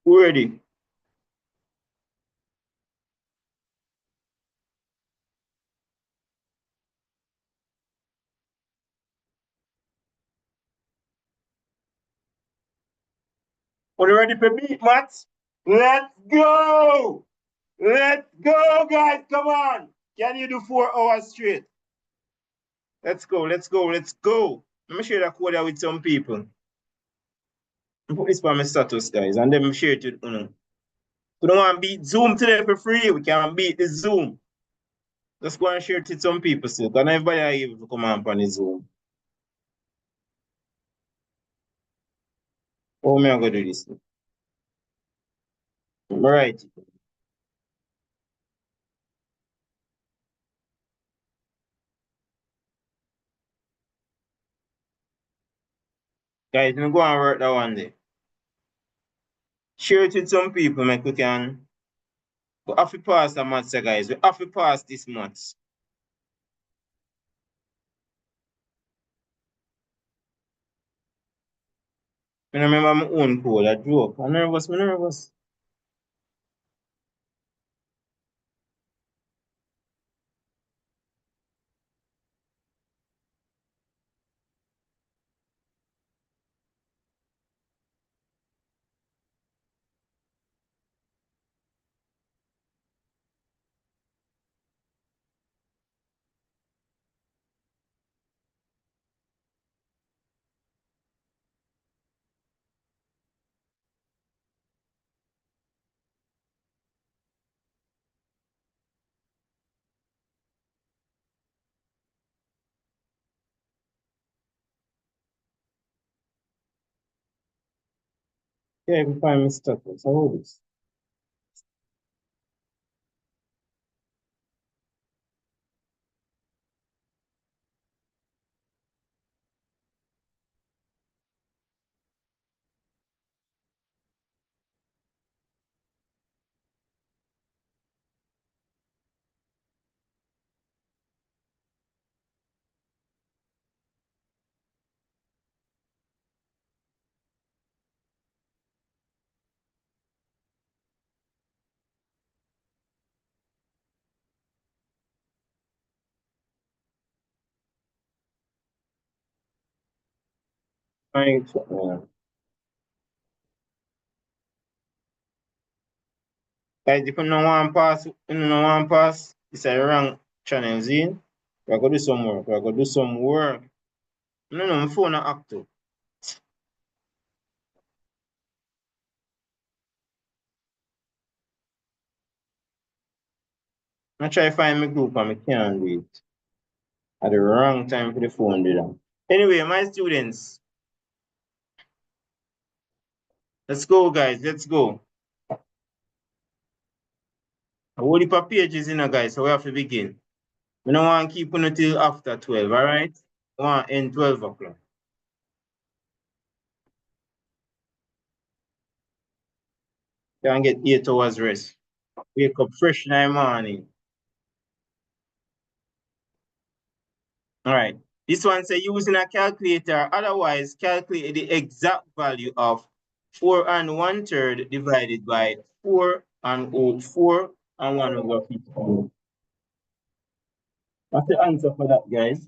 Who ready? Are you ready for beat, Matt? Let's go! Let's go, guys. Come on. Can you do 4 hours straight? Let's go, let's go, let's go. Let me share that code with some people. Put this for my status, guys, and then share it with you. If we don't want to beat Zoom today for free, we can beat the Zoom. Just go and share it with some people still. Because everybody are able to come on the Zoom. How am I going to do this? Right. Guys, let me go and work that one day. Share it with some people, make we can. We have to pass the maths, guys. We have to pass this maths. I remember my own code, a joke. I'm nervous. Yeah, if you find my status, I hold this. Right. Guys, if you don't want to pass, it's a wrong channel, see? We're going to do some work. We're going to do some work. No, my phone not active. I try to find my group and I can't do it. At the wrong time for the phone do that. Anyway, my students, let's go, guys. Let's go. A whole heap of pages in, guys, so we have to begin. We don't want to keep on until after 12, all right? We want to end 12 o'clock. Can get 8 hours rest. Wake up fresh in the morning. All right. This one say using a calculator, otherwise calculate the exact value of 4 and 1/3 divided by 4 and 1 over 50. What's the answer for that, guys?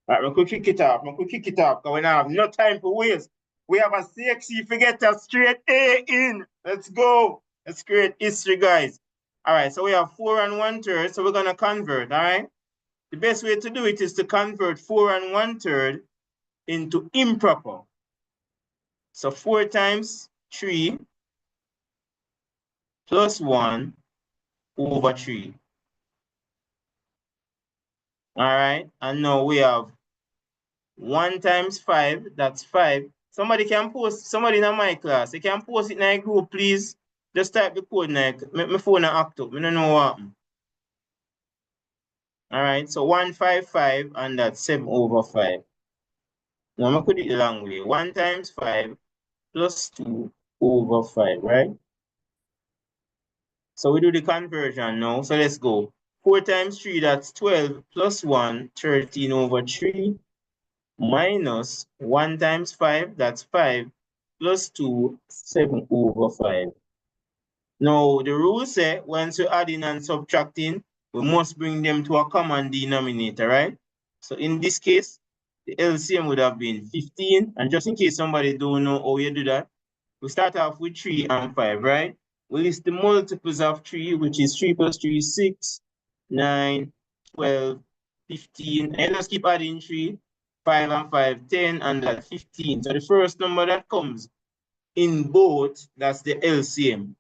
All right, we could kick it off. Because we don't have no time for waste. We have a CXC if we get a straight A in. Let's go. Let's create history, guys. All right, so we have 4 and 1/3, so we're going to convert, all right? The best way to do it is to convert 4 and 1/3 into improper. So 4 times 3 plus 1 over 3. All right, and now we have 1 times 5, that's 5. Somebody can post, somebody in my class, they can post it in a group, please. Just type the code now. My phone act up. I don't know what happened. All right, so 155, and that's 7 over 5. Now I'm going to put it the long way. 1 times 5 plus 2 over 5, right? So we do the conversion now. So let's go. 4 times 3, that's 12, plus 1, 13 over 3, minus 1 times 5, that's 5, plus 2, 7 over 5. Now, the rule says once you're adding and subtracting, we must bring them to a common denominator, right? So in this case, the LCM would have been 15. And just in case somebody don't know how you do that, we start off with 3 and 5, right? We list the multiples of 3, which is 3 plus 3 is 6, 9, 12, 15. And just keep adding 3, 5 and 5, 10, and that 15. So the first number that comes in both, that's the LCM.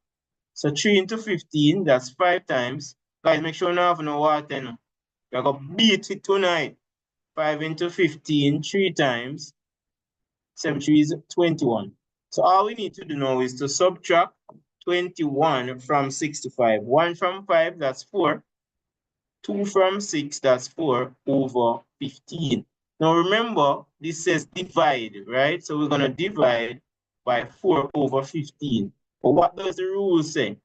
So 3 into 15, that's 5 times. Guys, make sure you have no water now. You're going to beat it tonight. 5 into 15, 3 times. 7 3 is 21. So all we need to do now is to subtract 21 from 65. 1 from 5, that's 4. 2 from 6, that's 4 over 15. Now remember, this says divide, right? So we're going to divide by 4 over 15. But what does the rule say?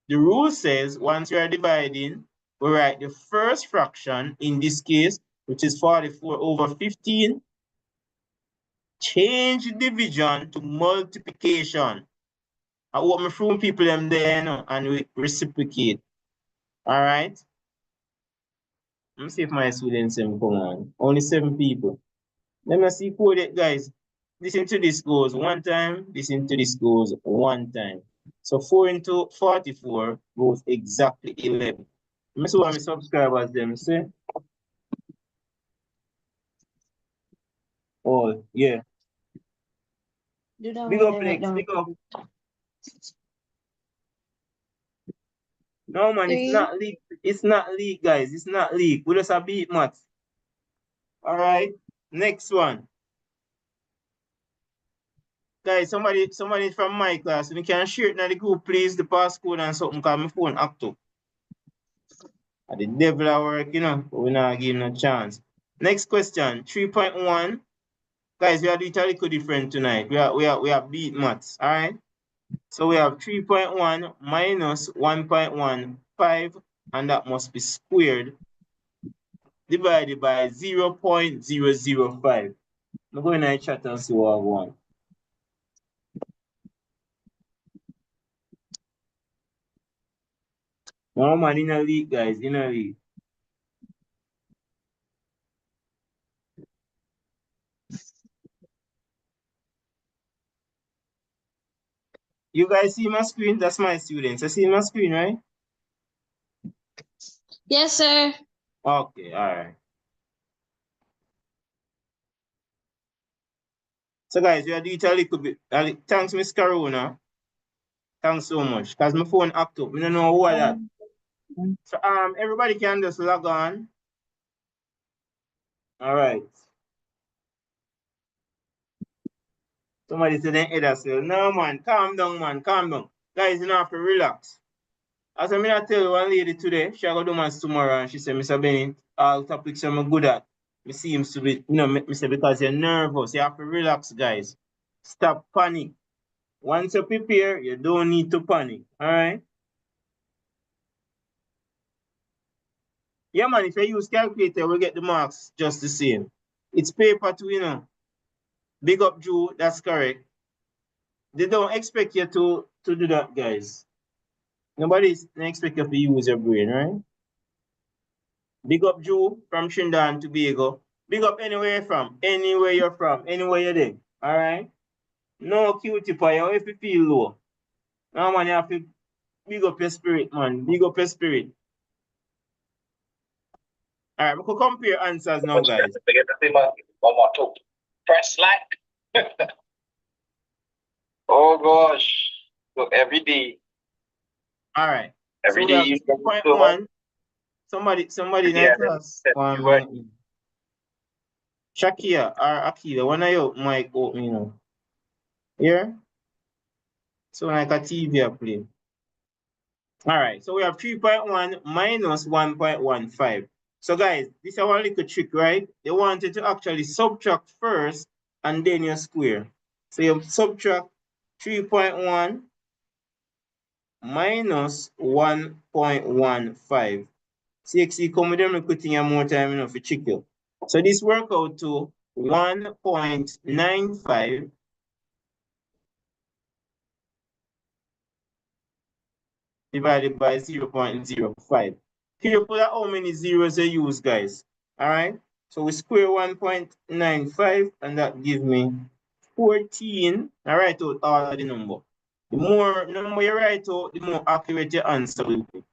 The rule says once you are dividing, we write the first fraction, in this case, which is 44 over 15, change division to multiplication. I want me from people them there and we reciprocate. All right? Let me see if my students come on. Only 7 people. Let me see code it, guys. Listen to this goes 1 time. Listen to this goes 1 time. So 4 into 44 goes exactly 11. Let me see what my subscribers them say. Oh, yeah. Big up, Lex. Big up. No, man, it's not leak. It's not leak, guys. It's not leak. We just a beat math. All right. Next one. Guys, somebody from my class, we can share it in the group, please, the passcode and something, because my phone act up. The devil at work, but we're not giving no chance. Next question, 3.1. Guys, we are doing a little different tonight. We are beat maths, all right? So we have 3.1 minus 1.15, and that must be squared, divided by 0.005. I'm going to chat and see what I want. No, man, in a league, guys, in a league. You guys see my screen? That's my students. I see my screen, right? Yes, sir. Okay, all right. So, guys, we are doing it a little bit. Thanks, Miss Carona. Thanks so much. Because my phone act up. I don't know who that. So, everybody can just log on. All right. Somebody said they head us. No, man, calm down, man, calm down. Guys, you don't have to relax. As I tell one lady today, she go do maths tomorrow, and she said, Mr. Bennett, all topics I'm good at. Me seems to be, me say because you're nervous, you have to relax, guys. Stop panic. Once you prepare, you don't need to panic. All right? Yeah, man, if you use calculator, we'll get the marks just the same. It's paper too, Big up, Drew, that's correct. They don't expect you to do that, guys. Nobody's expect you to use your brain, right? Big up Joe from Trinidad and Tobago. Big up anywhere from, anywhere you're from, anywhere you're there. All right? No cutie pie, you if you feel low. No, man, you have to big up your spirit, man. Big up your spirit. All right, we can compare answers now, guys. Press like. Oh gosh. So every day. All right. Every so day we have 2.1. Somebody in that class. Shakia or Akila, one of you mic open, Here? So like a TV play. All right, so we have 3.1 minus 1.15. So guys, this is one little trick, right? They wanted to actually subtract first and then you square. So you subtract 3.1 minus 1.15. CXC come with them, putting a more time enough for check you. So this work out to 1.95 divided by 0.05. Careful at how many zeros you use, guys. All right. So we square 1.95 and that gives me 14. I write out all of the number. The more number you write out, the more accurate your answer will be.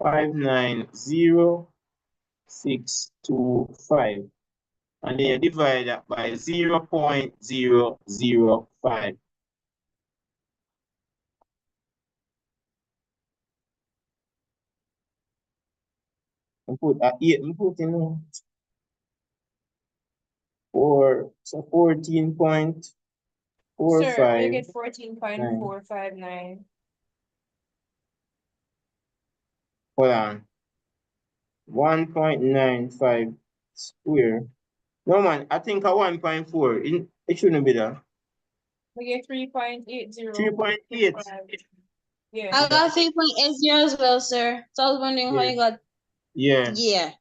590,625. And then you divide that by 0.005. And put a 8, and put in 4, so 14.45. Sir, we get 14.459. Hold on. 1.95 square. No man, I think a 1.4. It shouldn't be that. We get 3.80. 3.8. Yeah. I got 3.80 as well, sir. So I was wondering how Yeah. you got. Yeah. Yeah.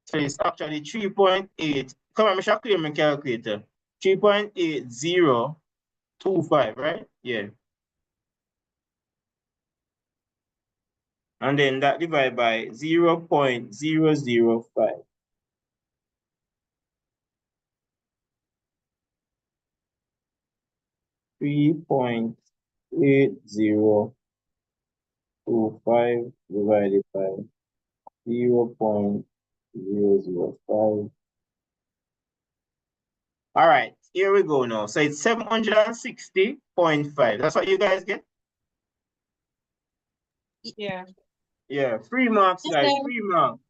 So it's actually 3.8. Come on, I should clear my calculator. 3.8025, right? Yeah. And then that divided by 0.005. $3.8025 divided by 0.005. All right, here we go now. So it's 760.5. That's what you guys get? Yeah. Yeah, 3 marks, Yes, guys. sir. 3 marks.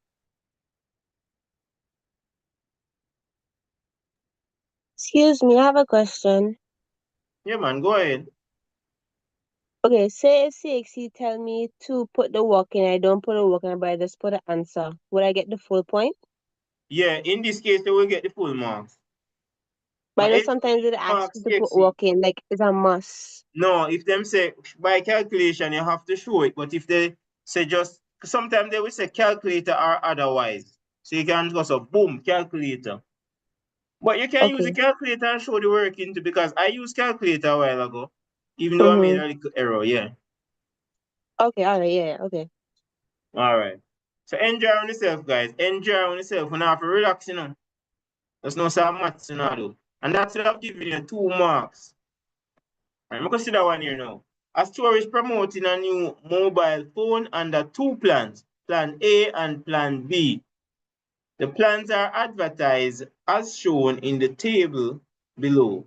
Excuse me, I have a question. Yeah, man, go ahead. Okay, say if CXC tell me to put the work in, I don't put the work in, but I just put the answer. Would I get the full point? Yeah, in this case, they will get the full marks. But I know But sometimes it asks marks you to put CXC. work in, like it's a must. No, if them say by calculation, you have to show it. But if they say just, sometimes they will say calculator or otherwise. So you can just say, boom, calculator. But you can use a Okay. calculator and show the work into, because I used calculator a while ago, even though I made a little error, yeah. Okay, all right, yeah, okay. All right. So enjoy on yourself, guys. Enjoy on yourself. When I have to relax, you know. There's no some maths, you know, do. And that's what I've given you 2 marks. Right, I'm going to see that one here now. A store is promoting a new mobile phone under 2 plans, Plan A and Plan B. The plans are advertised as shown in the table below.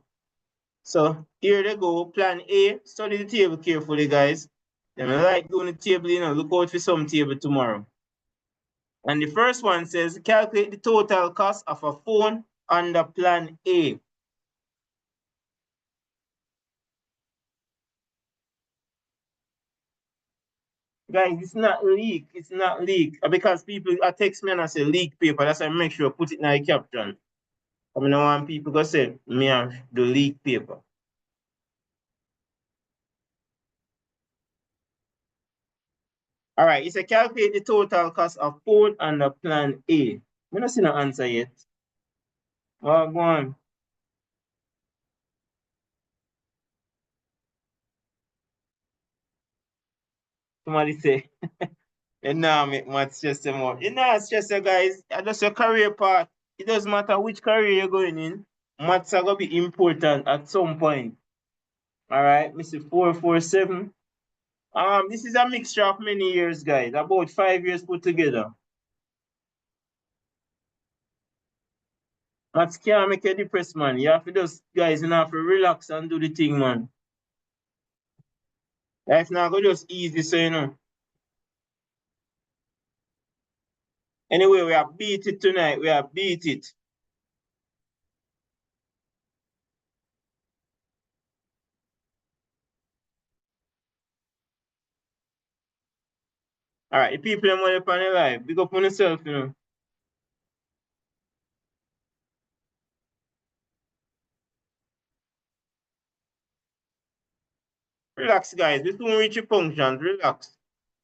So here they go, Plan A. Study the table carefully, guys. Then I like doing the table, you know, look out for some table tomorrow. And the first one says, calculate the total cost of a phone under Plan A. Guys, it's not leak. It's not leak. Because people text me and I say leak paper. That's why I make sure I put it in the caption. I mean, I want people to say, me have the leak paper. All right, it's a calculate the total cost of phone under Plan A. I don't see no answer yet. Oh, go on. Somebody say, and now make math stress them out. You know, stress you guys. That's your career path. It doesn't matter which career you're going in. Maths are going to be important at some point. All right, Mr. 447. This is a mixture of many years, guys. About 5 years put together. Maths can't make you depressed, man. You have to just, guys, you have to relax and do the thing, man. Life now go just easy, so you know. Anyway, we have beat it tonight. We have beat it. All right, the people that want to on the live, big up on yourself, you know. Relax, guys. We soon reach your functions. Relax.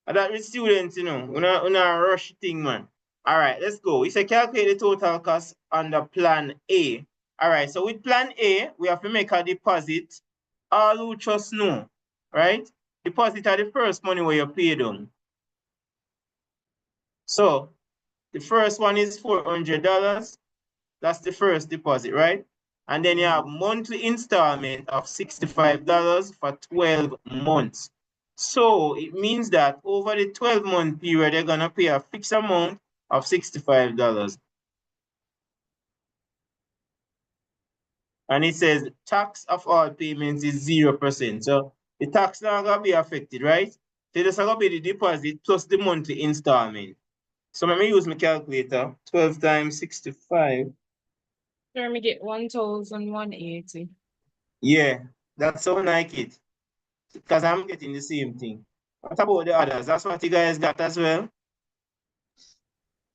And that with students, you know, una rush thing, man. All right, let's go. It's a calculate the total cost under plan A. All right, so with plan A, we have to make a deposit. All who just know, right? Deposit are the first money where you pay them. So the first one is $400. That's the first deposit, right? And then you have monthly installment of $65 for 12 months. So it means that over the 12-month period, they're gonna pay a fixed amount of $65. And it says tax of all payments is 0%. So the tax not gonna be affected, right? So this is gonna be the deposit plus the monthly installment. So let me use my calculator. 12 times 65. Sir, me get 1,180. Yeah, that's so like it. Because I'm getting the same thing. What about the others? That's what you guys got as well?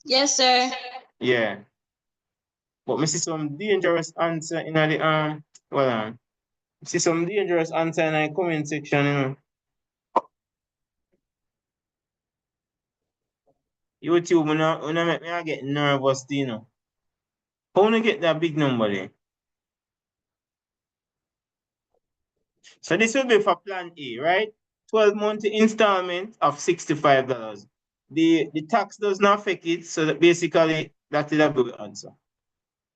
Yes, sir. Yeah. But me see some dangerous answer in the well see some dangerous answer in the comment section, you know. YouTube when I make me I get nervous, you know. How wanna get that big number there? So this will be for plan A, right? 12-month installment of $65. The tax does not affect it, so that basically that is a good answer.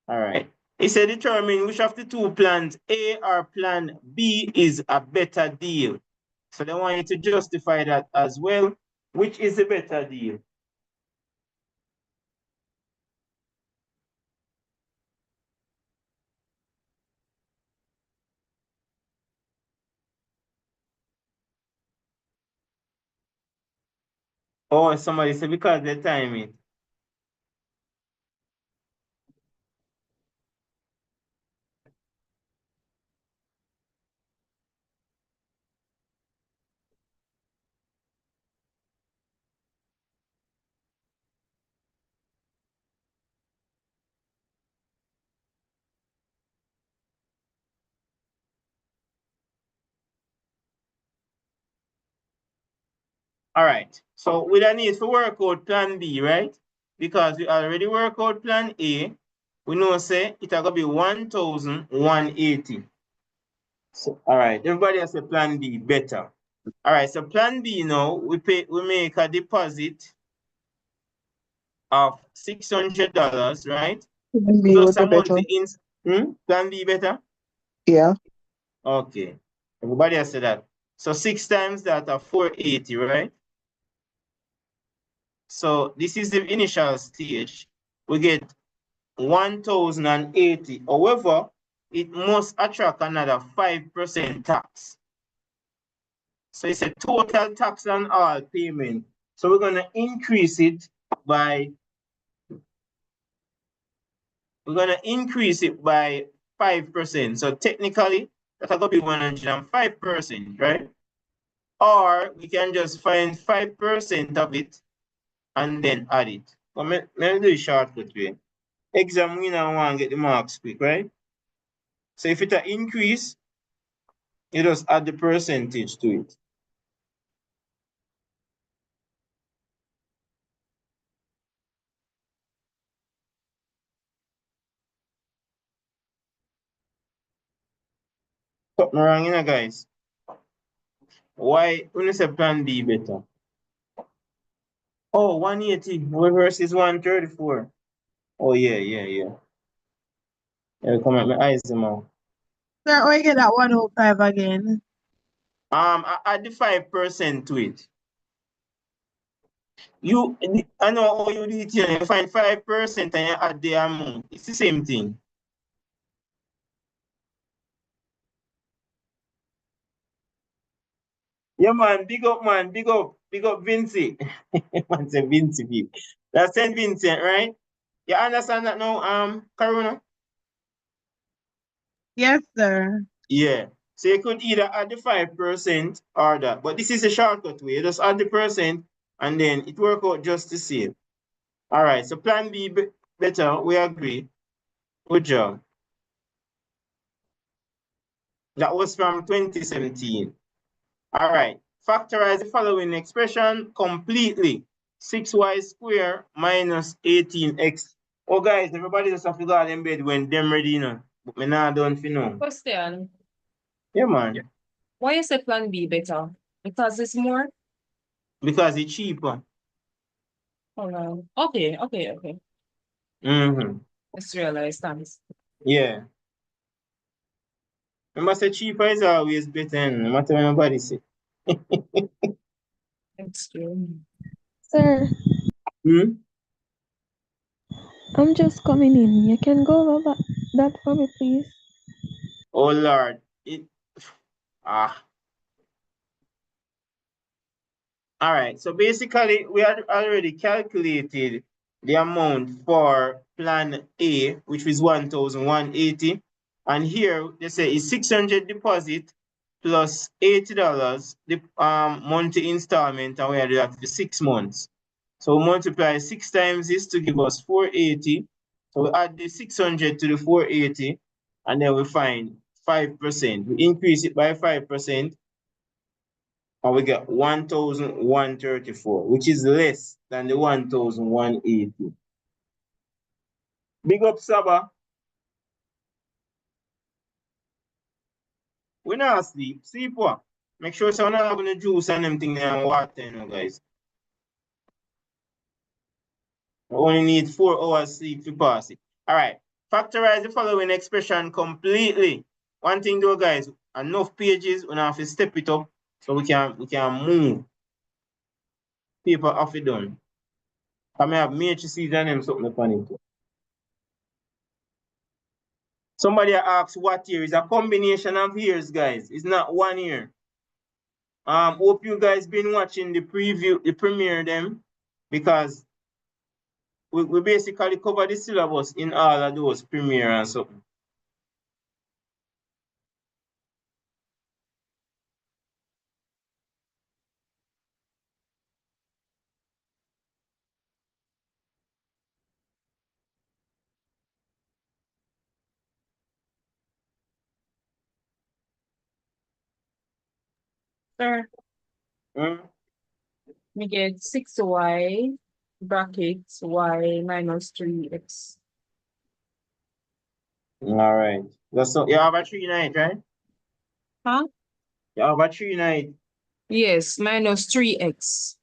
All right. It said determine which of the two plans, A or plan B, is a better deal. So they want you to justify that as well. Which is a better deal? Oh, somebody said because they time it. All right. So we don't need to work out plan B, right? Because we already work out plan A. We know say it's gonna be 1,180. So all right, everybody has a plan B better. All right, so plan B now we make a deposit of $600, right? Plan B Plus would a be better. monthly plan B better? Yeah. Okay. Everybody has said that. So 6 times that are 480, right? So this is the initial stage. We get 1,080. However, it must attract another 5% tax. So it's a total tax on all payment. So we're gonna increase it by 5%. So technically, that's gonna be 105%, right? Or we can just find 5% of it and then add it. But let me do a shortcut way. Exam winner want to get the marks quick, right? So if it's an increase, you just add the percentage to it. Something wrong, you know, guys. Why when you say plan B better? Oh, 180 versus 134. Oh yeah. Yeah, come at my eyes them out. Sir, we get that 105 again. I add the 5% to it. I know how you do it here. You find 5% and you add the amount. It's the same thing. Yeah, man, big up, man, big up Vinci. Man say Vinci big. That's Saint Vincent, right? You understand that now, Karuna? Yes, sir. Yeah. So you could either add the 5% or that. But this is a shortcut way. You just add the percent and then it work out just the same. All right. So plan B better. We agree. Good job. That was from 2017. All right. Factorize the following expression completely. 6y squared minus 18x. Oh, guys, everybody just have to go out in bed when them ready, you know. But me not done for now. Question. Yeah, man. Why is the plan B better? Because it's more? Because it's cheaper. Hold on. Okay. Mm-hmm. Let's realize thanks. Yeah. Remember, say cheaper is always better, no matter what nobody say. It's true. Sir, Hmm? I'm just coming in. You can go over that for me, please. Oh, Lord. Ah. All right. So basically, we had already calculated the amount for plan A, which was 1,180. And here they say it's 600 deposit plus $80 the monthly installment, and we had that for 6 months. So we multiply 6 times this to give us 480. So we add the 600 to the 480, and then we find 5%. We increase it by 5%, and we get 1,134, which is less than the 1,180. Big up, Saba. We not sleep. Sleep what? Make sure someone not having the juice and them things and water, you know, guys. We only need 4 hours sleep to pass it. All right. Factorize the following expression completely. One thing though, guys, enough pages, we have to step it up so we can move. Paper off it done. I may have matrices and them something upon it. Somebody asks what year is a combination of years, guys. It's not 1 year. Hope you guys been watching the premiere them, because we basically cover the syllabus in all of those premiere and something. Sir, we get 6y brackets y minus 3x. All right. So you have a 3 night, right? Huh? You have a 3 night. Yes, minus 3x.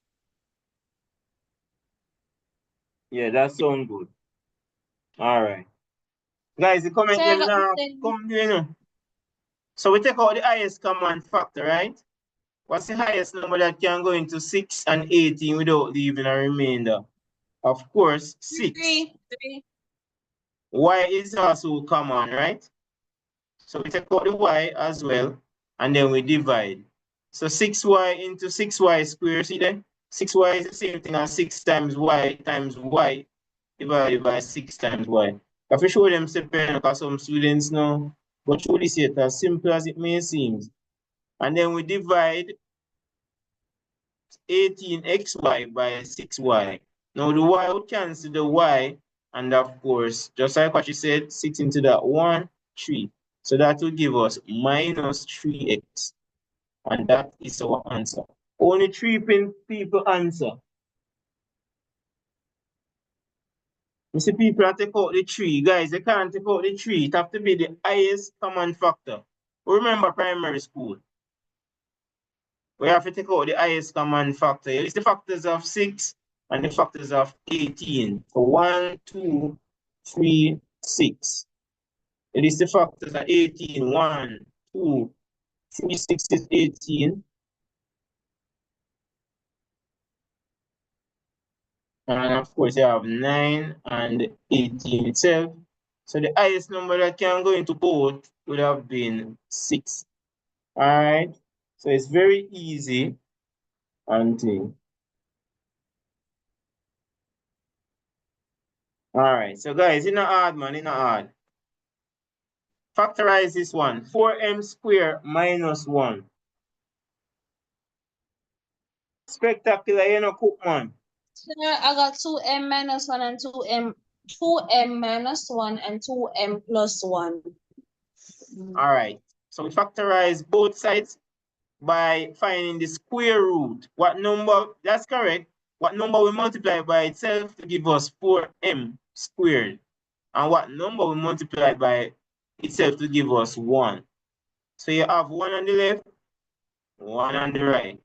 Yeah, that sounds good. All right. Guys, the comment Sir, I them got now the same. come, you know. So we take out the highest common factor, right? What's the highest number that can go into 6 and 18 without leaving a remainder? Of course, 6. 3. Y is also common, right? So we take out the y as well, and then we divide. So 6y into 6y squared, see there? 6y is the same thing as 6 times y divided by 6 times y. If you show them separate, because some students know, but show this yet as simple as it may seem. And then we divide 18xy by 6y. Now the y will cancel the y, and of course, just like what you said, 6 into that 1, 3. So that will give us minus 3x. And that is our answer. Only 3 people answer. You see, people have to take out the 3. Guys, they can't take out the 3. It have to be the highest common factor. Remember primary school. We have to take out the highest common factor. It's the factors of 6 and the factors of 18. So 1, 2, 3, 6. It is the factors of 18. 1, 2, 3, 6 is 18. And of course, you have 9 and 18 itself. So the highest number that can go into both would have been 6. All right. So it's very easy until. All right. So guys, it's not hard, man. It's not hard. Factorize this one. 4m squared minus 1. Spectacular, you know, cook, man. Sir, I got 2m minus 1 and 2m minus 1 and 2m plus 1. All right. So we factorize both sides. by finding the square root. What number, that's correct. What number we multiply by itself to give us 4m squared. And what number we multiply by itself to give us 1. So you have 1 on the left, 1 on the right.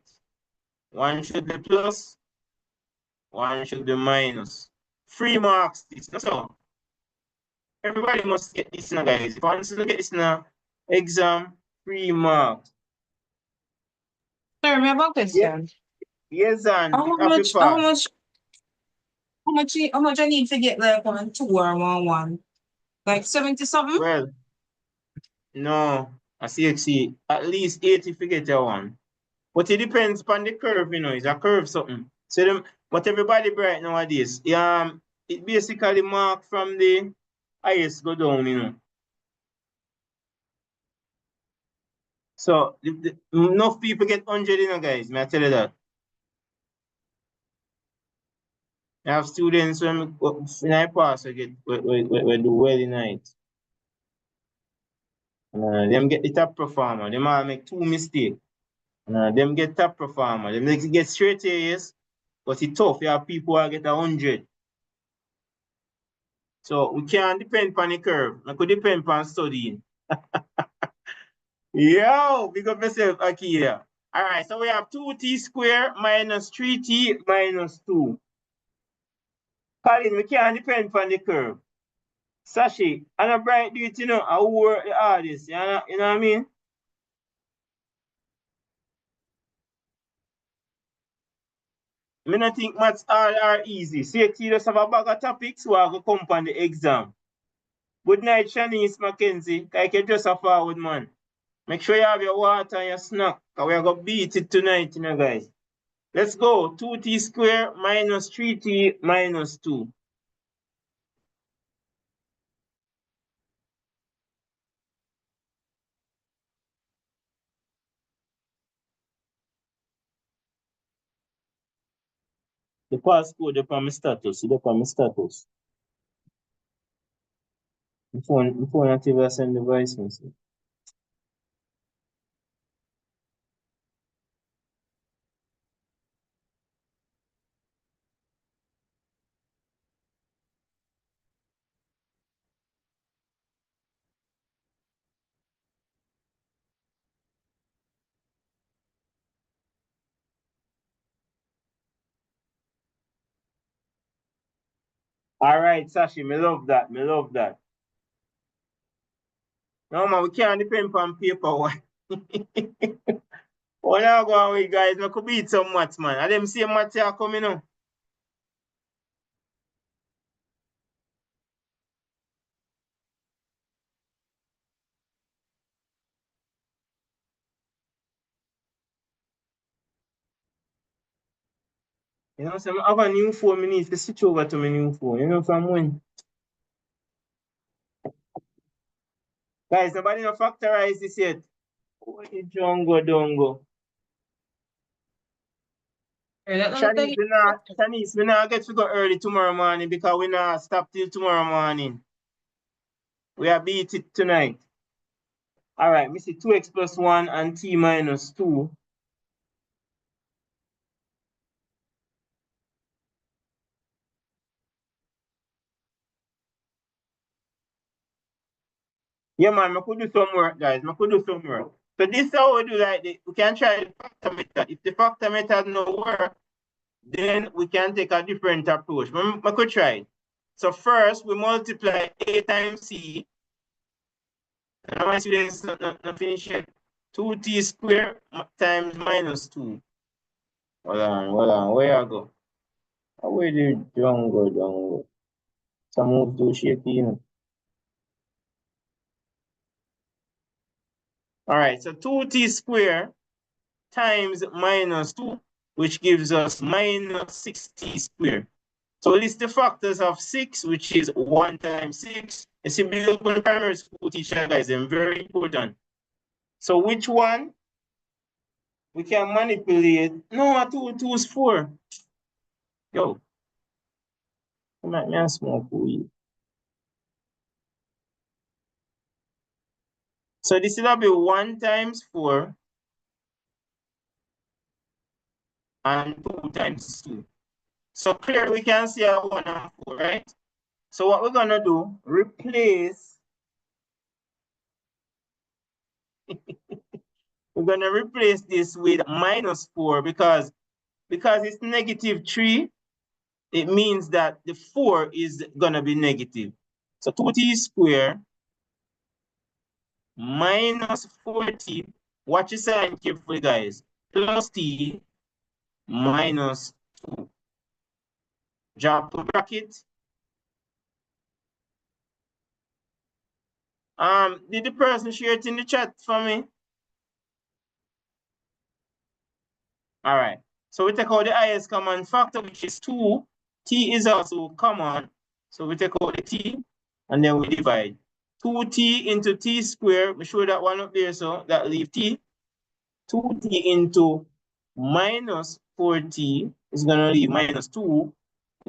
1 should be plus, 1 should be minus. 3 marks this. So everybody must get this now, guys. If I want to get this now, exam, 3 marks. Sorry, I have a question. Yes, and How much I need to get like 1 2 or 1 1? Like 70 something? Well, no, I CXC, at least 80 if you get a 1. But it depends upon the curve, you know, it's a curve something. So them, but everybody bright nowadays. It basically mark from the highest go down, you know. So enough people get 100, you know, guys. May I tell you that? I have students when I pass, we do well in it. Them get the top performer. Them all make 2 mistakes. Them get top performer. Them get straight A's, but it's tough. You have people who get 100. So we can't depend upon the curve. I could depend upon studying. Yo, big up yourself, Akira. All right, so we have 2t squared minus 3t minus 2. Colin, we can't depend upon the curve. Sashi, and a bright do it, you know, I work the hardest, you know what I mean? I don't think maths are easy. CXC just have a bag of topics who are going to come on the exam. Good night, Shanice Mackenzie. I can just a forward, man. Make sure you have your water and your snack, because we are going to beat it tonight, you know, guys. Let's go. 2t squared minus 3t minus 2. The passcode upon my status. It's upon my status. My phone not even send the voice message. All right, Sashi, me love that. Me love that. No, man, we can't depend on paper one. What now go on with, guys? I could beat some maths, man. And them same maths are coming up. You know, so I have a new phone, I need to switch over to my new phone. You know, from when? Guys, nobody no factorize this yet. Oh, you don't go. Shanice, we not get to go early tomorrow morning because we not stop till tomorrow morning. We are beat it tonight. All right, we see 2x plus 1 and t minus 2. Yeah, man, I could do some work, guys. I could do some work. So this is how we do like this. We can try the factor method. If the factor method no work, then we can take a different approach. I could try. So first, we multiply a times c. And my students not finish it. 2t squared times minus 2. Hold on. Where I go? Where did John go? Some move too shaky, you know. All right, so 2t squared times minus 2, which gives us minus 6t squared. So list the factors of 6, which is 1 times 6. You see, big primary school teacher, guys, and very important. So which one we can manipulate? No, 2 is 4. Yo, come at me and smoke weed. So this will be 1 times 4 and 2 times 2. So clearly we can see a 1 and 4, right? So what we're gonna do, replace, we're gonna replace this with minus 4 because it's negative 3, it means that the 4 is gonna be negative. So 2t squared minus 4t, watch your sign carefully, guys, plus t minus 2. Drop a bracket. Did the person share it in the chat for me? All right. So we take out the highest common factor, which is 2. T is also common. So we take out the t and then we divide. 2t into t squared. We show that one up there, so that leave t. 2t into minus 4t is going to leave minus 2.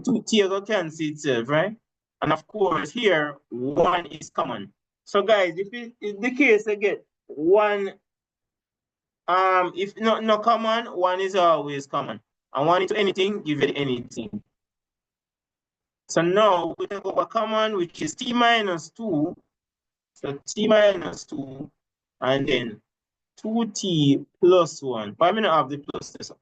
2t will cancel itself, right? And of course, here, 1 is common. So guys, if it's the case, I get 1, if no common, 1 is always common. And 1 into anything, give it anything. So now we take over common, which is t minus 2. So t minus 2, and then 2t plus 1. But I'm going to have the plus this one.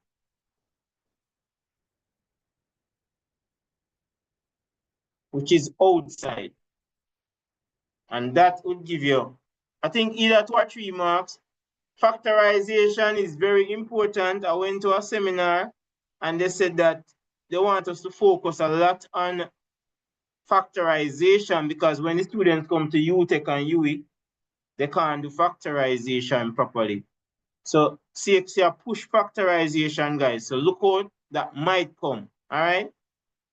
Which is outside. And that would give you, I think, either 2 or 3 marks. Factorization is very important. I went to a seminar and they said that they want us to focus a lot on factorization because when the students come to UTech and UE, they can't do factorization properly. So CXC push factorization, guys. So look out, that might come. All right?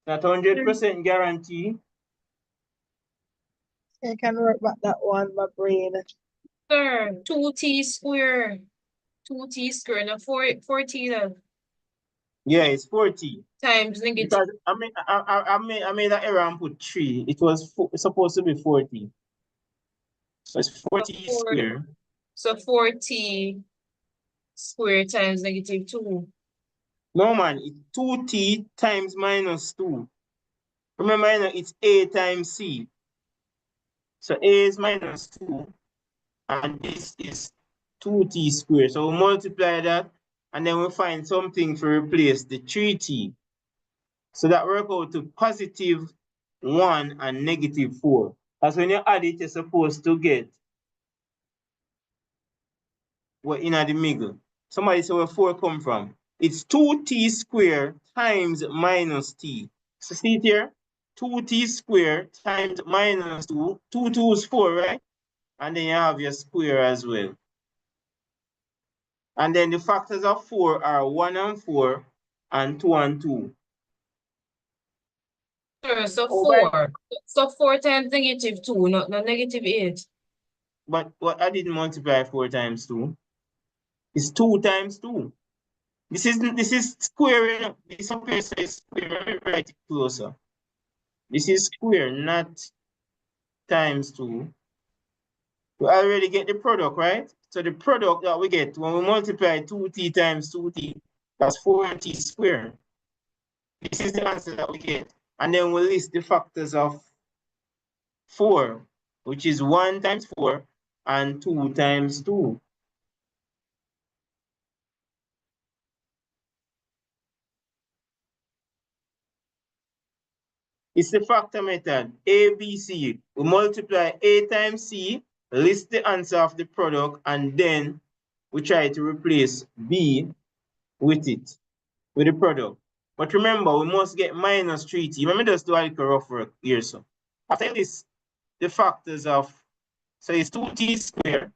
Not 100% guarantee. I can work back that one, my brain. Sir, 2t squared. 2t squared. No, 4t then. Yeah, it's 40. Times negative. Because I made an error and put 3. It was it's supposed to be 40. So it's 40 squared. So 4t squared times negative 2. No, man, it's 2t times minus 2. Remember, it's a times c. So a is minus 2, and this is 2t squared. So we multiply that, and then we find something to replace the 3t. So that works out to positive 1 and negative 4. That's when you add it, you're supposed to get what in the middle. Somebody say where 4 come from. It's 2t squared times minus t. So see it here? 2t squared times minus 2. 2 2 is 4, right? And then you have your square as well. And then the factors of 4 are 1 and 4 and 2 and 2. Sure, so 4. So 4 times negative 2, not negative 8. But what I didn't multiply 4 times 2. It's 2 times 2. This is square. This up here says square. Let me write it closer. This is square, not times 2. We already get the product, right? So the product that we get when we multiply 2t times 2t, that's 4t squared. This is the answer that we get. And then we list the factors of 4, which is 1 times 4 and 2 times 2. It's the factor method, A, B, C. We multiply A times C, list the answer of the product, and then we try to replace B with it, with the product. But remember, we must get minus 3t. Let me just do a little rough work here. So after this, the factors of, so it's 2t squared.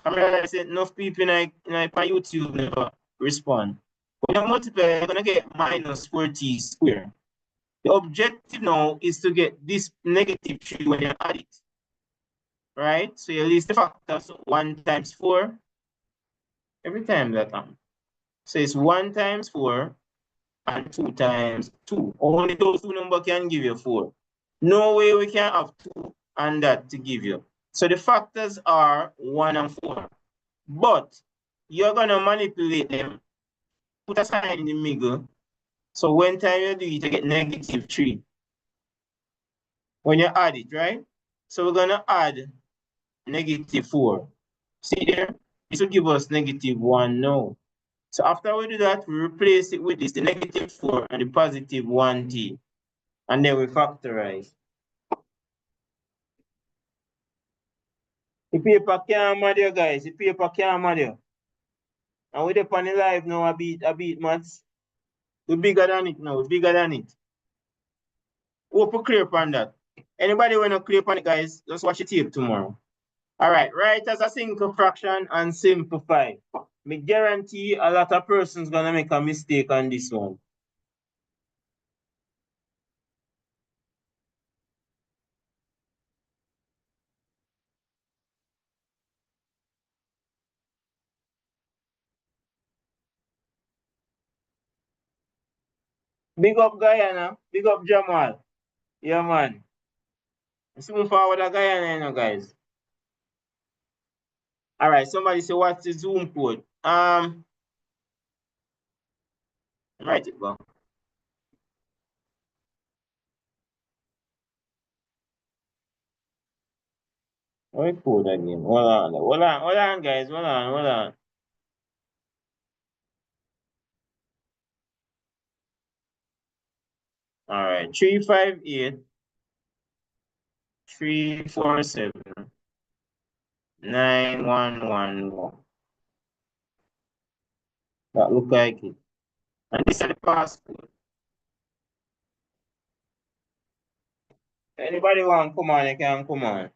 I realize that enough people in YouTube never respond. When I multiply, I'm going to get minus 4t squared. The objective now is to get this negative 3 when you add it. Right? So you list the factors 1 times 4 every time that comes. So it's 1 times 4 and 2 times 2. Only those two numbers can give you 4. No way we can have 2 and that to give you. So the factors are 1 and 4. But you're going to manipulate them put a sign in the middle. So when time you do it, you get negative 3. When you add it, right? So we're gonna add negative 4. See there? This will give us negative 1 now. So after we do that, we replace it with this, the negative 4 and the positive 1t. And then we factorize. The paper can't mad you guys. The paper can't mad you. And we're up on the live now, a beat maths. We're bigger than it now, bigger than it. Hope we clear on that. Anybody want to clear on it, guys? Just watch the tape tomorrow. All right, write as a single fraction and simplify. Me guarantee a lot of persons gonna make a mistake on this one. Big up Guyana, big up Jamal. Yeah, man. Let's move forward to Guyana, you know, guys. All right, somebody say, what's the Zoom code? Write it down. What code again? Hold on, guys. Hold on. All right, 358 347 9111. That look like it. And this is the passcode. Anybody want to come on, you can come on.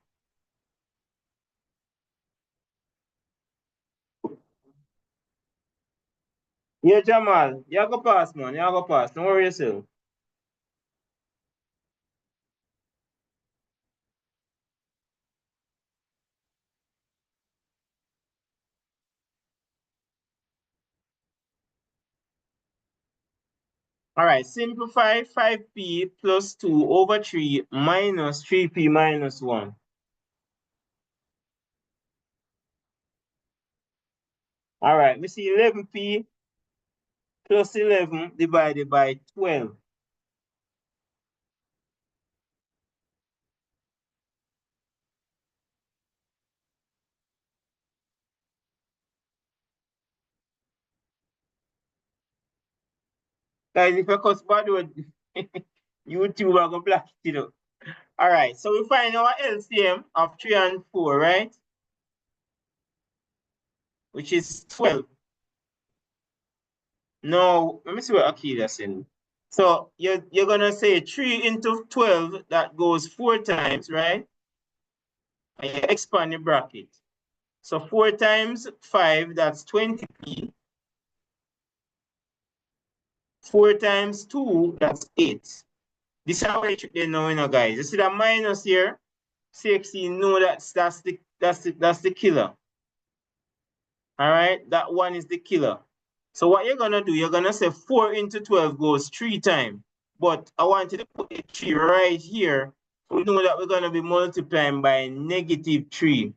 Yeah, Jamal, you go pass, man. You go pass. Don't worry yourself. All right, simplify 5p plus 2 over 3 minus 3p minus 1. All right, we see 11p plus 11 divided by 12. Guys, if I cuss bad word, YouTube are going to block it up. All right, so we find our LCM of 3 and 4, right? Which is 12. Now, let me see what Akida said. So you're going to say 3 into 12, that goes 4 times, right? And you expand the bracket. So 4 times 5, that's 20p. 4 times 2, that's 8. This is how I trick them now, you know, guys. You see that minus here? CXC, no, that's the killer. All right, that one is the killer. So what you're gonna do, you're gonna say 4 into 12 goes 3 times. But I want you to put a 3 right here. So we know that we're gonna be multiplying by negative 3.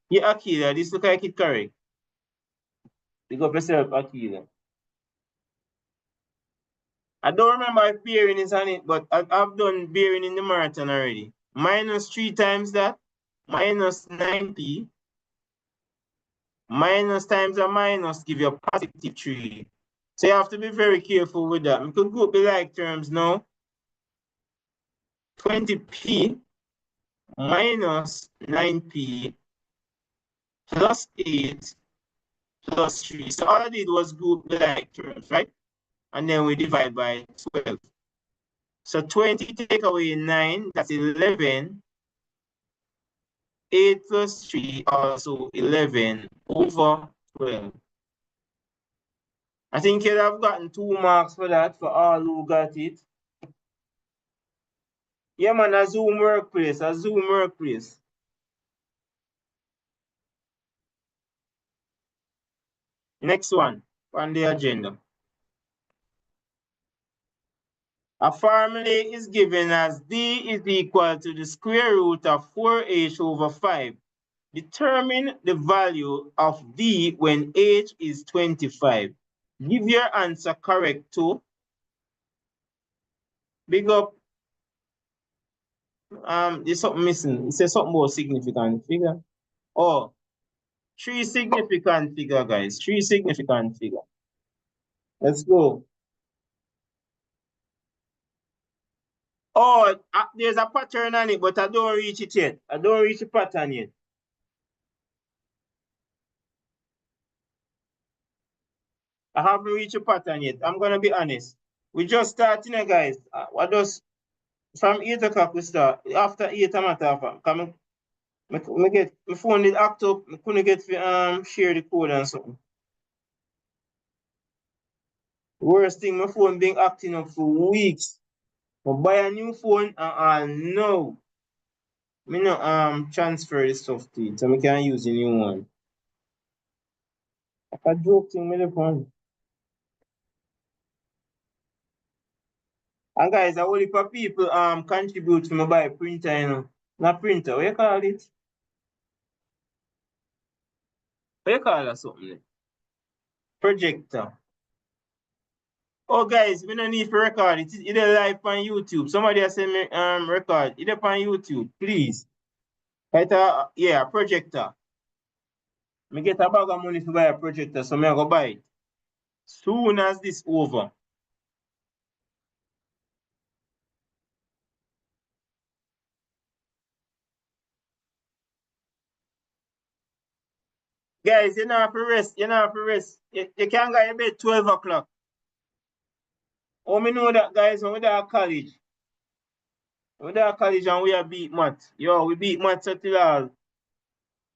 Yeah, Akila, this look like it correct. Pick up yourself, Akila. I don't remember if bearing is on it, but I've done bearing in the marathon already. Minus 3 times that, minus 9p. Minus times a minus give you a positive 3. So you have to be very careful with that. We could go up the like terms now. 20p minus 9p plus 8 plus 3. So all I did was group the like terms, right? And then we divide by 12. So 20 take away 9, that's 11. 8 plus 3, also 11 over 12. I think you'd have gotten 2 marks for that, for all who got it. Yeah, man, a Zoom workplace, a Zoom workplace. Next one on the agenda. A formula is given as D is equal to the square root of 4h over 5. Determine the value of D when h is 25. Give your answer correct too. Big up. There's something missing. It says something more significant figure. Oh, 3 significant figure, guys. 3 significant figure. Let's go. Oh, there's a pattern on it, but I don't reach it yet. I don't reach the pattern yet. I haven't reached the pattern yet. I'm gonna be honest. We just starting, guys. What does from 8 o'clock we start? After 8, I'm at half. Come, me get my phone did act up. I couldn't get to share the code and something. Worst thing, my phone been acting up for weeks. I buy a new phone and no. Me no transfer this stuff to it, so I can use the new one. I can joke thing with the phone. And guys, I will heap of people contribute to me buy printer, you know. Not printer, what you call it? What you call that something? Projector. Oh guys, we don't need to record it. It's live on YouTube. Somebody has sent me record. It's on YouTube, please. Right, yeah, projector. Me get a bag of money to buy a projector, so me go buy it. Soon as this over. Guys, you know have to rest. You know have to rest. You can't go to bed 12 o'clock. Oh, me know that, guys, when we at college. When we at college and we are beat math. Yo, we beat math until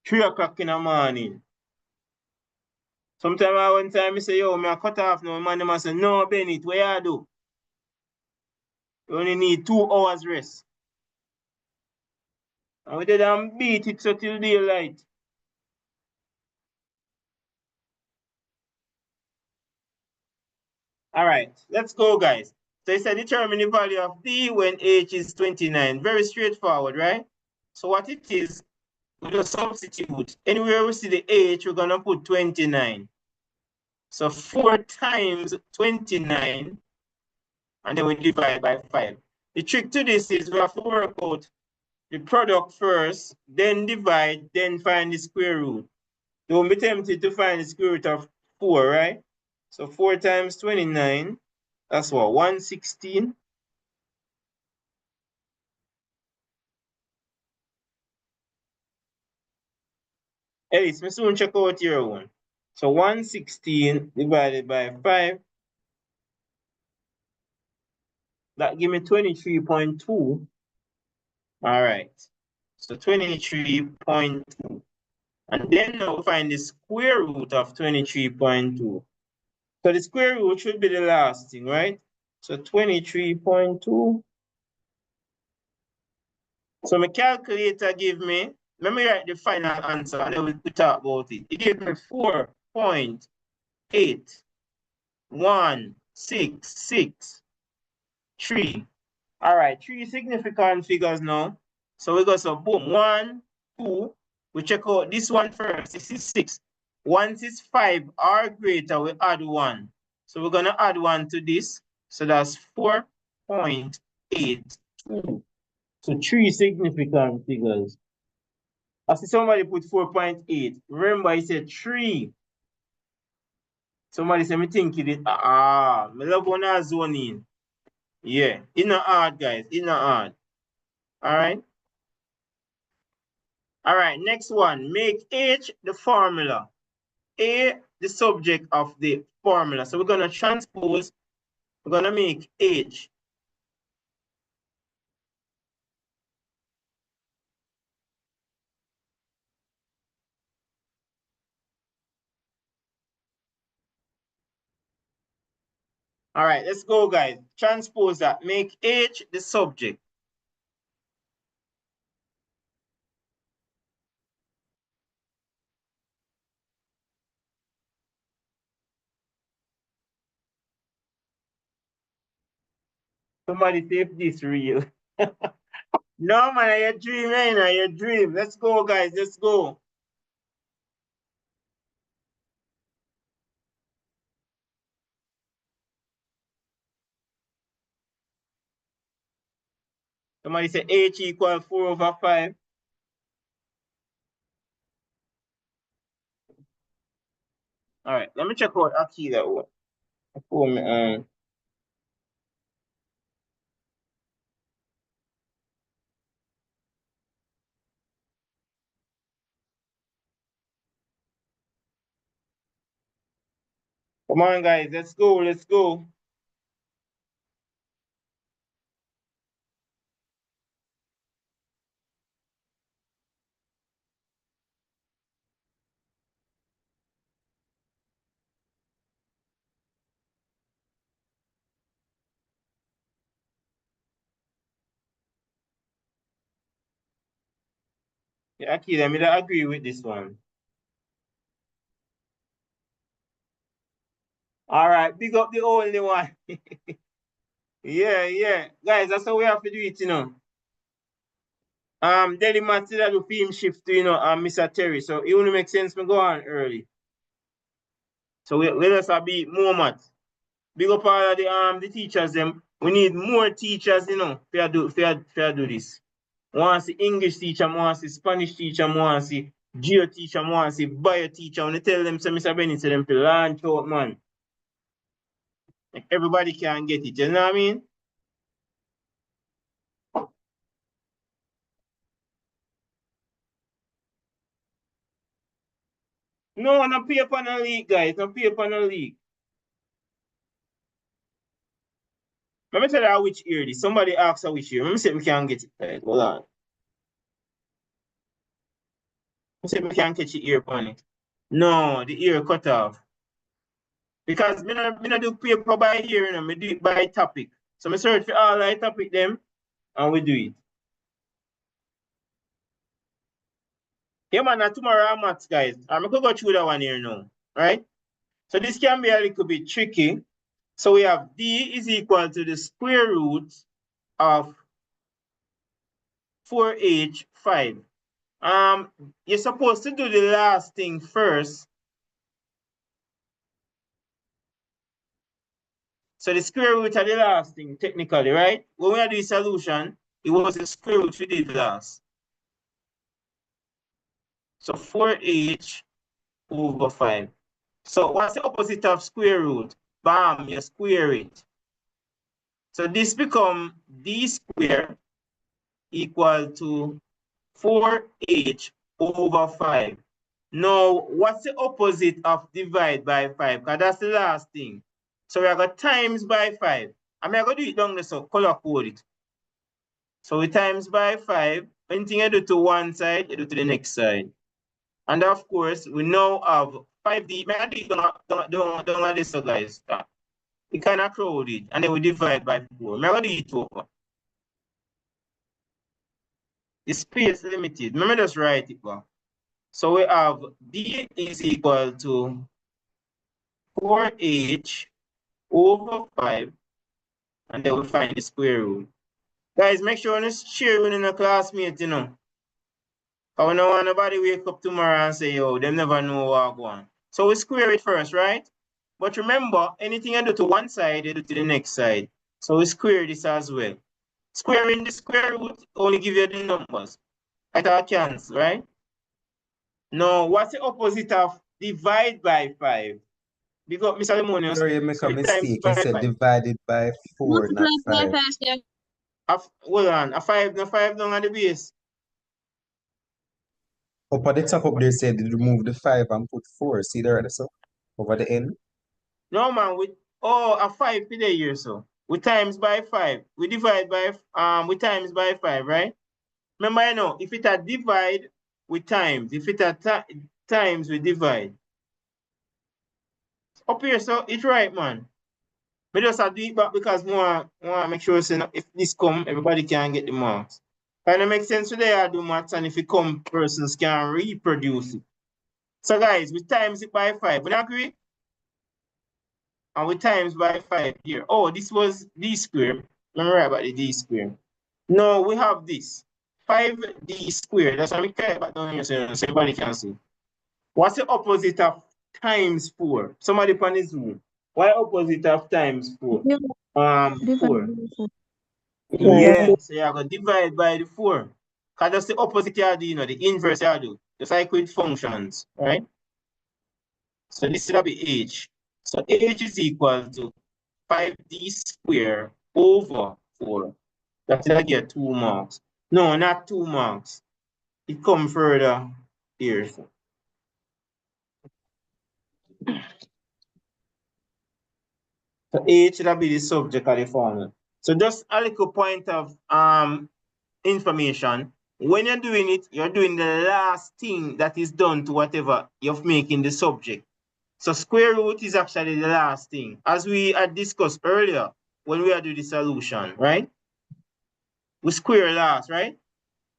3 o'clock in the morning. Sometimes one time I say, yo, me I cut off now. Man, them say, no, Bennett, what you do? You only need 2 hours rest. And we did beat it so till daylight. All right, let's go, guys. So it said determine the value of D when H is 29. Very straightforward, right? So what it is, we just substitute. Anywhere we see the H, we're going to put 29. So 4 times 29, and then we divide by 5. The trick to this is we have to work out the product first, then divide, then find the square root. Don't be tempted to find the square root of 4, right? So 4 times 29, that's what, 116? Ellis, me soon check out your one. So 116 divided by 5, that give me 23.2. All right. So 23.2. And then now we find the square root of 23.2. So the square root should be the last thing, right? So 23.2. So my calculator give me, let me write the final answer and then we'll talk about it. It gave me 4.8166. All right, 3 significant figures now. So we go, so boom, 1, 2. We check out this one first. This is 6. Once it's 5 or greater, we add 1. So we're going to add 1 to this. So that's 4.82. So 3 significant figures. I see somebody put 4.8. Remember, I said 3. Somebody said, me think it is. Me love one as zone in. Yeah, it's not hard, guys. It's not hard. All right. All right, next one. Make H the formula. A the subject of the formula. So we're going to transpose. We're going to make H. All right, let's go, guys. Transpose that. Make H the subject. Somebody say if this real. No, man, I dream, man. I dream. Let's go, guys. Let's go. Somebody say H equals 4/5. All right, let me check out Aki that one. Come on, guys, let's go, let's go. Yeah, Aki, let me agree with this one. All right, big up the only one. Yeah. Guys, that's how we have to do it, you know. Daily maths did do film shift to, you know, Mr. Terry. So it only makes sense to go on early. So we just have be more maths. Big up all of the teachers them. We need more teachers, you know, for do this. Want to see English teacher, want to see Spanish teacher, want to see geo teacher, want to see bio teacher. When they tell them, so Mr. Benny, to them to launch out, man. Like everybody can get it, you know what I mean? No, no paper no leak, guys. No paper no leak. Let me tell you which ear this. Somebody asked her which ear. Let me see if we can get it. Right, hold on. Let me see if we can catch the ear on it. No, the ear cut off. Because me not do paper by ear, you know, me do it by topic. So I search for all the topic them and we do it. Yeah, man, tomorrow are maths, guys. I'm going to go through that one here now. Right? So this can be a little bit tricky. So we have D is equal to the square root of 4H5. You're supposed to do the last thing first. So the square root of the last thing, technically, right? When we had the solution, it was the square root we did last. So 4H over 5. So what's the opposite of square root? Bam, you square it. So this become D square equal to 4H over 5. Now, what's the opposite of divide by 5? Because that's the last thing. So we are going to times by 5. I'm going to do it down there, so color code it. So we times by 5. Anything you do to one side, you do to the next side. And of course, we now have 5D. May I do it down this, so guys. We kind of crowded. And then we divide by 4. May I do it over? The space limited. Let me just write it down. So we have D is equal to 4H over 5, and then we find the square root. Guys, make sure you share with your classmates, you know. Because we don't want nobody wake up tomorrow and say, yo, they never know what go on. So we square it first, right? But remember, anything you do to one side, you do to the next side. So we square this as well. Squaring the square root only give you the numbers. I thought cancel, right? Now, what's the opposite of divide by 5? Because Mr. Lemonius, Sorry, you make a mistake. You by said 5. divided by 4, not Multiply by 5. 5, yeah. Hold on, a 5 down at the base. Up at the top up there said remove the 5 and put 4. See there, so over the end. No man, a 5 per day here, so. We times by 5. We divide by we times by 5, right? Remember, you know, if it a divide, we times. If it a times, we divide. Up here, so it's right, man. We just have to do it back because we want to make sure so if this come, everybody can get the marks. Kind of make sense today I do maths, and if it come, persons can reproduce it. So guys, we times it by 5. We agree? And we times by 5 here. Oh, this was D square. Let me write about the D square. No, we have this. 5D squared. That's what we care about down here, so everybody can see. What's the opposite of times 4? Somebody on Zoom. Why opposite of times 4? Divide 4. by 4. Yeah, so you're going to divide by the 4. Because that's the opposite you do, the inverse you do. Just like with functions, right? So this will be h. So h is equal to 5d squared over 4. That will get 2 marks. No, not 2 marks. It come further here. So h will be the subject of the formula. So just a little point of information. When you're doing it, you're doing the last thing that is done to whatever you're making the subject. So square root is actually the last thing, as we had discussed earlier when we had do the solution, right? We square last, right?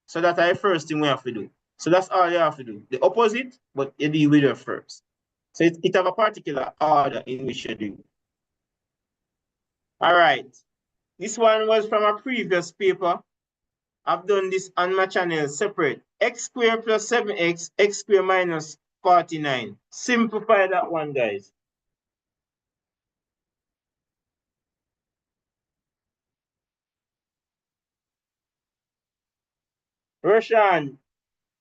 So that's the first thing we have to do. So that's all you have to do. The opposite, but you deal with it first. So it have a particular order in which you do. All right. This one was from a previous paper. I've done this on my channel separate. X squared plus 7x, x squared minus 49. Simplify that one, guys. Roshan,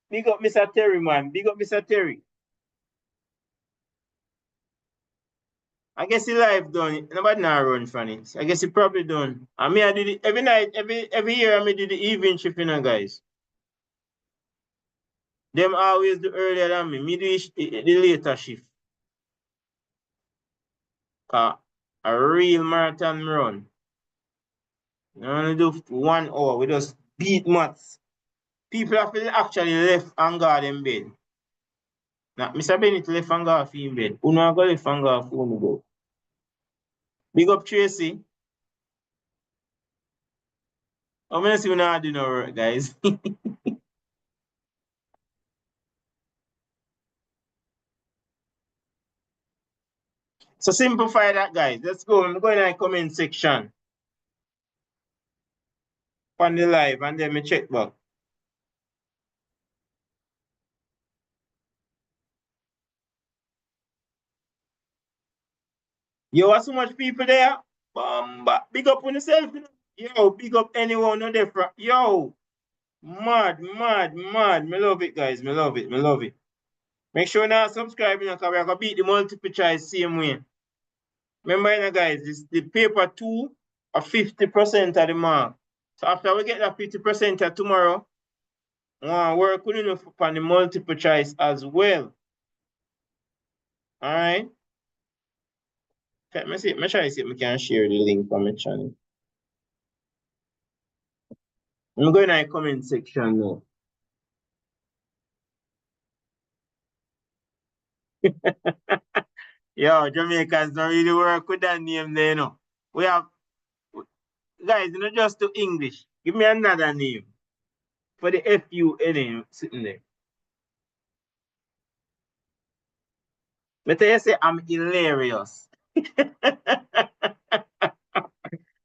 big up Mr. Terry, man. Big up Mr. Terry. I guess he live done. Nobody now run from it. I guess he probably done. I mean, I do it every night, every year. I do the evening shift, guys. Them always do earlier than me. Me do the later shift. A real marathon run. You only do 1 hour. We just beat maths. People have to actually left and go in bed. Now, Mr. Bennett left and go in bed. Who not go left and go go? Big up Tracy. I'm gonna see when I do no work, guys. So simplify that, guys. Let's go. I'm going to the comment section on the live and then me check back. Yo, what's so much people there? Big up on yourself. Yo, big up anyone no different. Yo, mad. Me love it, guys. Me love it. Make sure now subscribe, because we're going to beat the multiple choice same way. Remember, guys, this the paper 2 are 50% of the mark. So after we get that 50% of tomorrow, we're going to on the multiple choice as well. All right. Let me see. Let me try to see if we can share the link from my channel. I'm going to the comment section now. Yo, Jamaicans don't really work with that name there, We have, guys, not just to English. Give me another name for the FUN sitting there. But I say I'm hilarious.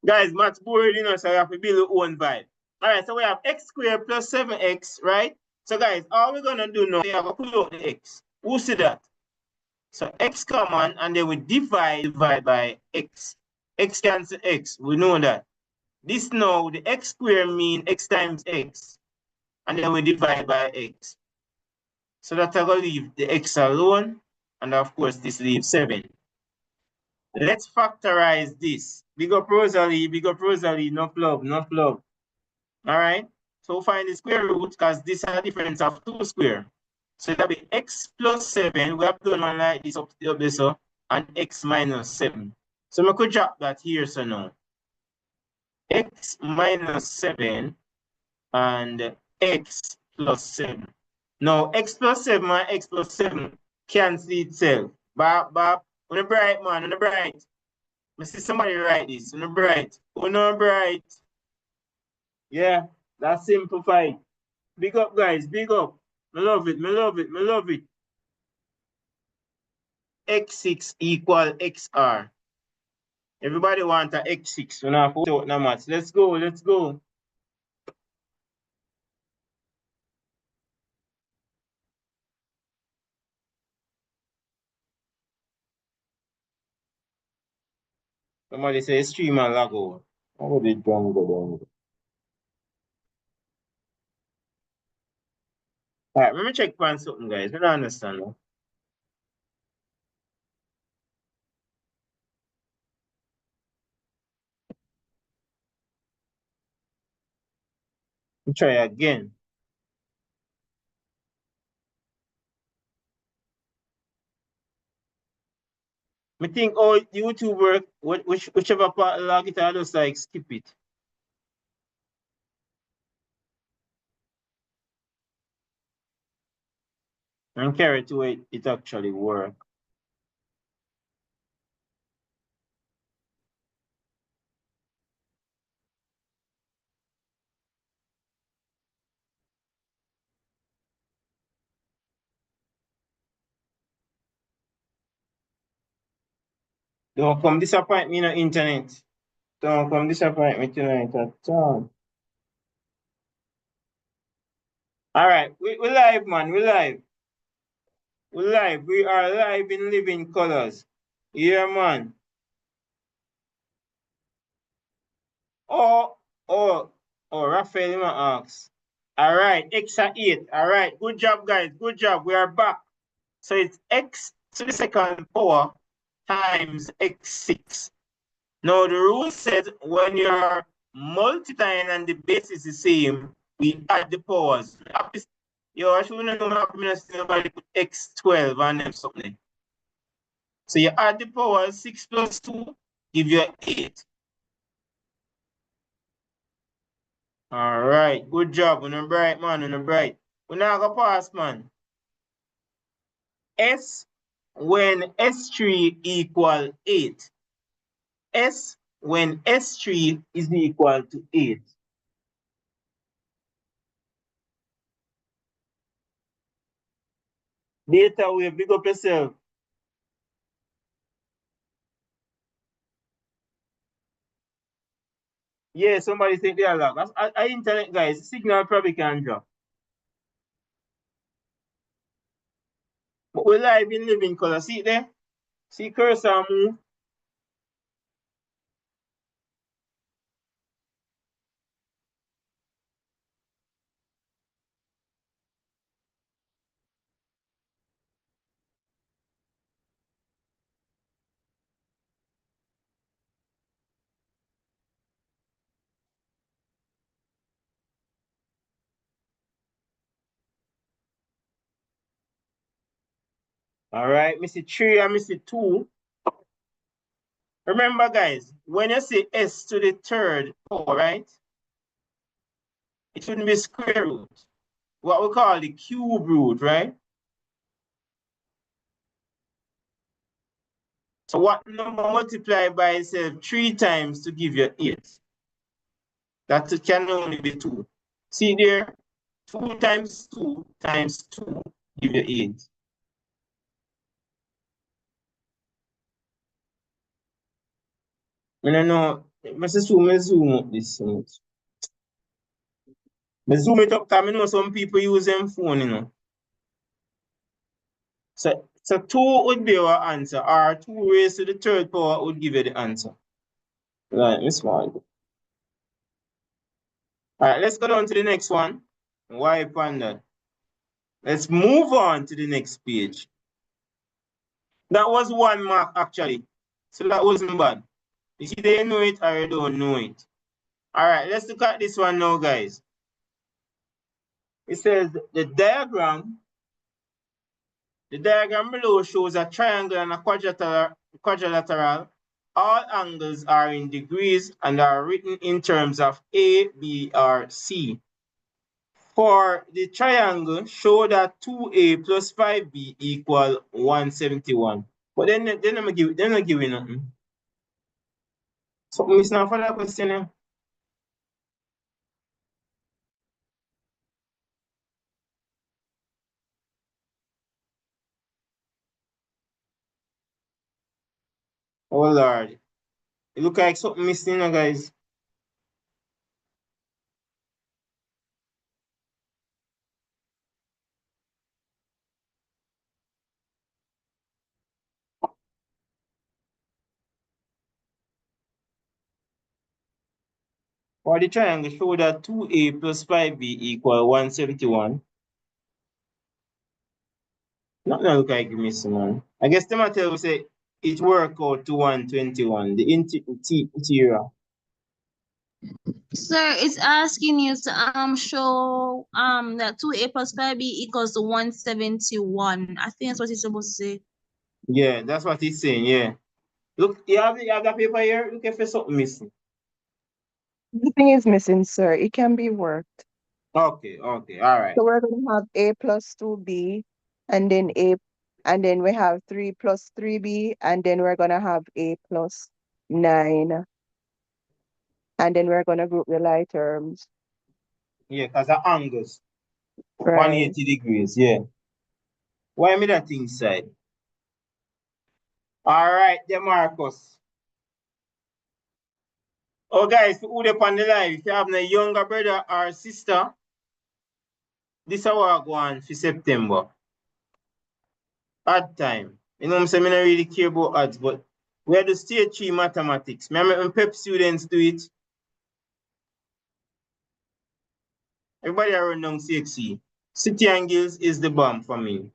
Guys, math's boring, so we have to build our own vibe. All right, so we have x squared plus 7x, right? So, guys, all we're going to do now, we have to pull out the x. Who see that? So, x common, and then we divide by x. X cancel x. We know that. This now, the x squared mean x times x. And then we divide by x. So that I going to leave the x alone. And of course, this leaves 7. Let's factorize this. Big up Rosalie, no flub. All right. So find the square root, because this is a difference of 2 square. So that'll be x plus 7. We have done one like this up there, so, and x minus 7. So we could drop that here, so now. X minus 7 and x plus 7. Now, x plus 7 and x plus 7 cancel itself. Bob, on the bright, man, on the bright. I see somebody write this. On the bright. On the bright. Yeah, that's simplified. Big up, guys. Big up. I love it. X6 equal XR. Everybody want a X6. We're not put out no maths. Let's go. Somebody say stream and lag over. How would it go down? All right, let me check on something, guys. I don't understand. No? Let me try again. I think all YouTube work, whichever part log it, I just like skip it. And carry to it actually work. Don't come disappoint me on the internet. Don't come disappoint me tonight at all. All right, we live, man. We live. We live. We are live in living colors. Yeah, man. Oh, oh, Raphael asks. All right, X at 8. All right, good job, guys. Good job. We are back. So it's X to the second power times X6. Now the rule says when you're multiplying and the base is the same, we add the powers. Yo, I shouldn't know how nobody put X12 and them something. So you add the powers, 6 plus 2, give you 8. All right, good job. We're not bright, man. We're not bright. We're not going to pass, man. S when S3 equal 8. S when S3 is equal to 8. Data wave, big up yourself. Yeah, somebody think they are locked. I internet guys, signal probably can drop. But we're live in living color. See it there? See cursor move? All right, Missy 3 and Missy 2. Remember, guys, when you say S to the third power, right? It shouldn't be square root. What we call the cube root, right? So what number multiply by itself 3 times to give you 8? That can only be 2. See there? 2 times 2 times 2 give you 8. I don't know. I zoom up this so much. I zoom it up because I know some people use them phone, you know. So 2 would be our answer, or 2 raised to the third power would give you the answer. Right, Miss Margaret. All right, let's go down to the next one. Wipe on that. Let's move on to the next page. That was 1 mark, actually. So that wasn't bad. You see, they know it or you don't know it. All right, let's look at this one now, guys. It says the diagram below shows a triangle and a quadrilateral. All angles are in degrees and are written in terms of A, B, or C. For the triangle, show that 2A plus 5B equal 171. But then they're not giving nothing. So it's not for that question. Eh? Oh Lord. It look like something missing, guys. For the triangle, show that 2A plus 5B equal 171. Nothing look like missing, man. I guess the matter will say it work out to 121, the interior. Sir, it's asking you to show that 2a plus 5b equals to 171. I think that's what it's supposed to say. Yeah, that's what he's saying, yeah. Look, you have that paper here? Look if there's something missing. Nothing is missing, sir. It can be worked. Okay, all right. So we're gonna have a plus 2b, and then we have 3 plus 3b, and then we're gonna have a plus 9, and then we're gonna group the like terms. Yeah, because the angles, Right. 180 degrees, yeah. Why me that inside? All right, Marcus. Oh, guys, who they on the live? If you have a younger brother or sister, this is what I go on for September. Odd time. You know what I'm saying? I don't really care about odds, but we have the stage 3 mathematics. Me and my PEP students do it. Everybody around down CXC. City Angles is the bomb for me.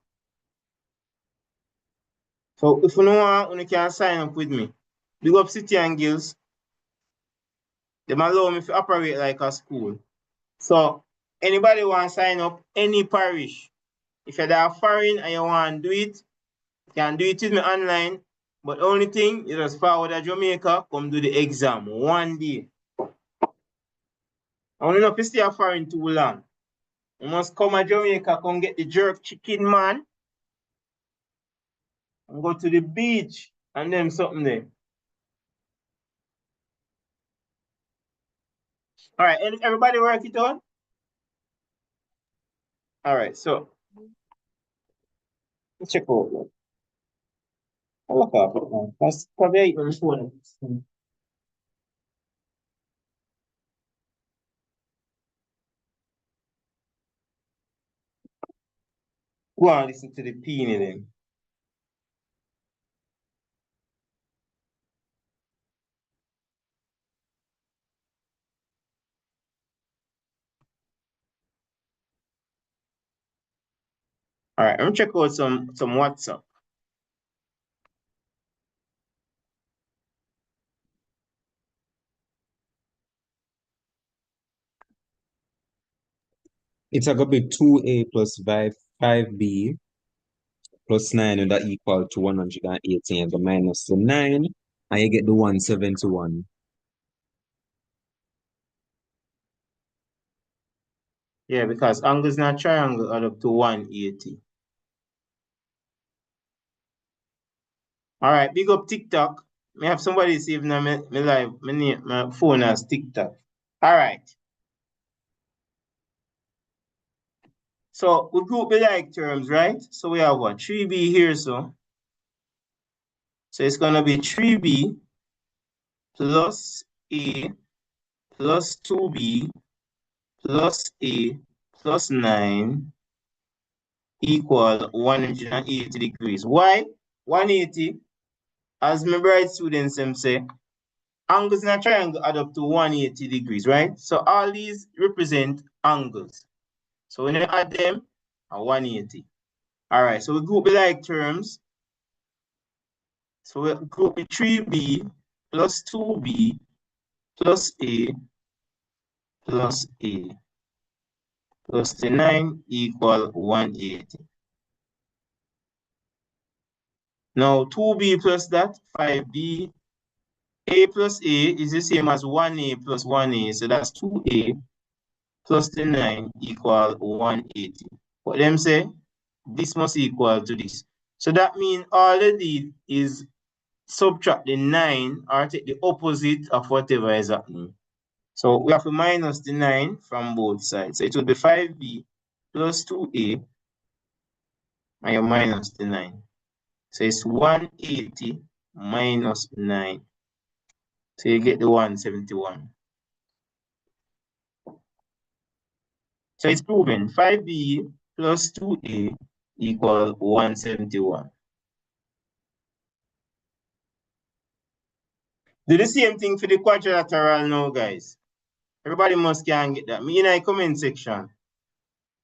So if you know want, you can sign up with me. Big up City Angles. They allow me to operate like a school. So anybody want to sign up, any parish. If you're there foreign and you want to do it, you can do it with me online. But only thing, you just forward to Jamaica, come do the exam one day. I want to know if you stay foreign too long. You must come to Jamaica, come get the jerk chicken, man. And go to the beach and them something there. All right, everybody work it out? All right, so let's check out that. I'll look up it now. That's probably on the phone. Go on, listen to the peony then. All right, I'm gonna check out some WhatsApp. It's a gonna be 2a plus 5b plus 9, and that equal to 118. The minus the 9, and you get the 171. Yeah, because angles not triangle add up to 180. All right, big up TikTok. Me have somebody save now me live, my phone has TikTok. All right. So we group the like terms, right? So we have what? 3b here, so. So it's gonna be 3b plus a plus 2b plus a plus 9 equal 180 degrees. Why? 180, as my bright students them say, angles in a triangle add up to 180 degrees, right? So all these represent angles. So when you add them, a 180. All right, so we group the like terms. So we group the 3b plus 2b plus a plus a plus the 9 equal 180. Now 2b plus that, 5b, a plus a is the same as 1a plus 1a, so that's 2a plus the 9 equal 180. What them say? This must equal to this. So that means all they did is subtract the 9 or take the opposite of whatever is happening. So we have to minus the 9 from both sides. So it would be 5b plus 2a and you minus the 9. So it's 180 minus 9. So you get the 171. So it's proven 5b plus 2a equal 171. Do the same thing for the quadrilateral now, guys. Everybody must can get that. Me in the comment section.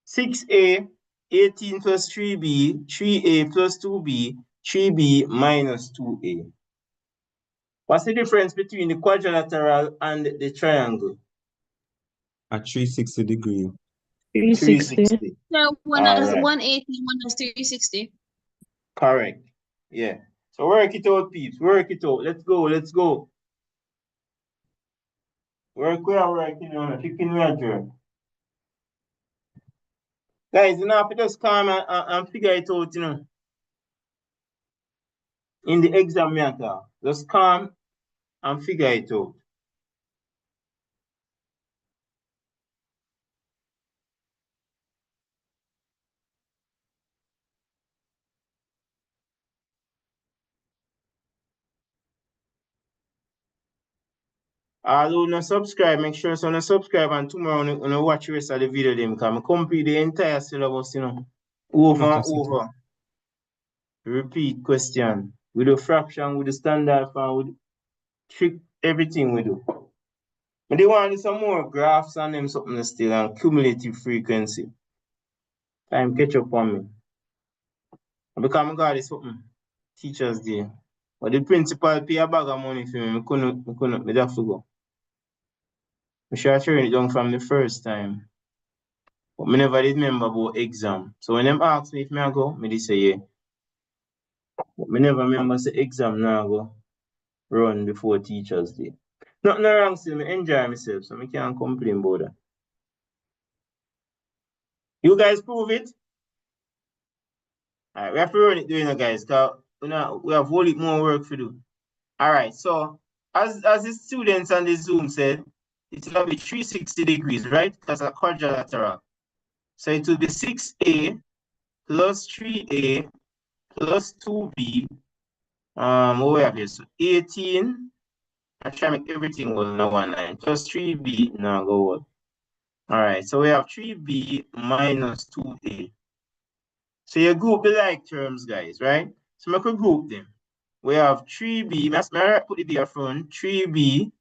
6a 18 plus 3b, 3a plus 2b, 3b minus 2a. What's the difference between the quadrilateral and the triangle? At 360 degree. 360. So one All is right. 180, one is 360. Correct. Yeah. So work it out, peeps. Work it out. Let's go. Let's go. Work we are working on. Chicken measure. Guys, you know, if you just come and figure it out, you know. In the exam matter, just come and figure it out. Although no subscribe, make sure so no subscribe and tomorrow you watch the rest of the video them because I complete the entire syllabus, you know. Over and over. Repeat question. With the fraction, with the standard form, with trick, everything we do. But they want some more graphs and them something still and cumulative frequency. Time catch up on me. Because I got this something. Teachers day. But the principal pay a bag of money for me. I have to go. I should have turned it down from the first time. But I never did remember about exam. So when them ask me if I go, I did say yeah. But I never remember say exam now go run before teachers day. Nothing wrong still, I enjoy myself, so I can't complain about that. You guys prove it? Alright, we have to run it doing it, guys, because we have whole lot more work to do. Alright, so as the students on the Zoom said, it will be 360 degrees, right? Because a quadrilateral. So it will be 6a plus 3a plus 2b. What we have here? So 18. I try to make everything was in one line. Plus 3b. Now go on. Alright, so we have 3b minus 2a. So you group the like terms, guys, right? So I could group them. We have 3b. I put it there front. 3b.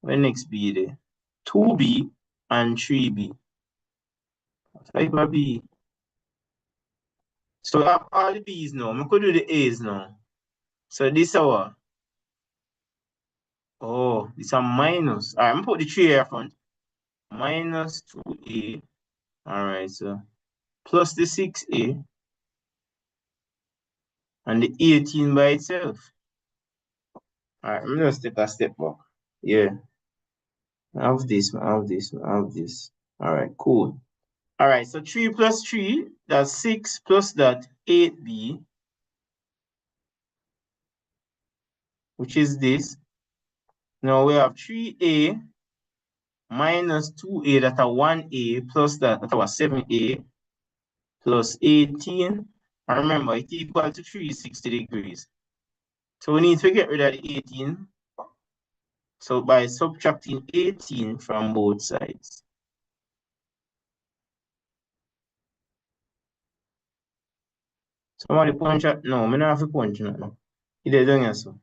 When next b there? 2b and 3b. Type of b. So I have all the b's now. I could do the a's now. So this is our. Oh, this is a minus. Alright, I'm gonna put the 3 here front. Minus 2a. Alright, so plus the 6a. And the 18 by itself. Alright, I'm gonna take a step back. Yeah. I have this, I have this, I have this. Alright, cool. Alright, so 3 plus 3, that's 6 plus that 8b, which is this. Now we have 3a minus 2a, that's a 1a, plus that, that's our 7a, plus 18. And remember, it's equal to 360 degrees. So we need to get rid of the 18. So by subtracting 18 from both sides. Somebody punch out. No, I'm not have to punch no. It is done so.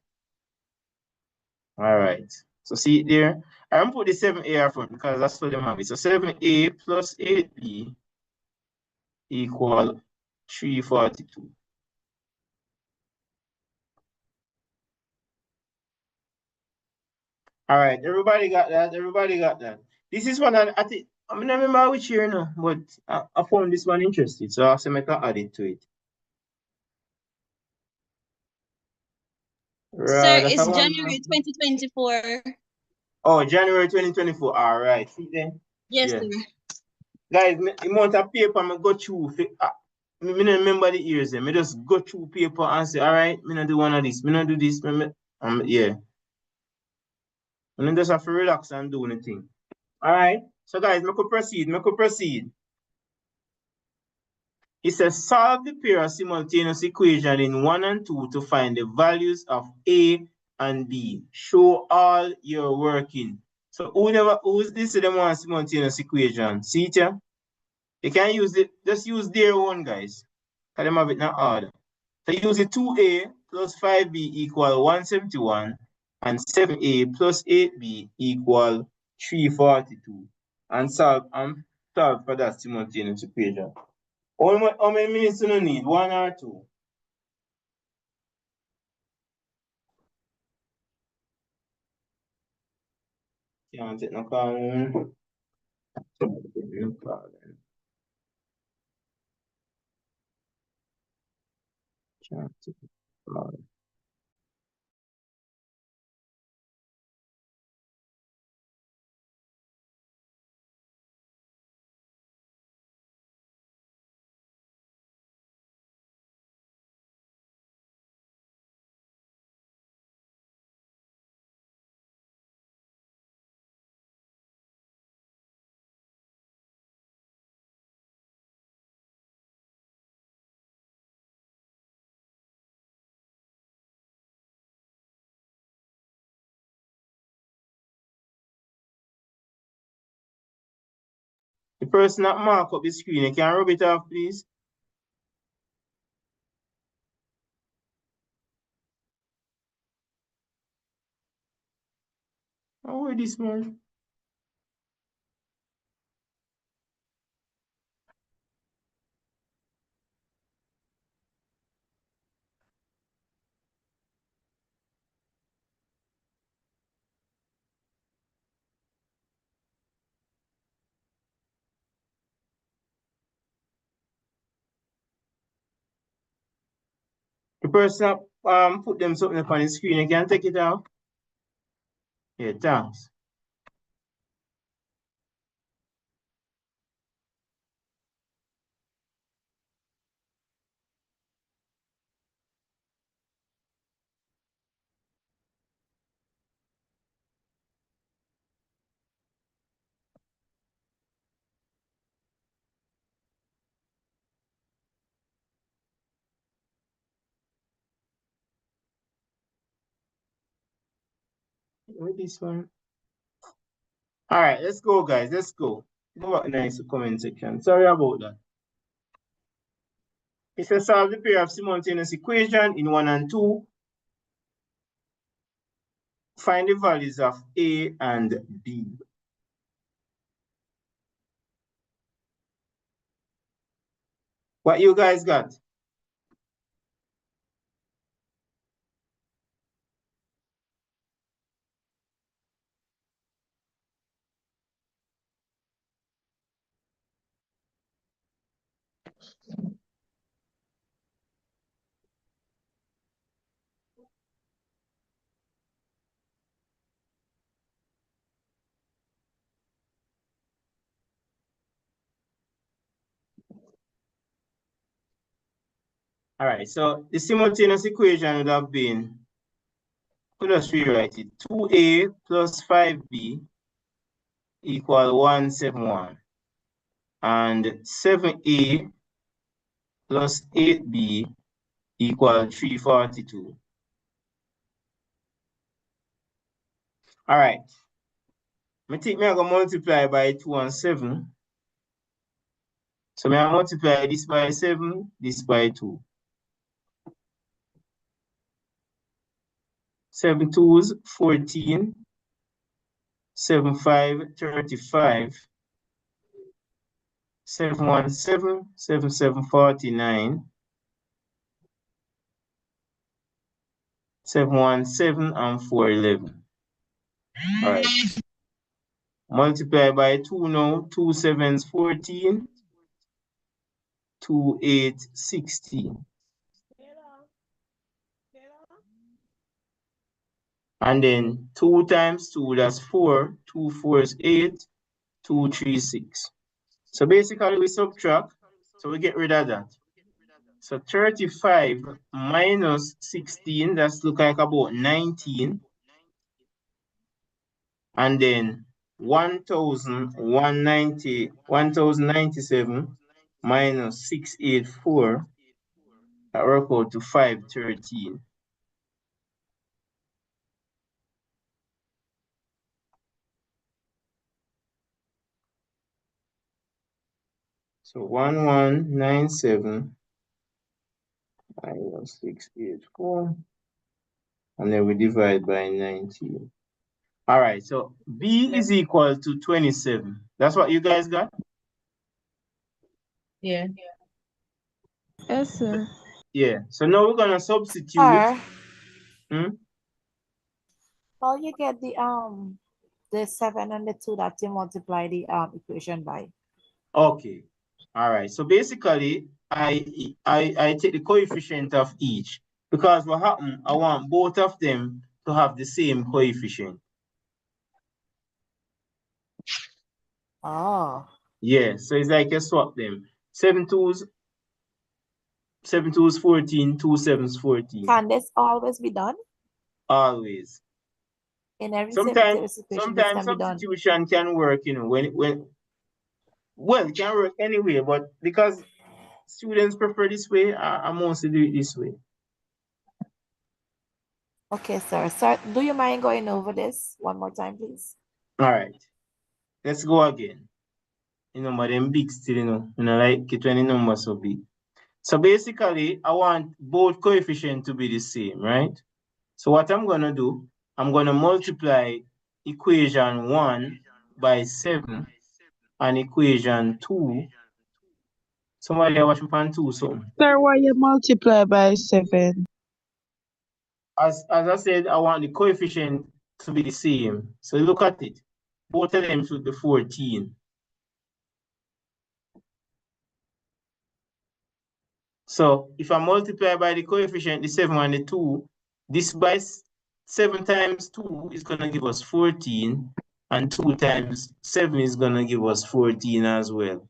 Alright. So see it there. I'm put the 7a up front because that's what them have it. So 7a plus 8b equal 342. Alright, everybody got that. Everybody got that. This is one I think I mean, I remember which year now, but I found this one interesting, so I said I can add it to it. Sir, Right, that's it's a one. January 2024. Oh, January 2024. All right. See then? Yes, Yeah. sir. Guys, the amount of paper I go through, I don't remember the years. I just go through paper and say, all right, I don't do one of this, I don't do this. Yeah. And then just have to relax and do anything. All right. So guys, I could proceed. It says solve the pair of simultaneous equation in 1 and 2 to find the values of A and B. Show all your working. So who's this the one simultaneous equation? See it here? You can use it, just use their one, guys. Because them have it not hard. So use it 2a plus 5b equal 171 and 7a plus 8b equal 342. And solve for that simultaneous equation. How many minutes do you need? 1 or 2? Can't take no call. No call. Can't take no call. The person that mark up the screen, you can rub it off, please. Oh, this one. The person that put them something up on the screen, you can take it off. Yeah, thanks. With this one. All right, let's go, guys. Let's go. Go back nice comment section. Sorry about that. It says solve the pair of simultaneous equation in 1 and 2. Find the values of A and B. What you guys got? All right, so the simultaneous equation would have been, let's rewrite it, 2A plus 5B equal 171. And 7A plus 8B equal 342. All right. I think I'm going to multiply by 2 and 7. So I multiply this by 7, this by 2. 7 2s, 14. 7 5, 35. 7 1 7, 7 7 49. 7 1 7 and 4 11. All right. Multiply by 2 now. 2 7s 14. 2 8 16. And then 2 times 2, that's 4. 2 4s 8. 2 3 6. So basically we subtract, so we get rid of that. So 35 minus 16, that's look like about 19. And then 1097 minus 684, that work out to 513. So 1197 minus 684, and then we divide by 19. All right, so B is equal to 27. That's what you guys got? Yeah. Yes, sir. Yeah. So now we're gonna substitute. Or Hmm? how you get the 7 and the 2 that you multiply the equation by? Okay. All right. So basically, I take the coefficient of each because what happened, I want both of them to have the same coefficient. Oh. Yeah. So it's like you swap them. 7 2s 14, 2 7s 14. Can this always be done? Always. In every Sometimes situation, this can be done. substitution can work, well, it can work anyway, but because students prefer this way, I mostly do it this way. Okay, sir. Sir, do you mind going over this one more time, please? All right. Let's go again. But them big still, like it when the numbers so big. So basically, I want both coefficients to be the same, right? So what I'm gonna do, I'm gonna multiply equation 1 by 7 and equation 2. Somebody watch me on 2 something. Sir, why you multiply by 7? As I said, I want the coefficient to be the same. So look at it. Both of them should be 14. So if I multiply by the coefficient, the 7 and the 2, this by 7 times 2 is going to give us 14, and 2 times 7 is going to give us 14 as well.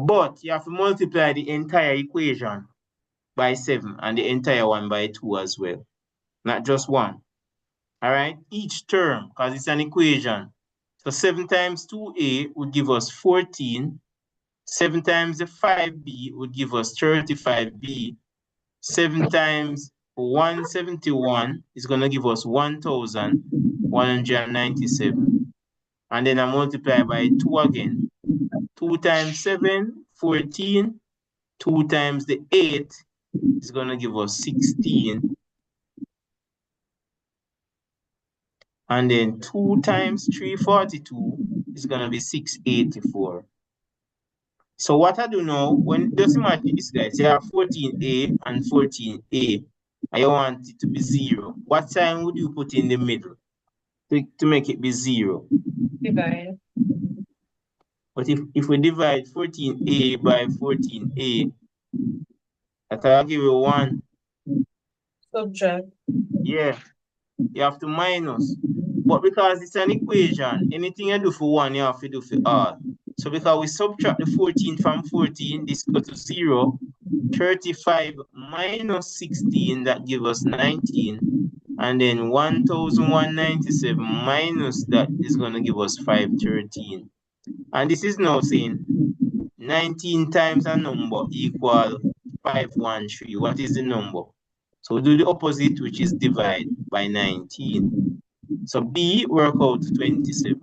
But you have to multiply the entire equation by 7 and the entire one by 2 as well, not just one. All right, each term, because it's an equation. So 7 times 2a would give us 14. 7 times the 5b would give us 35b. 7 times 171 is going to give us 1,197. And then I multiply by 2 again. 2 times 7, 14. 2 times the 8 is going to give us 16. And then 2 times 342 is going to be 684. So what I do now, just imagine this, guys, you have 14a and 14a, and you want it to be 0. What sign would you put in the middle to make it be 0? Divide. But if we divide 14a by 14a, that'll give you 1. Subtract. Yeah, you have to minus. But because it's an equation, anything you do for 1, you have to do for all. So because we subtract the 14 from 14, this goes to 0. 35 minus 16, that gives us 19. And then 1,197 minus that is going to give us 513. And this is now saying 19 times a number equal 513. What is the number? So do the opposite, which is divide by 19. So B work out to 27.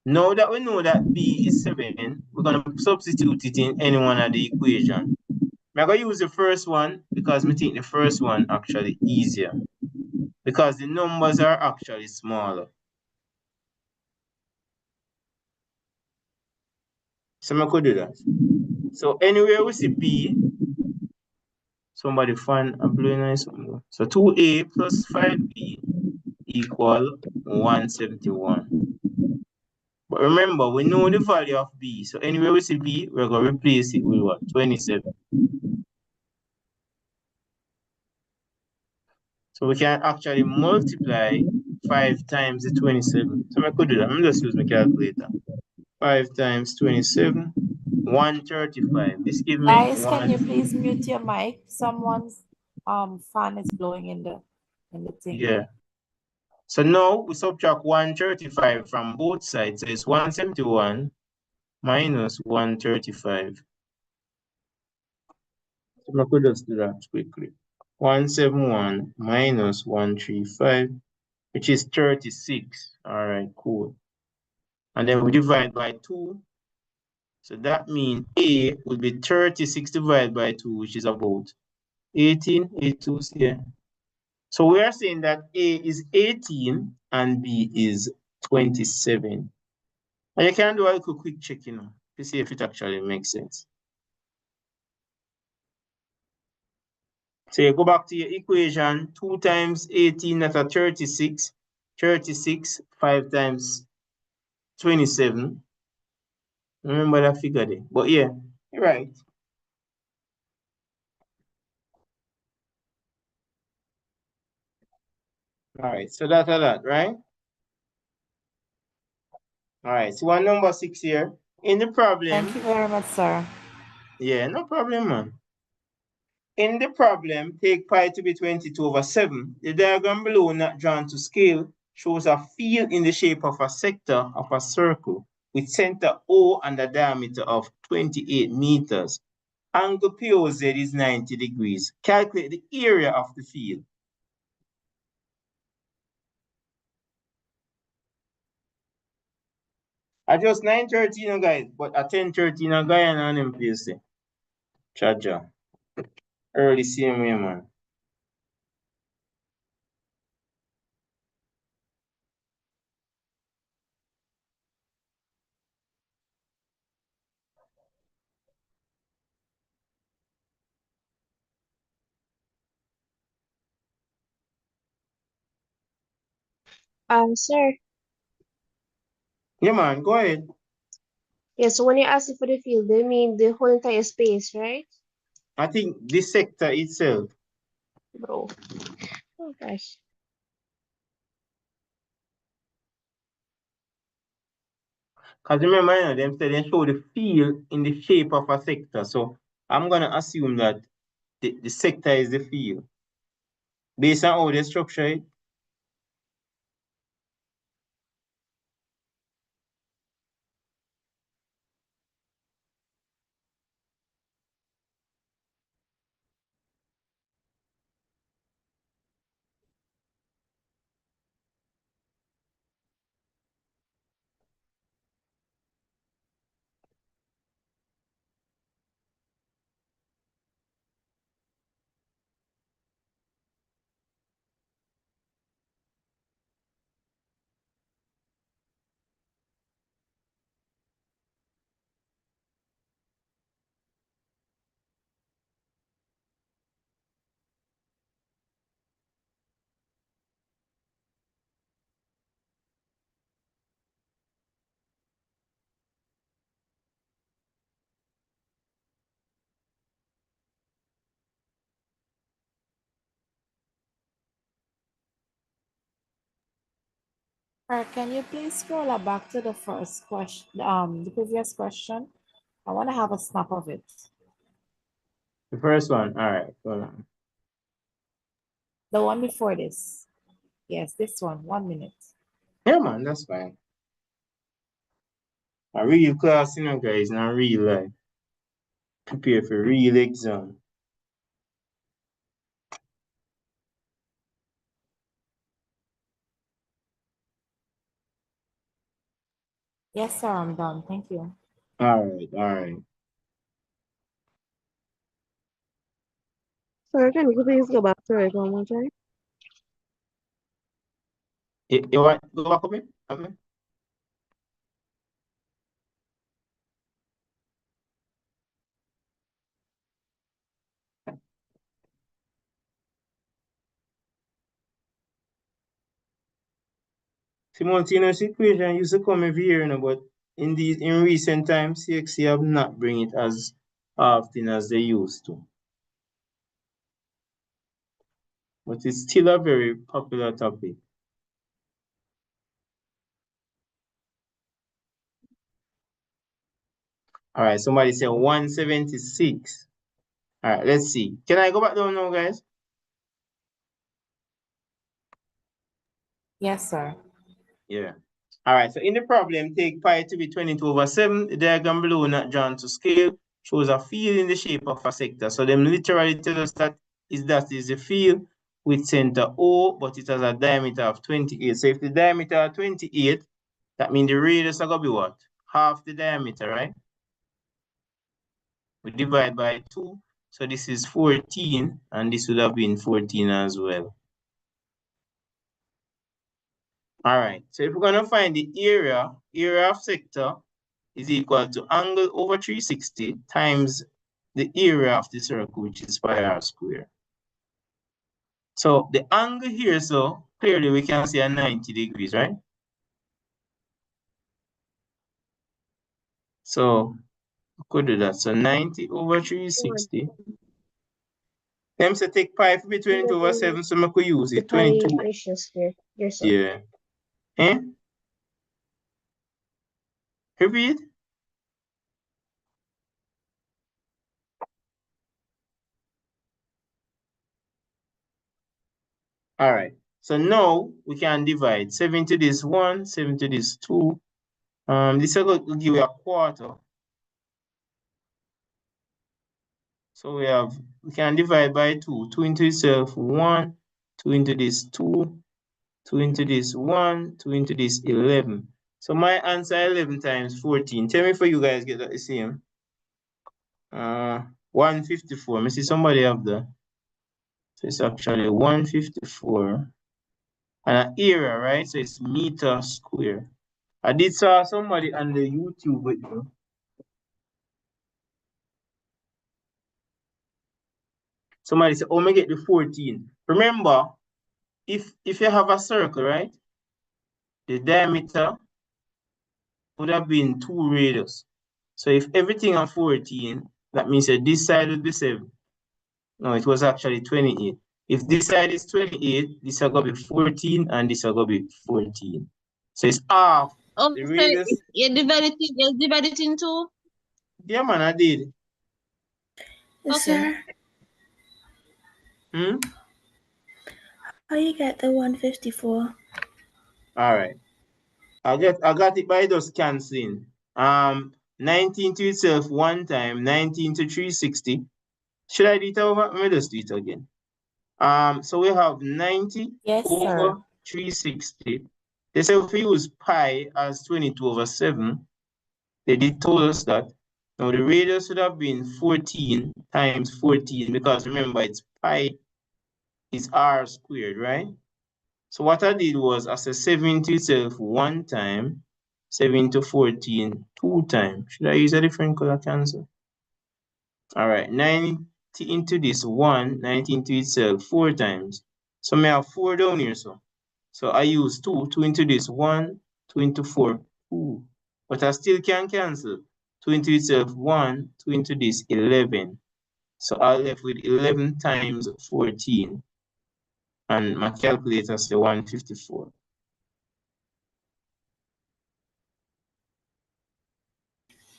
Now that we know that B is 7, we're going to substitute it in any one of the equation. I'm going to use the first one because I think the first one actually easier. Because the numbers are actually smaller. So I could do that. So anywhere we see B, somebody find a blue nice one. So 2a plus 5b equal 171. But remember, we know the value of b. So anywhere we see b, we're going to replace it with what? 27. So we can actually multiply 5 times the 27. So I could do that. I'm just use my calculator. 5 times 27, 135. This gives me Guys, can you please mute your mic? Someone's fan is blowing in the thing. Yeah. So now we subtract 135 from both sides. So it's 171 minus 135. So I could just do that quickly. 171 minus 135, which is 36. All right, cool. And then we divide by 2. So that means A will be 36 divided by 2, which is about 18, 82 here. So we are saying that A is 18 and B is 27. And you can do a little quick check, you know, to see if it actually makes sense. So you go back to your equation, 2 times 18, that's a 36. 36, 5 times 27. Remember that figure there. But yeah, you're right. All right, so that's a lot, right? All right, so one number 6 here. In the problem. Thank you very much, sir. Yeah, no problem, man. In the problem, take pi to be 22/7. The diagram below, not drawn to scale, shows a field in the shape of a sector of a circle with center O and a diameter of 28 meters. Angle POZ is 90 degrees. Calculate the area of the field. I just 9:13, guys, but at 10:13, a guy and him place there. Chaja. Early same way, man. Sir. Yeah, man, go ahead. Yeah, so when you're asking for the field, they mean the whole entire space, right? I think this sector itself. Bro. Oh gosh. Because remember, you know, them said they show the field in the shape of a sector. So I'm going to assume that the sector is the field. Based on how they structure it. Can you please scroll back to the first question, the previous question? I want to have a snap of it. The first one. All right. Hold on. The one before this. Yes, this one. 1 minute. Yeah, man, that's fine. A real class, you know, guys, not real life. Prepare for real exam. Yes, sir, I'm done. Thank you. All right, all right. Sir, can you please go back to it one more time? You want go back up here? Okay. Simultaneous equation used to come every year, you know, but in recent times, CXC have not bring it as often as they used to. But it's still a very popular topic. All right, somebody said 176. All right, let's see. Can I go back down now, guys? Yes, sir. Yeah. All right, so in the problem, take pi to be 22/7. The diagram below, not drawn to scale, shows a field in the shape of a sector. So them literally tell us that is the field with center O, but it has a diameter of 28. So if the diameter is 28, that means the radius is going to be what? Half the diameter, right? We divide by 2. So this is 14, and this would have been 14 as well. All right, so if we're going to find the area of sector is equal to angle over 360 times the area of the circle, which is pi r squared. So the angle here, so clearly we can see a 90 degrees, right? So we could do that. So 90 over 360. Them say take pi for between 22 over 7, so we could use it. 22. ratio square. Yeah. Eh? Repeat. All right. So now we can divide 7 to this 1, 7 to this 2. This will give you a quarter. So we can divide by 2. 2 into itself 1, 2 into this 2, 2 into this 1, 2 into this 11. So my answer 11 times 14. Tell me if you guys get that the same. 154. I see somebody have that. So it's actually 154. And an area, right? So it's meter square. I did saw somebody on the YouTube with you. Somebody said, oh, me get the 14. Remember, if you have a circle, right? The diameter would have been 2 radius. So if everything on 14, that means that this side would be 7. No, it was actually 28. If this side is 28, this will go be 14, and this will go be 14. So it's half Oh, the so radius. you divide it into? Yeah, man, I did. Yes, Okay. sir. How you get the 154? All right. I got it by just canceling. 19 to itself one time, 19 to 360. Should I do it over? Let me just do it again. So we have 90 Yes, over sir. 360. They say if we use pi as 22 over 7, they did told us that. Now the radius would have been 14 times 14, because remember it's pi is r squared, right? So what I did was I said 7 to itself one time, 7 to 14 two times. Should I use a different color cancel? All right, 90 into this 1, 90 into itself 4 times. So I have 4 down here, so I use 2, 2 into this 1, 2 into 4, 2. But I still can cancel. 2 into itself 1, 2 into this 11. So I left with 11 times 14. And my calculator says 154.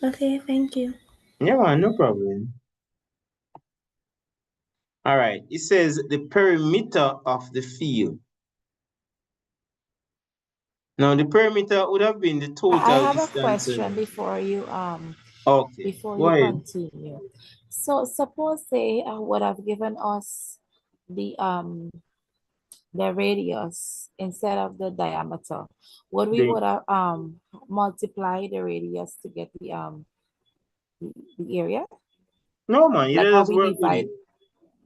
Okay, thank you. Yeah, man, no problem. All right, it says the perimeter of the field. Now, the perimeter would have been the total I have a distance. question before you Okay, go ahead. continue. So suppose they would have given us the radius instead of the diameter. Would we would have multiply the radius to get the area? No, man, you Like how just we work with divide. it.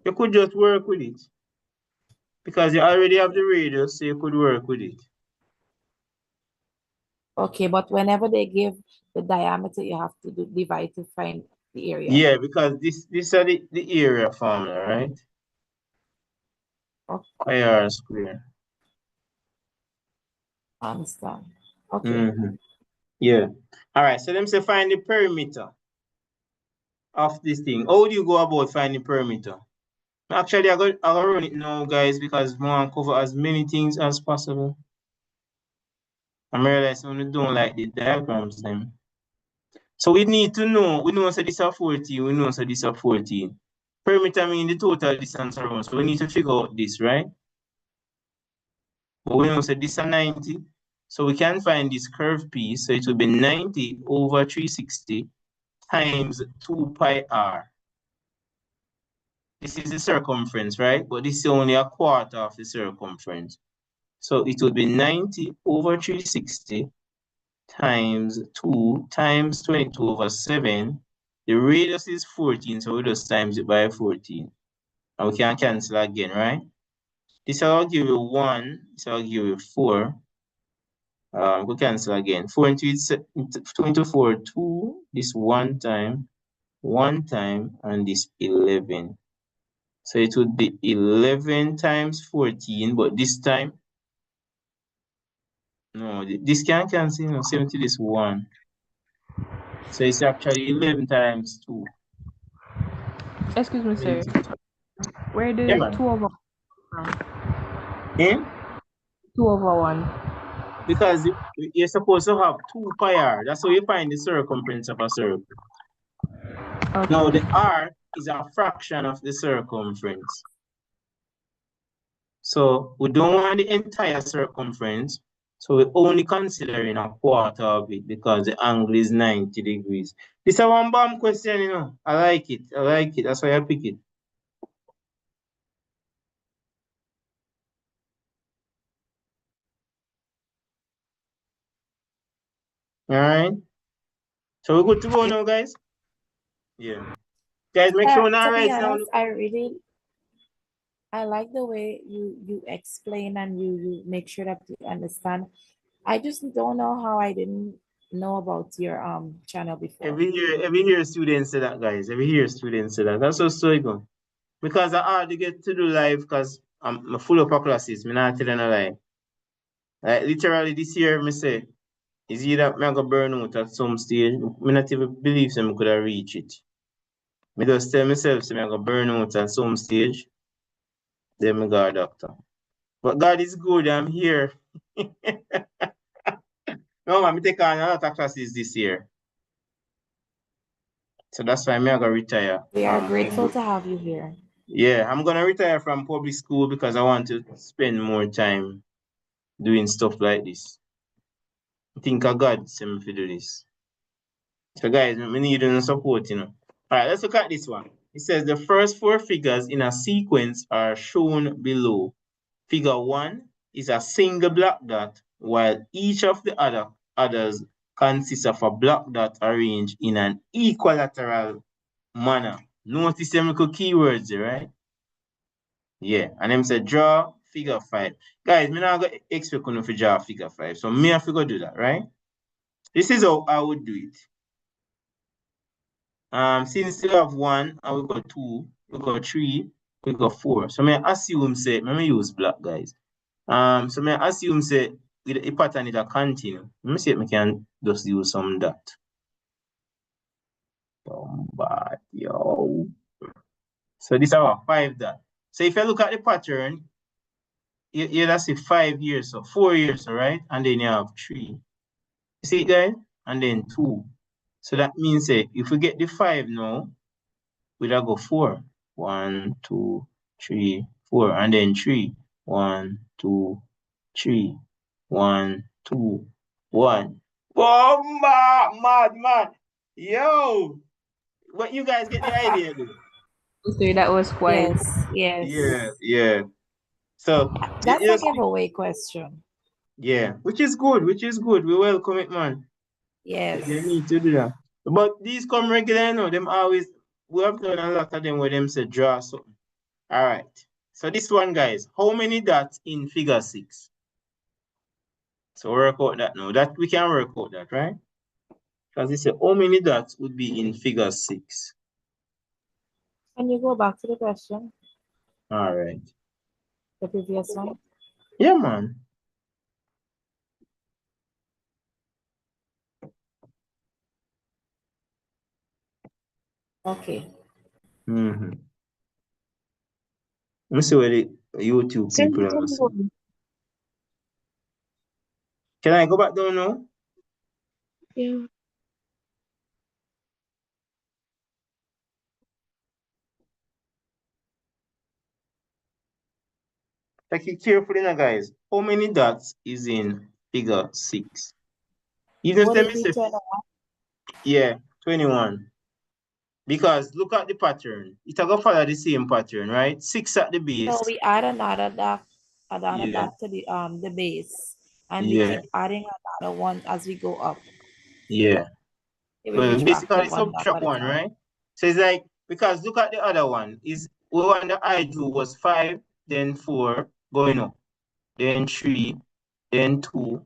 You could just work with it. Because you already have the radius, so you could work with it. Okay, but whenever they give the diameter, you have to divide to find the area. Yeah, because this is the area formula, right? Okay. Pi r square. I understand. Okay. Yeah. All right, so let me say find the perimeter of this thing. How do you go about finding perimeter? Actually, I got run it now, guys, because I want to cover as many things as possible. I realize when we don't like the diagrams then. So we need to know, we know so this is 14, we know so this is 14. Perimeter mean the total distance around, so we need to figure out this, right? But we know so this is 90, so we can find this curved piece, so it will be 90 over 360 times 2 pi r. This is the circumference, right? But this is only a quarter of the circumference. So it would be 90 over 360 times 2 times 22 over 7. The radius is 14, so we just times it by 14. And we can cancel again, right? This will give you 1, this will give you 4. We cancel again. 4 into 4, 2. This 1 time, and this 11. So it would be 11 times 14, but this time, no, this can't cancel, you know, 70 this 1. So it's actually 11 times 2. Excuse me, sir. Where Yeah, the man. 2 over Hmm? 2 over 1? Because you're supposed to have 2 pi r. That's how you find the circumference of a circle. Okay. Now, the r is a fraction of the circumference. So we don't want the entire circumference. So we're only considering a quarter of it because the angle is 90 degrees. This is a one bomb question, you know. I like it. I like it. That's why I pick it. All right. So we're good to go now, guys. Yeah. Guys, make sure now To be right now. honest, I like the way you explain and you make sure that you understand. I just don't know how I didn't know about your channel before. Every year students say that, guys. Every year students say that. That's so it go. Because I hardly get to do live because I'm full of classes. I'm not telling a lie. Like literally this year, me say, is either me go burn out at some stage. Me not even believe I could have reached it. Me just tell myself say I go burn out at some stage. Then me go a doctor. But God is good, I'm here. No, man, me take on a lot of classes this year. So that's why me I go retire. We are grateful to have you here. Yeah, I'm gonna retire from public school because I want to spend more time doing stuff like this. I think of God sent me to do this. So guys, we need your support, you know. All right, let's look at this one. It says the first 4 figures in a sequence are shown below. Figure 1 is a single black dot, while each of the others consists of a black dot arranged in an equilateral manner. Notice them little keywords there, right? Yeah, and them say draw figure 5. Guys, me not gonna expect you to draw figure 5, so me have to go do that, right? This is how I would do it. Since you have 1 and we got 2, we got 3, we got 4. So me assume say, let me use black, guys. So me assume say with the pattern it a continue. Let me see if me can just use some dot. Yo. So this is our 5 dot. So if you look at the pattern, you that's see 5 years, so 4 years, right? And then you have 3. You see it, guys? And then 2. So that means say if we get the 5 now, we'll go 4. 1, 2, 3, 4, and then 3. 1, 2, 3. 1, 2, 1. Bomba! Mad. Yo! What you guys get the idea, though? So that was quite. Yes. Yeah. So That's a giveaway question. yeah, which is good. We welcome it, man. Yes. You need to do that. But these come regular, you know, them always, we have done a lot of them where them say draw something. All right. So this one, guys, how many dots in figure 6? So work out that now. That we can work out that, right? Because it's how many dots would be in figure 6? Can you go back to the question? All right. The previous one? Yeah, man. Okay. Mm-hmm. Let me see what the YouTube people are saying. Can I go back down now? Yeah. Take it carefully now, guys. How many dots is in figure 6? Even Would if it me be say, 21? yeah, 21. Because look at the pattern. It's going to follow the same pattern, right? 6 at the base. So we add another dot to the base, and we keep adding another one as we go up. Yeah. We So reach back to basically 1 dot subtract at a 1, time. right? So it's like, because look at the other one. Is we want the I do was 5, then 4, going up, then 3, then 2,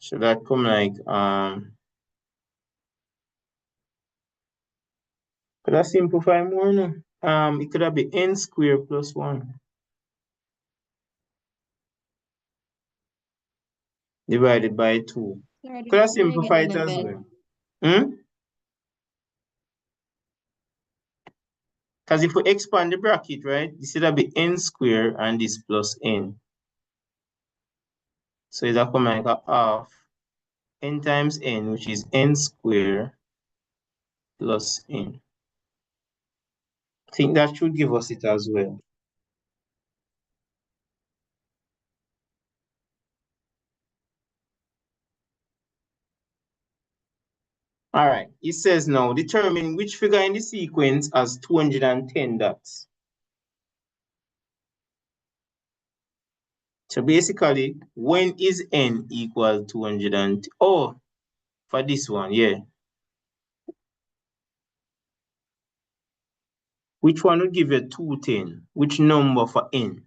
So that come like could I simplify more now? It could have been n squared plus 1 divided by 2. Could I simplify it as well? Because if we expand the bracket, right, this would be n squared and this plus n. So it's come like a half n times n, which is n squared plus n. I think that should give us it as well. All right, it says now, determine which figure in the sequence has 210 dots. So basically, when is n equal to 200 oh, for this one, yeah. Which one would give you 210? Which number for n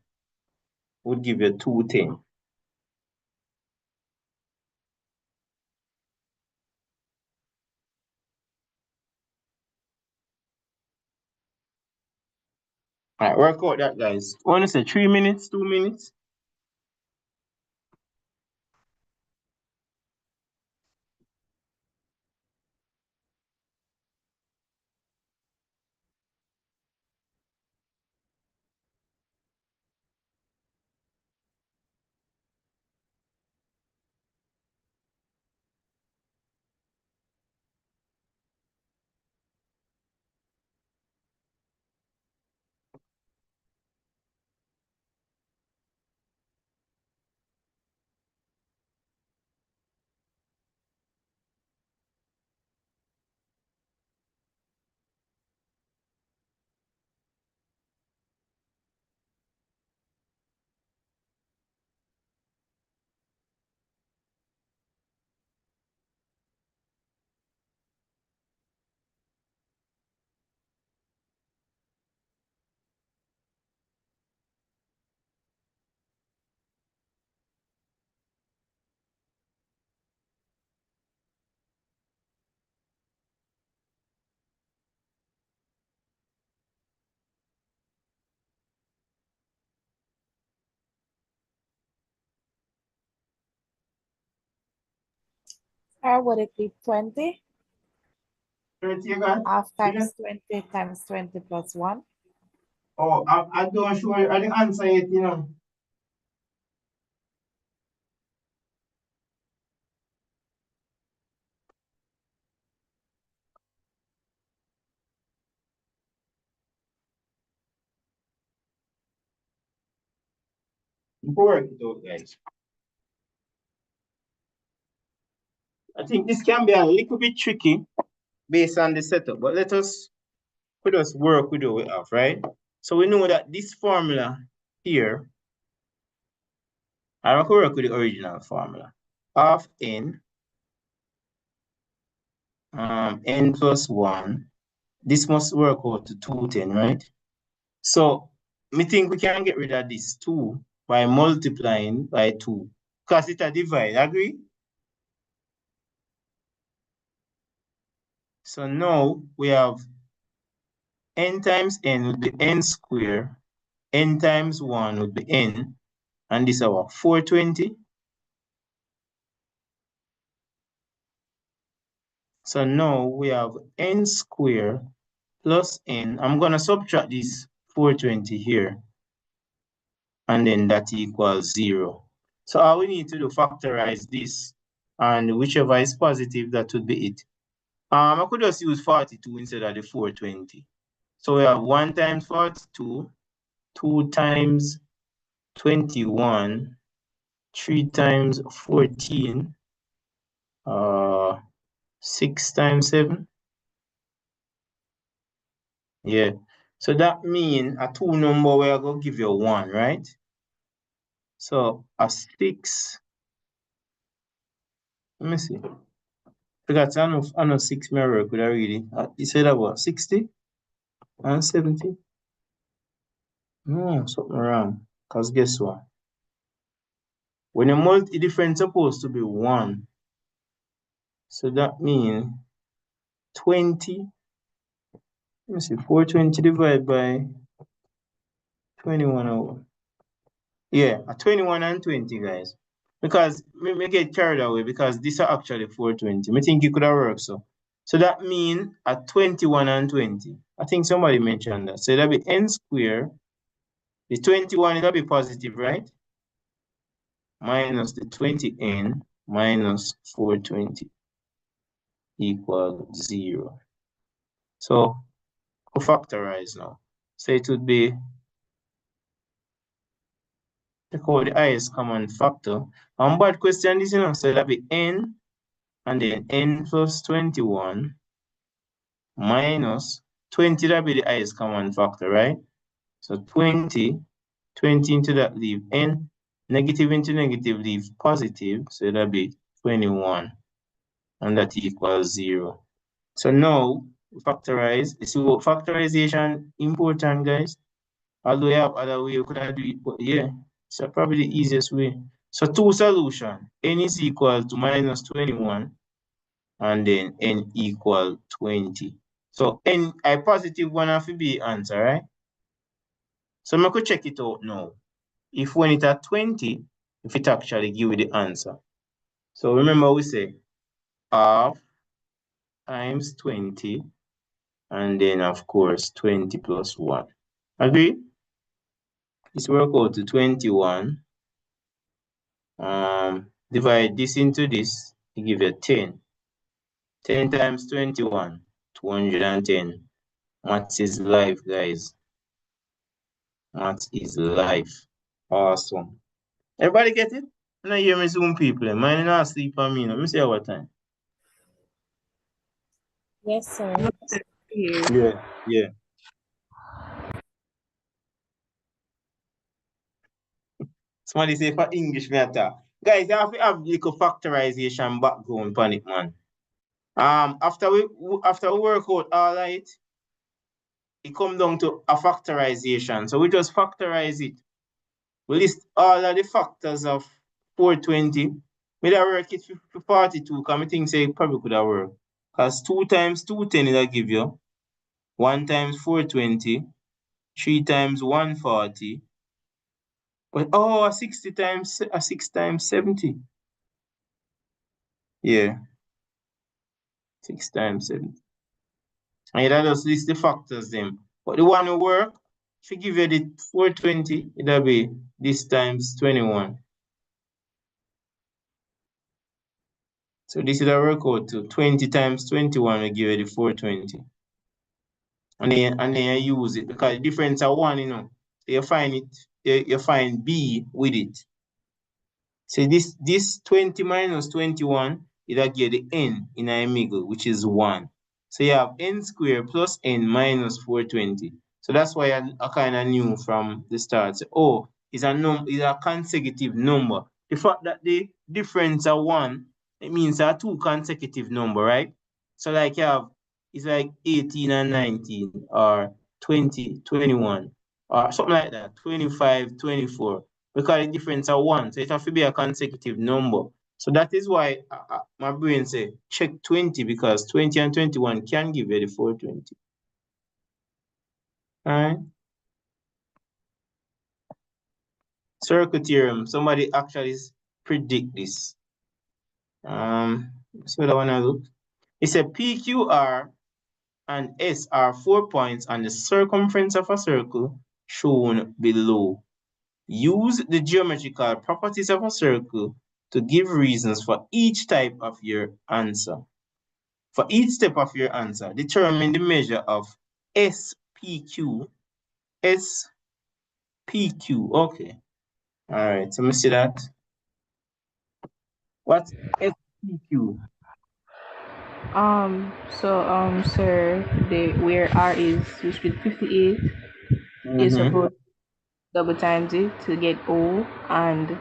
would give you 210? All right, work out that, guys. Want to say 3 minutes, 2 minutes? Or would it be 20? 30 again? Half Yeah. times 20 times 20 plus 1? Oh, I don't show you. I didn't answer it, you know. Work it out, guys. I think this can be a little bit tricky based on the setup, but let us work with what we have, right? So we know that this formula here, I will work with the original formula of n, n plus 1. This must work out to 210, right? So me think we can get rid of this 2 by multiplying by 2 because it's a divide, agree? So now we have n times n would be n squared, n times 1 would be n, and this is our 420. So now we have n squared plus n. I'm going to subtract this 420 here, and then that equals 0. So all we need to do, factorize this, and whichever is positive, that would be it. I could just use 42 instead of the 420. So we have 1 times 42, 2 times 21, 3 times 14, 6 times 7. Yeah. So that means a 2 number we are going to give you 1, right? So a 6. Let me see. Because I know 6 mirror could I read it? You said about 60 and 70? No, something wrong. Because guess what? When a multi-difference supposed to be 1. So that means 20. Let me see, 420 divided by 21 over. Yeah, 21 and 20, guys. Because me get carried away because these are actually 420. I think you could have worked so. So that means at 21 and 20. I think somebody mentioned that. So that'll be n squared. The 21 it'll be positive, right? Minus the 20n minus 420 equal 0. So we'll factorize now. So it would be, take out the highest common factor. Bad question this, so that'll be n and then n plus 21 minus 20, that'll be the highest common factor, right? So 20 into that leave n, negative into negative leave positive, so that'll be 21, and that equals 0. So now we factorize. You see what factorization important, guys? Although we have other way you could have do it, but yeah, it's probably the easiest way. So two solution, n is equal to minus 21 and then n equal 20. So n, a positive one have to be answer, right? So I could check it out now. If when it at 20, if it actually give you the answer. So remember we say half times 20 and then of course 20 plus 1. Agree? This work out to 21. Divide this into this, to give you 10. 10 times 21, 210. Maths is life, guys. Maths is life. Awesome. Everybody get it? I hear me Zoom people. Mine not sleep on me. Let me see what time. Yes, sir. Yeah. Somebody say for English matter. Guys, you have to have little factorization background on it, man. After we work out all right, it come down to a factorization. So we just factorize it. We list all of the factors of 420. May that work it for 42, because I think say it probably could have worked. Because 2 times 210 it'll give you 1 times 420, 3 times 140. But oh, a 6 times 70. Yeah. 6 times 70. And that just list the factors them. But the one who work, if you give you the 420, it'll be this times 21. So this is a work out to 20 times 21 will give you the 420. And then you use it because the difference are 1, So you find it, you find B with it. So this 20 minus 21, it'll give the n in a middle, which is 1. So you have n squared plus n minus 420. So that's why I kind of knew from the start. So, oh, it's a consecutive number. The fact that the difference are 1, it means there are 2 consecutive number, right? So like you have, it's like 18 and 19, or 20, 21, or something like that, 25, 24. Because the difference are 1, so it has to be a consecutive number. So that is why my brain say check 20, because 20 and 21 can give you the 420. All right. Circle theorem. Somebody actually predict this. So what I wanna look. It said PQR and S are 4 points on the circumference of a circle shown below. Use the geometrical properties of a circle to give reasons for each type of your answer. For each step of your answer, determine the measure of SPQ. SPQ, okay. All right, so let me see that. What's SPQ? Sir, where R is used with 58, you're supposed to double times it to get O, and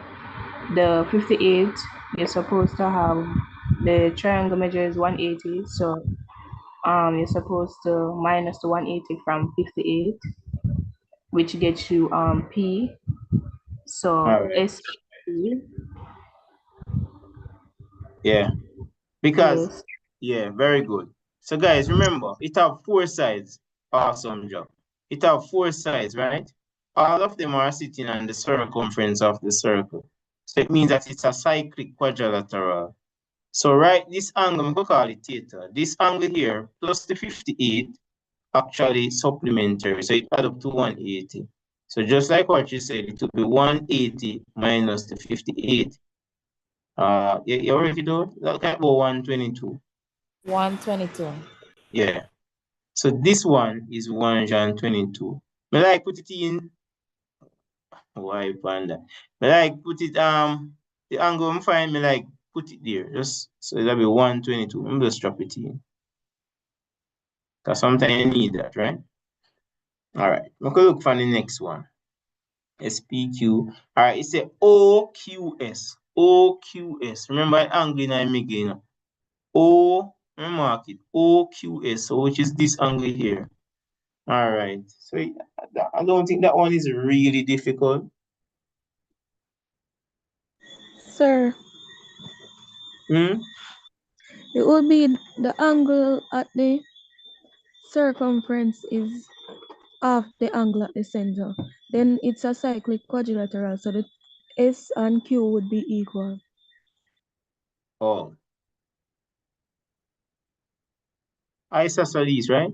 the 58, you're supposed to have the triangle measure is 180, so you're supposed to minus the 180 from 58, which gets you P. So All right. SPQ Yeah. Because, Yes. yeah, very good. So guys, remember, it have 4 sides. Awesome job. It have 4 sides, right? All of them are sitting on the circumference of the circle. So it means that it's a cyclic quadrilateral. So write this angle, I'm going to call it theta. This angle here plus the 58 actually supplementary. So it add up to 180. So just like what you said, it will be 180 minus the 58. You already do? That can go 122. 122. Yeah. So this one is 122. May I put it in? Why panda? May I put it the angle I'm fine, may like put it there. Just so that'll be 122. I'm just drop it in. Because sometimes you need that, right? Alright. We can look for the next one. SPQ. Alright, it's a OQS. OQS. Remember the angle in I'm making. O, mark it. OQS. So which is this angle here. All right. So I don't think that one is really difficult. Sir, Hmm? it would be the angle at the circumference is half the angle at the center. Then it's a cyclic quadrilateral, so the S and Q would be equal. Oh. Isosceles, right?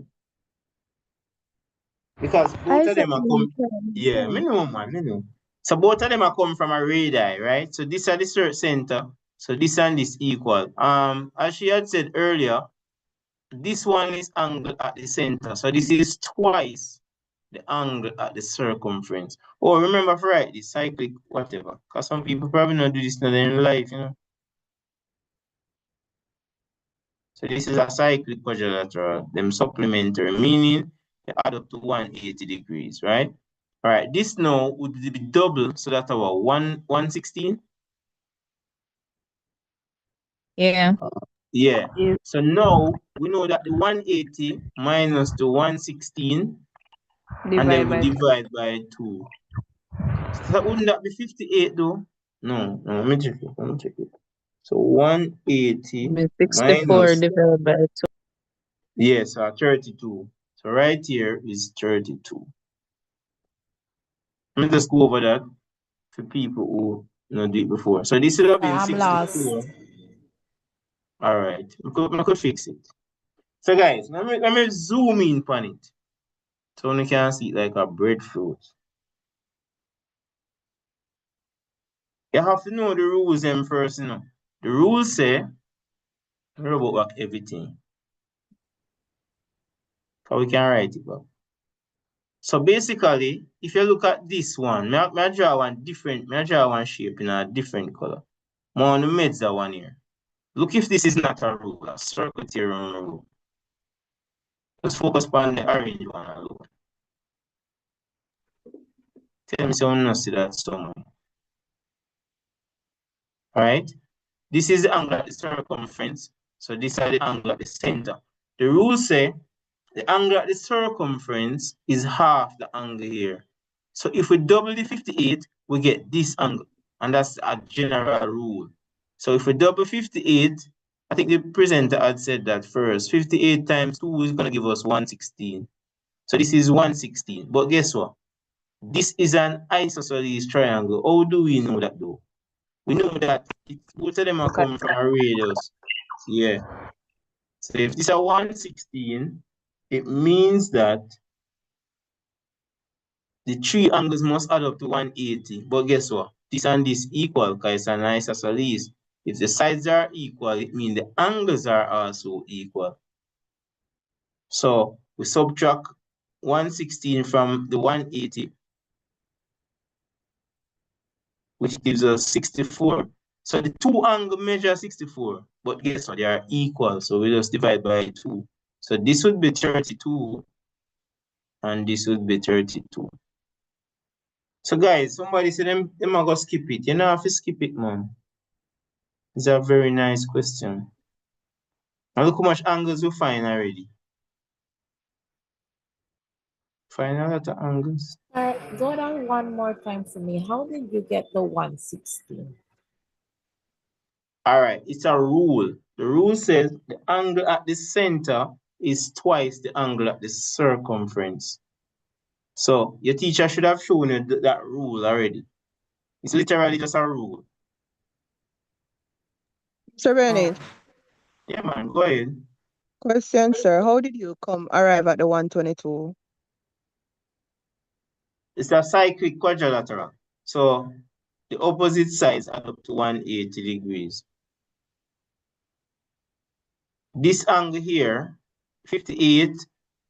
Because both of them are Isosceles, come. Yeah, me sorry. know, man, me know. So both of them are coming from a radii, right? So this are the center. So this and this equal. As she had said earlier, this one is angle at the center. So this is twice the angle at the circumference. Oh, remember for right, the cyclic whatever. Because some people probably not do this in their life, you know. So this is a cyclic quadrilateral, them supplementary, meaning they add up to 180 degrees, right? All right, this now would be double, so that's our 116. Yeah. Yeah. Yes. So now we know that the 180 minus the 116, and then Divide we by 2. divide by 2. So wouldn't that be 58 though? No, let me check it. So 180 64 minus, divided by 2. yes, 32. So right here is 32. Let me just go over that for people who do it before. So this would have been I'm lost. 64. All right, I could fix it. So guys, let me zoom in on it. So you can see it like a breadfruit. You have to know the rules them first, you know. The rules say robot back everything. So we can write it back. So basically, if you look at this one, I draw one shape in a different color. More on the mids that one here. Look if this is not a rule, a circle theorem rule. Just focus on the orange one alone. Tell me someone else see that somewhere. Alright? This is the angle at the circumference. So this is the angle at the center. The rules say the angle at the circumference is half the angle here. So if we double the 58, we get this angle. And that's a general rule. So if we double 58, I think the presenter had said that first. 58 times 2 is going to give us 116. So this is 116. But guess what? This is an isosceles triangle. How do we know that though? We know that both of them are coming from a radius. Yeah. So if this is a 116, it means that the three angles must add up to 180. But guess what? This and this equal because it's an isosceles. If the sides are equal, it means the angles are also equal. So we subtract 116 from the 180, which gives us 64. So the two angles measure 64, but guess what? They are equal. So we just divide by 2. So this would be 32, and this would be 32. So guys, somebody said them are gonna skip it. You know have to skip it, man. It's a very nice question. And look how much angles we find already. Find a lot of angles. Go down one more time for me. How did you get the 116? All right, it's a rule. The rule says the angle at the center is twice the angle at the circumference. So your teacher should have shown you that rule already. It's literally just a rule. Sir Bernice, Yeah, man, go ahead. question, sir. How did you arrive at the 122? It's a cyclic quadrilateral. So the opposite sides add up to 180 degrees. This angle here, 58,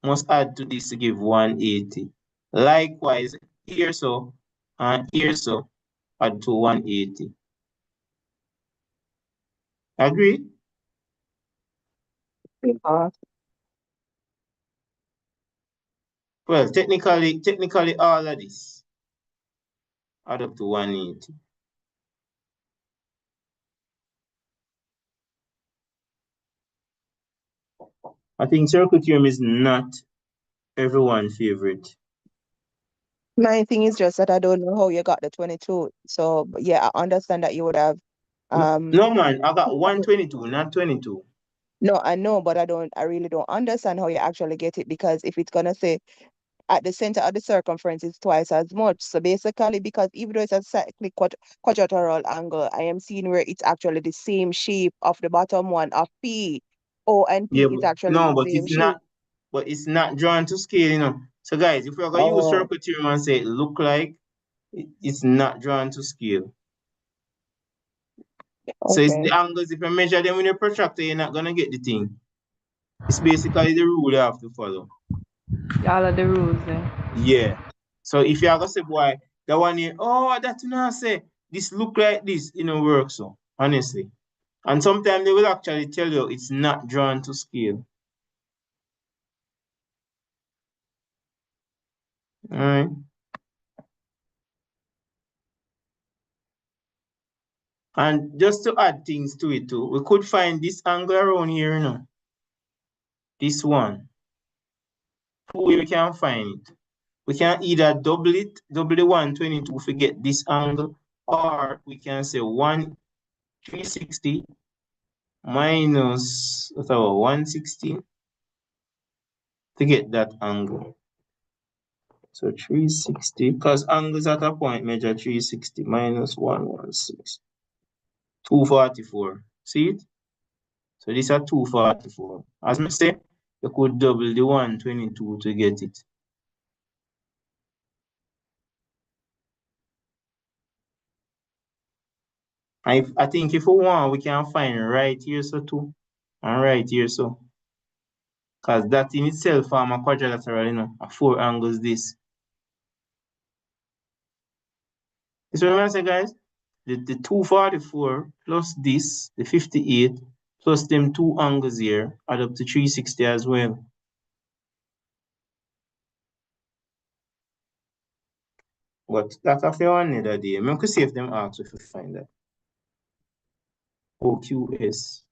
must add to this to give 180. Likewise, here so and here so add to 180. Agree? Yeah. Well, technically all of this add up to 180. I think circle theorem is not everyone's favorite. My thing is just that I don't know how you got the 22. So yeah, I understand that you would have No man, I got 122, not 22. No, I know, but I really don't understand how you actually get it, because if it's gonna say at the center of the circumference is twice as much. So basically, because even though it's a cyclic quadrilateral angle, I am seeing where it's actually the same shape of the bottom one of P. O and P Yeah, is but actually no, the but same shape. it's not drawn to scale, you know. So guys, if we're gonna use Oh, circle theorem and say it look like, it's not drawn to scale. So it's the okay. angles, if you measure them with a protractor, you're not gonna get the thing. It's basically the rule you have to follow. All of the rules then. Yeah. So if you are gonna say, boy, that one here, oh, that you know, say this look like this, you know, work so honestly. And sometimes they will actually tell you it's not drawn to scale. All right. And just to add things to it too, we could find this angle around here, you know. This one. We can find it. We can either double the 122 to get this angle, or we can say 360 minus 116 to get that angle. So 360, because angles at a point measure 360 minus 116. 244. See it? So this is 244. As I say, you could double the 122 to get it. I think if we want, we can find right here so too. And right here so. Because that in itself form a quadrilateral, you know, a 4 angles this. This what I say, guys? The 244 plus this, the 58, plus them 2 angles here, add up to 360 as well. But that's a fair one another day. I could see if them ask if we find that. OQS.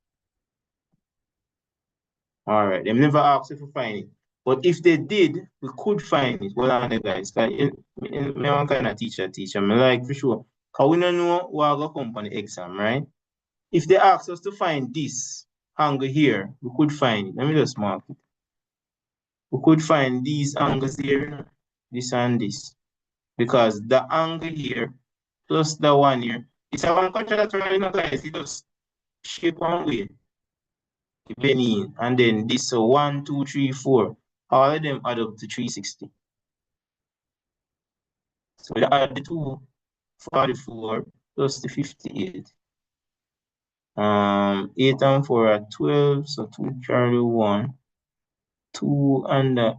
All right, them never asked if we find it. But if they did, we could find it. Well, on the guys, because I'm kind of teacher. I like for sure. Because we don't know what will come on the exam, right? If they ask us to find this angle here, we could find it. Let me just mark it. We could find these angles here, this and this. Because the angle here plus the one here, it's a one quadrilateral, you know, guys. It just shape one way. Depending, and then this, so 1, 2, 3, 4. All of them add up to 360. So we add the 244 plus the 58. 8 and 4 are 12, so 2 carry 1. 2 and that.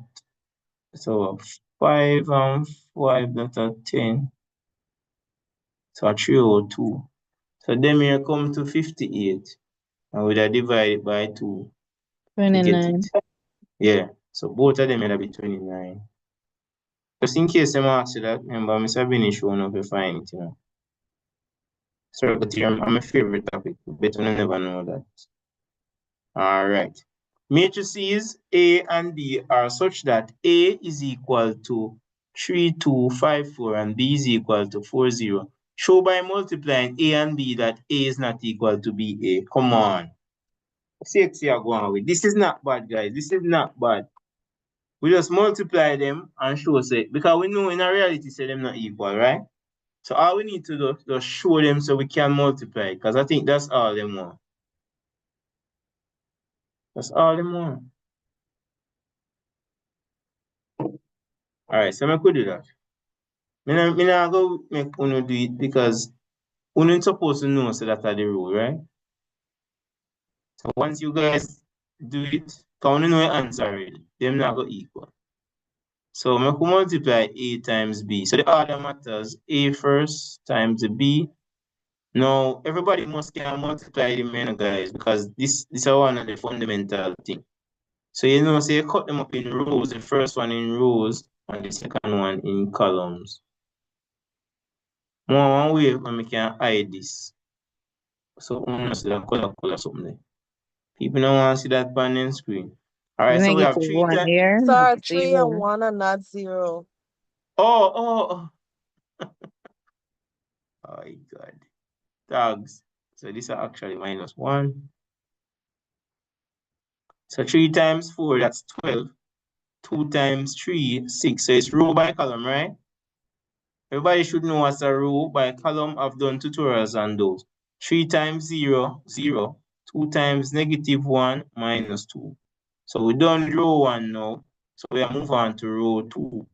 So 5 and 5, that are 10. So 302. So them here come to 58. And we divide it by 2 to get it. Yeah. So both of them will be 29. Just in case them ask you that, remember, Mr. Benny showing up to find it, you know. Circle theorem, I'm my favorite topic, but you never know that. All right. Matrices A and B are such that A is equal to 3254 and B is equal to 40. Show by multiplying A and B that A is not equal to BA. Come on. CXC are going with. This is not bad, guys. This is not bad. We just multiply them and show say, because we know in a reality say them not equal, right? So all we need to do just show them so we can multiply, because I think that's all them want. That's all them want. Alright, so I could do that. Me not go make Uno do it because Uno supposed to know so that are the rule, right? So once you guys do it, because Uno know your answer already, them not go equal. So I could multiply A times B. So the order matters. A first times the B. Now everybody must can multiply them, guys, because this is one of the fundamental thing. So you know, so you cut them up in rows, the first one in rows and the second one in columns. One way when we can hide this. So we see that color something there. People don't want to see that on the screen. All right, so we have three -1 times. here. Sir, 3 and 0. 1 are not 0. Oh my God. Tags. So these are actually -1. So 3 times 4, that's 12. 2 times 3, 6. So it's row by column, right? Everybody should know what's a row by column. I've done tutorials on those. 3 times 0, 0. 2 times -1, -2. So we done row 1 now. So we are move on to row 2.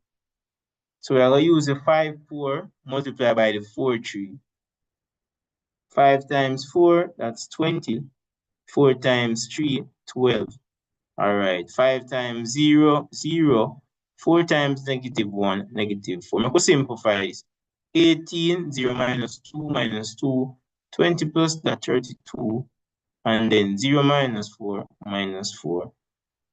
So we are going to use the 5, 4, multiply by the 4, 3. 5 times 4, that's 20. 4 times 3, 12. All right, 5 times 0, 0. 4 times -1, -4. I could simplify this. 18, 0 minus 2, minus 2. 20 plus that 32. And then 0 minus 4, minus 4.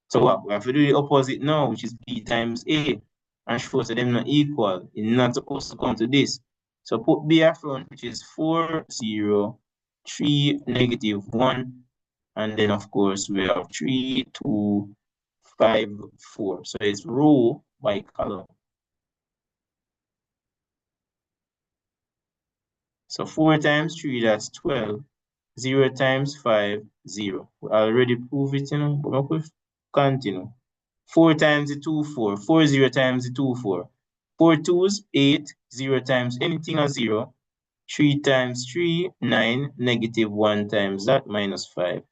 So what? We have to do the opposite now, which is B times A. And show that them not equal. It's not supposed to come to this. So put B up front, which is 4, 0, 3, -1. And then, of course, we have 3, 2, 5, 4. So it's row by column. So 4 times 3, that's 12. 0 times 5, 0. We already proved it, you know, but we continue. 4 times the 2, 4. 4, 0 times the 2, 4. 4 twos, 8. 0 times anything a 0. 3 times 3, 9. -1 times that, -5.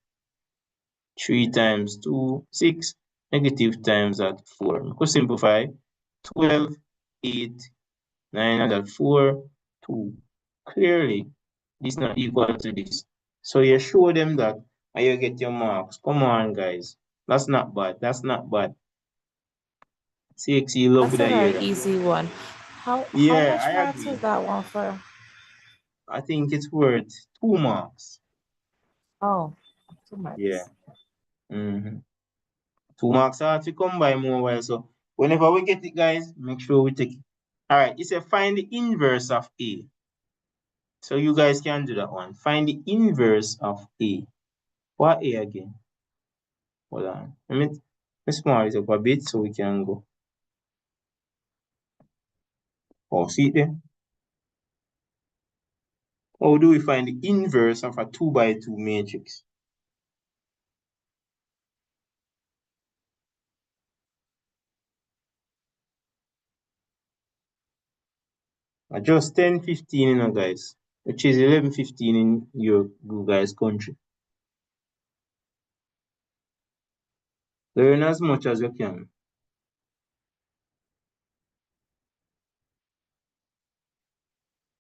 3 times 2, 6. Negative times that, 4. We could simplify. 12, 8, 9, and that 4, 2. Clearly, this is not equal to this. So you show them that and you get your marks. Come on, guys. That's not bad. That's not bad. CXC love That's a to hear very that. easy one. How Yeah, much I marks agree. was that one for? I think it's worth 2 marks. Oh, 2 marks. Yeah. 2 marks are to come by more well. So whenever we get it, guys, make sure we take it. All right. It said find the inverse of A. So you guys can do that one. Find the inverse of A. What A again? Hold on. Let me small it up a bit so we can go. Oh, see it there? How do we find the inverse of a 2 by 2 matrix? Just 10, 15, you know, guys, which is 11, 15 in your guys' country. Learn as much as you can.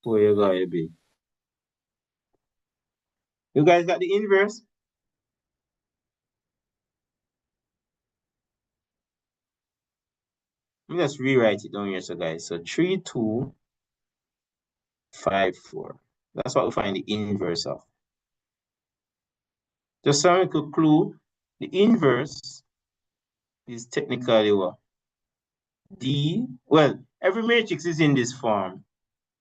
Where you gotta be. You guys got the inverse? Let me just rewrite it down here, so guys. So 3, 2, 5, 4. That's what we find the inverse of. Just so we could clue, the inverse is technically what? D. Well, every matrix is in this form.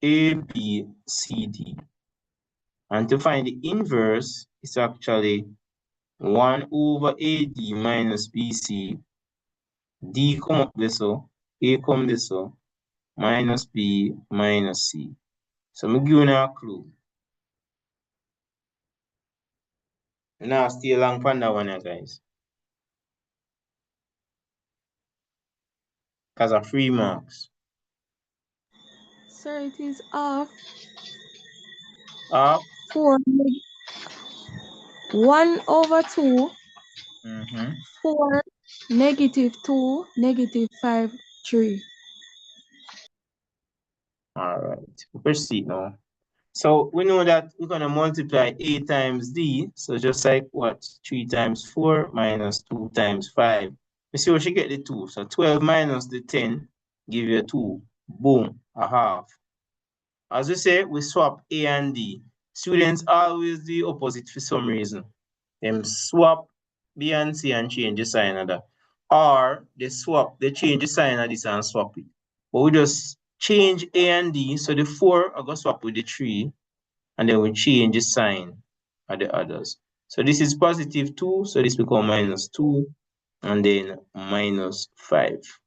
A, B, C, D. And to find the inverse, it's actually 1 over AD minus BC. D come up this so, A come this so, minus B minus C. So me give you a clue. Now stay long for that one, guys. Because of 3 marks. Sir, it is half 4. 1/2. Mm-hmm. 4, -2, -5, 3. All right. Proceed now. So we know that we're going to multiply a times d. So just like what? 3 times 4 minus 2 times 5. You see what she get the 2. So 12 minus the 10 give you 2. Boom. A half. As we say, we swap a and d. Students always do the opposite for some reason. Them swap b and c and change the sign of that. Or they change the sign of this and swap it. But we just change a and d. So the 4 are going to swap with the 3. And then we change the sign of the others. So this is positive 2, so this becomes minus 2, and then minus 5.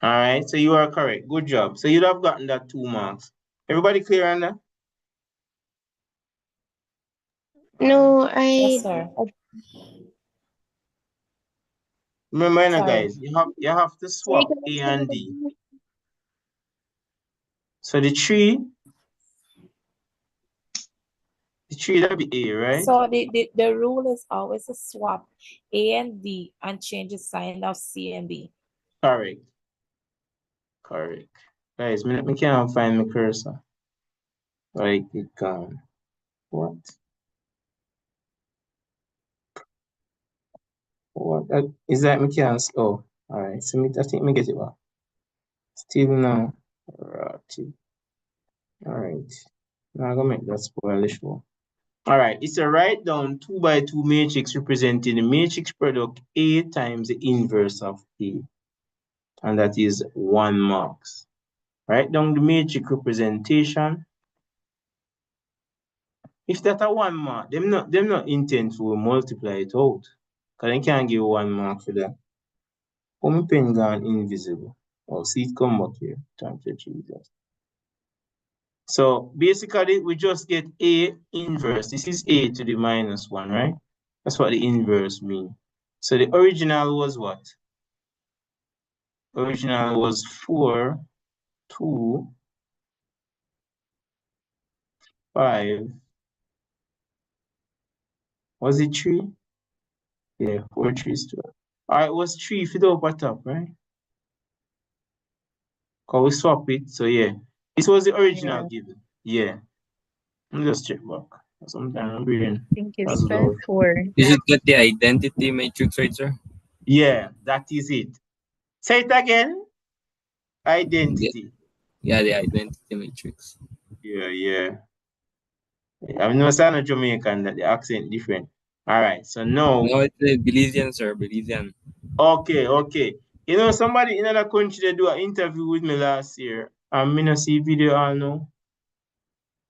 All right, so you are correct. Good job. So you'd have gotten that 2 marks. Everybody clear on that? No, Yes, sir. Remember, Sorry. guys, you have to swap A and D. So the 3 that'll be A, right? So the rule is always to swap A and D and change the sign of C and B. Correct. Guys, me can't find my cursor. Like it gone. What? What? Is that me can't? Oh, all right. So I think me get it back. Still now. Right. All right. Now I'm gonna make that spoil the show. All right. It's a write down 2 by 2 matrix representing the matrix product A times the inverse of A, and that is 1 marks. Write down the matrix representation. If that a 1 mark, them not intend to multiply it out. Because they can't give 1 mark for that. Oh, my pen gone invisible. Oh, see it come back here. Thank you, Jesus. So basically, we just get A inverse. This is A to the minus 1, right? That's what the inverse means. So the original was what? Original was 4, 2, 5. Was it 3? Yeah, 4, 3 is 12. All right, it was 3 for the upper top, right? Because we swap it, so yeah. This was the original given. Yeah. Let me just check back. Sometimes I'm reading. I think it's 4. You should get the identity matrix, right, sir? Yeah, that is it. Say it again. Identity. Yeah, the identity matrix. Yeah. I'm not saying a Jamaican that the accent different. All right, so now. No, it's a Belizean, sir. Belizean. Okay. You know, somebody in another country they do an interview with me last year. And me not see video all now.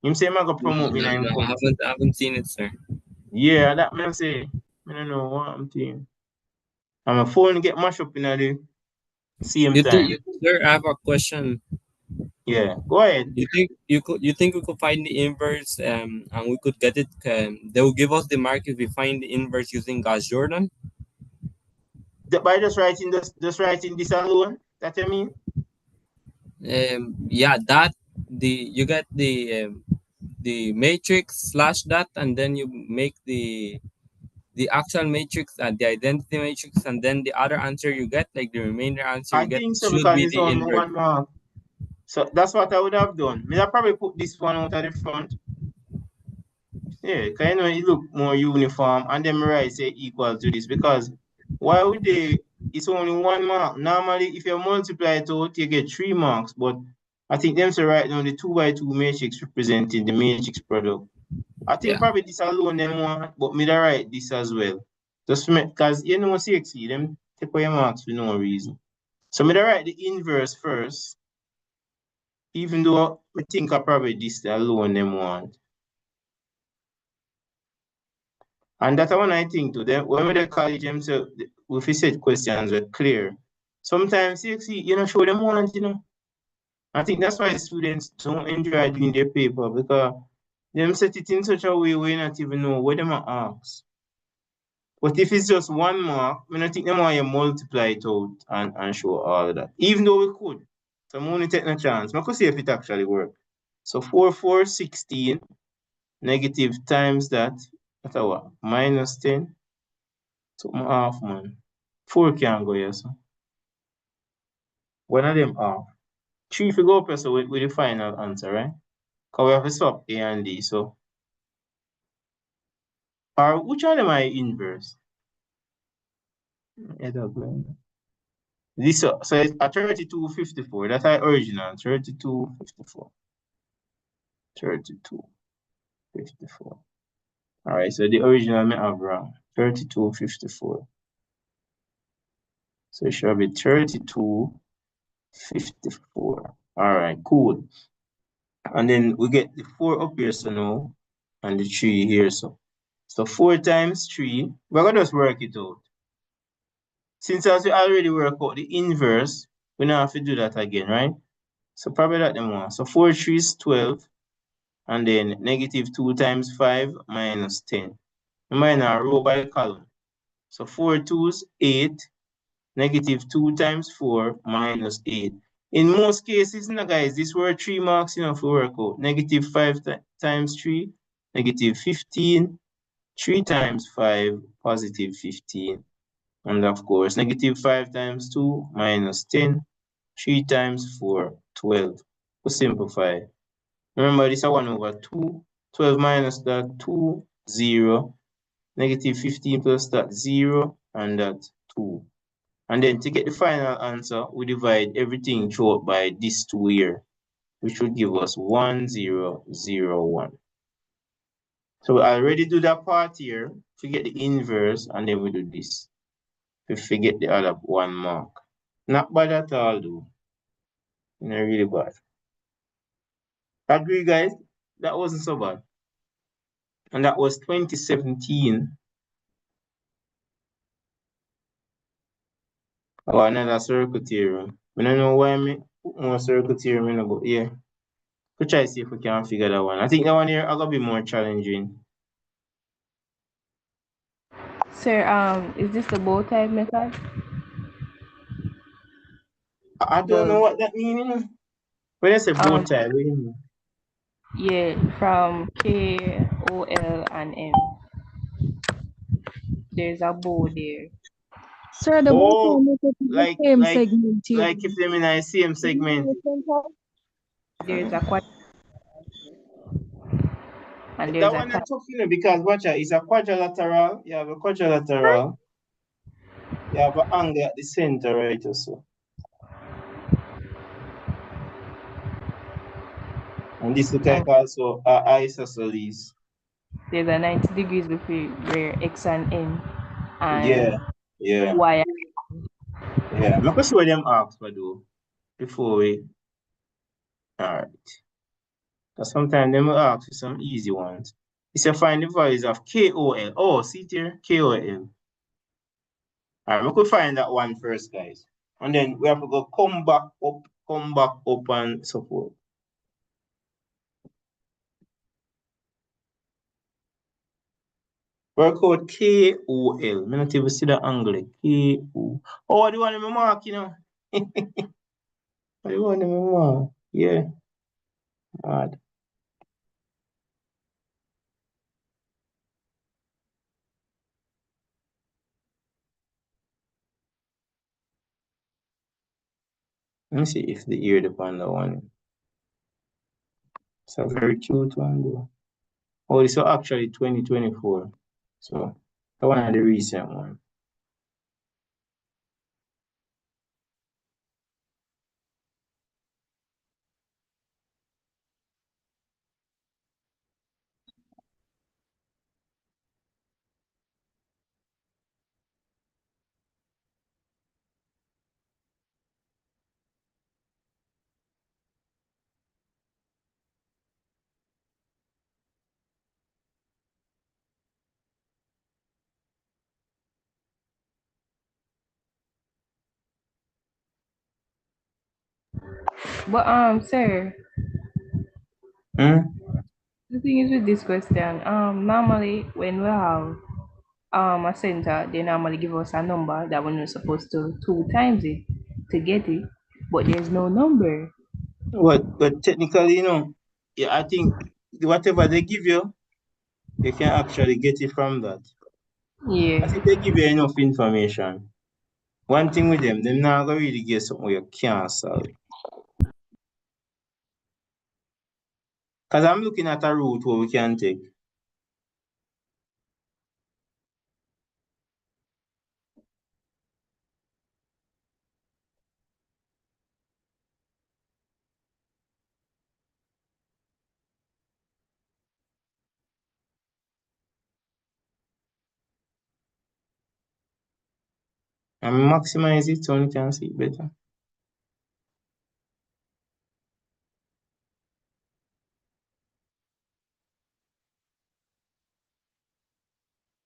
Him say I'm gonna promote me in him No, company. I haven't seen it, sir. Yeah, that man say. I don't know what I'm thinking. And my phone get mashed up in the same time. Sir, I have a question. Yeah, go ahead. You think we could find the inverse and we could get it? They will give us the mark if we find the inverse using Gauss Jordan. By just writing this alone, that you mean? Yeah, you get the matrix slash that, and then you make the actual matrix and the identity matrix, and then the other answer you get, like the remainder answer I you get, think so should because be it's the only inverse. 1 mark. So that's what I would have done. I'll probably put this one out at the front. Yeah, because you know it look more uniform, and then right say equal to this, because why would they? It's only 1 mark. Normally, if you multiply it out, you get 3 marks. But I think them say right now the 2 by 2 matrix representing the matrix product. I think probably this alone them want, but me write this as well. Just because you know CXC, them take away your marks for no reason. So me write the inverse first, even though I think I probably this alone them want. And that's one I think to them. When we college them, so if we set questions were clear, Sometimes CXC, you know, show them want, you know. I think that's why students don't enjoy doing their paper because them set it in such a way where you not even know what them are asked. But if it's just 1 mark, I don't think them want you multiply it out and show all of that. Even though we could. So I'm only taking a chance. I could see if it actually work. So 4, 4, 16, negative times that, that's a what? Minus 10. So I'm half, man. 4 can go here, so. One of them half. 3 if you go up, so with the final answer, right? Because we have to swap A and D, so. Or which one of them are inverse? I don't know. This so it's a 3254. That's our original 3254. 3254. All right, so the original may have wrong 3254. So it should be 3254. All right, cool. And then we get the 4 up here, so now, and the 3 here, so 4 times 3. We're gonna just work it out. Since as we already work out the inverse, we don't have to do that again, right? So probably that them one. So 4 3 is 12, and then negative 2 times 5 minus 10. Remember now, row by column. So 4 2 is 8, negative 2 times 4 minus 8. In most cases, now guys, this were 3 marks, you know, for work out. Negative 5 times 3, negative 15, 3 times 5, positive 15. And of course, negative 5 times 2 minus 10, 3 times 4, 12. We simplify. Remember, this is 1 over 2. 12 minus that 2, 0. Negative 15 plus that 0, and that 2. And then to get the final answer, we divide everything throughout by this 2 here, which would give us 1, 0, 0, 1. So we already do that part here. Forget the inverse, and then we do this. We forget the other 1 mark. Not bad at all, though. Not really bad. Agree, guys? That wasn't so bad. And that was 2017. Oh, another circle theorem. I don't know why me put more circle theorem in, but yeah. We'll try to see if we can figure that one. I think that one here are gonna be more challenging. Sir, is this the bow tie method? I don't know what that means. When I say bow tie, what do you mean? Yeah, from K, O, L, and M. There's a bow there. Sir, the both Oh, are located in the like same segment here. like if them in the same segment. There's a quad, and That there's a one tie. is tough, you know, because watch out, it's a quadrilateral. You have a quadrilateral. You have an angle at the center, right? Also. And this look like also isosceles. There's a 90 degrees between where X and N and Yeah. Y. Yeah. I'm gonna show them arcs, but do before we. Alright. Because sometimes they will ask for some easy ones. It's a find the values of KOL. Oh, see it here? KOL. Alright, we could find that one first, guys. And then we have to go come back up and support. Work out KOL. I not even see the angle. KO. Oh, the one in my mark, you know. The one in my mark. Yeah. Mad. Let me see if the ear depend on one. It's a very cute one though. Oh, this is actually 2024. So that one is the recent one. But sir, Hmm? the thing is with this question, normally when we have a center, they normally give us a number that we're not supposed to 2 times it to get it, but there's no number. But technically, yeah, I think whatever they give you, you can actually get it from that. I Yeah. think they give you enough information. One thing with them not gonna really get something you can't solve. Because I'm looking at a route where we can take. And maximize it so you can see it better.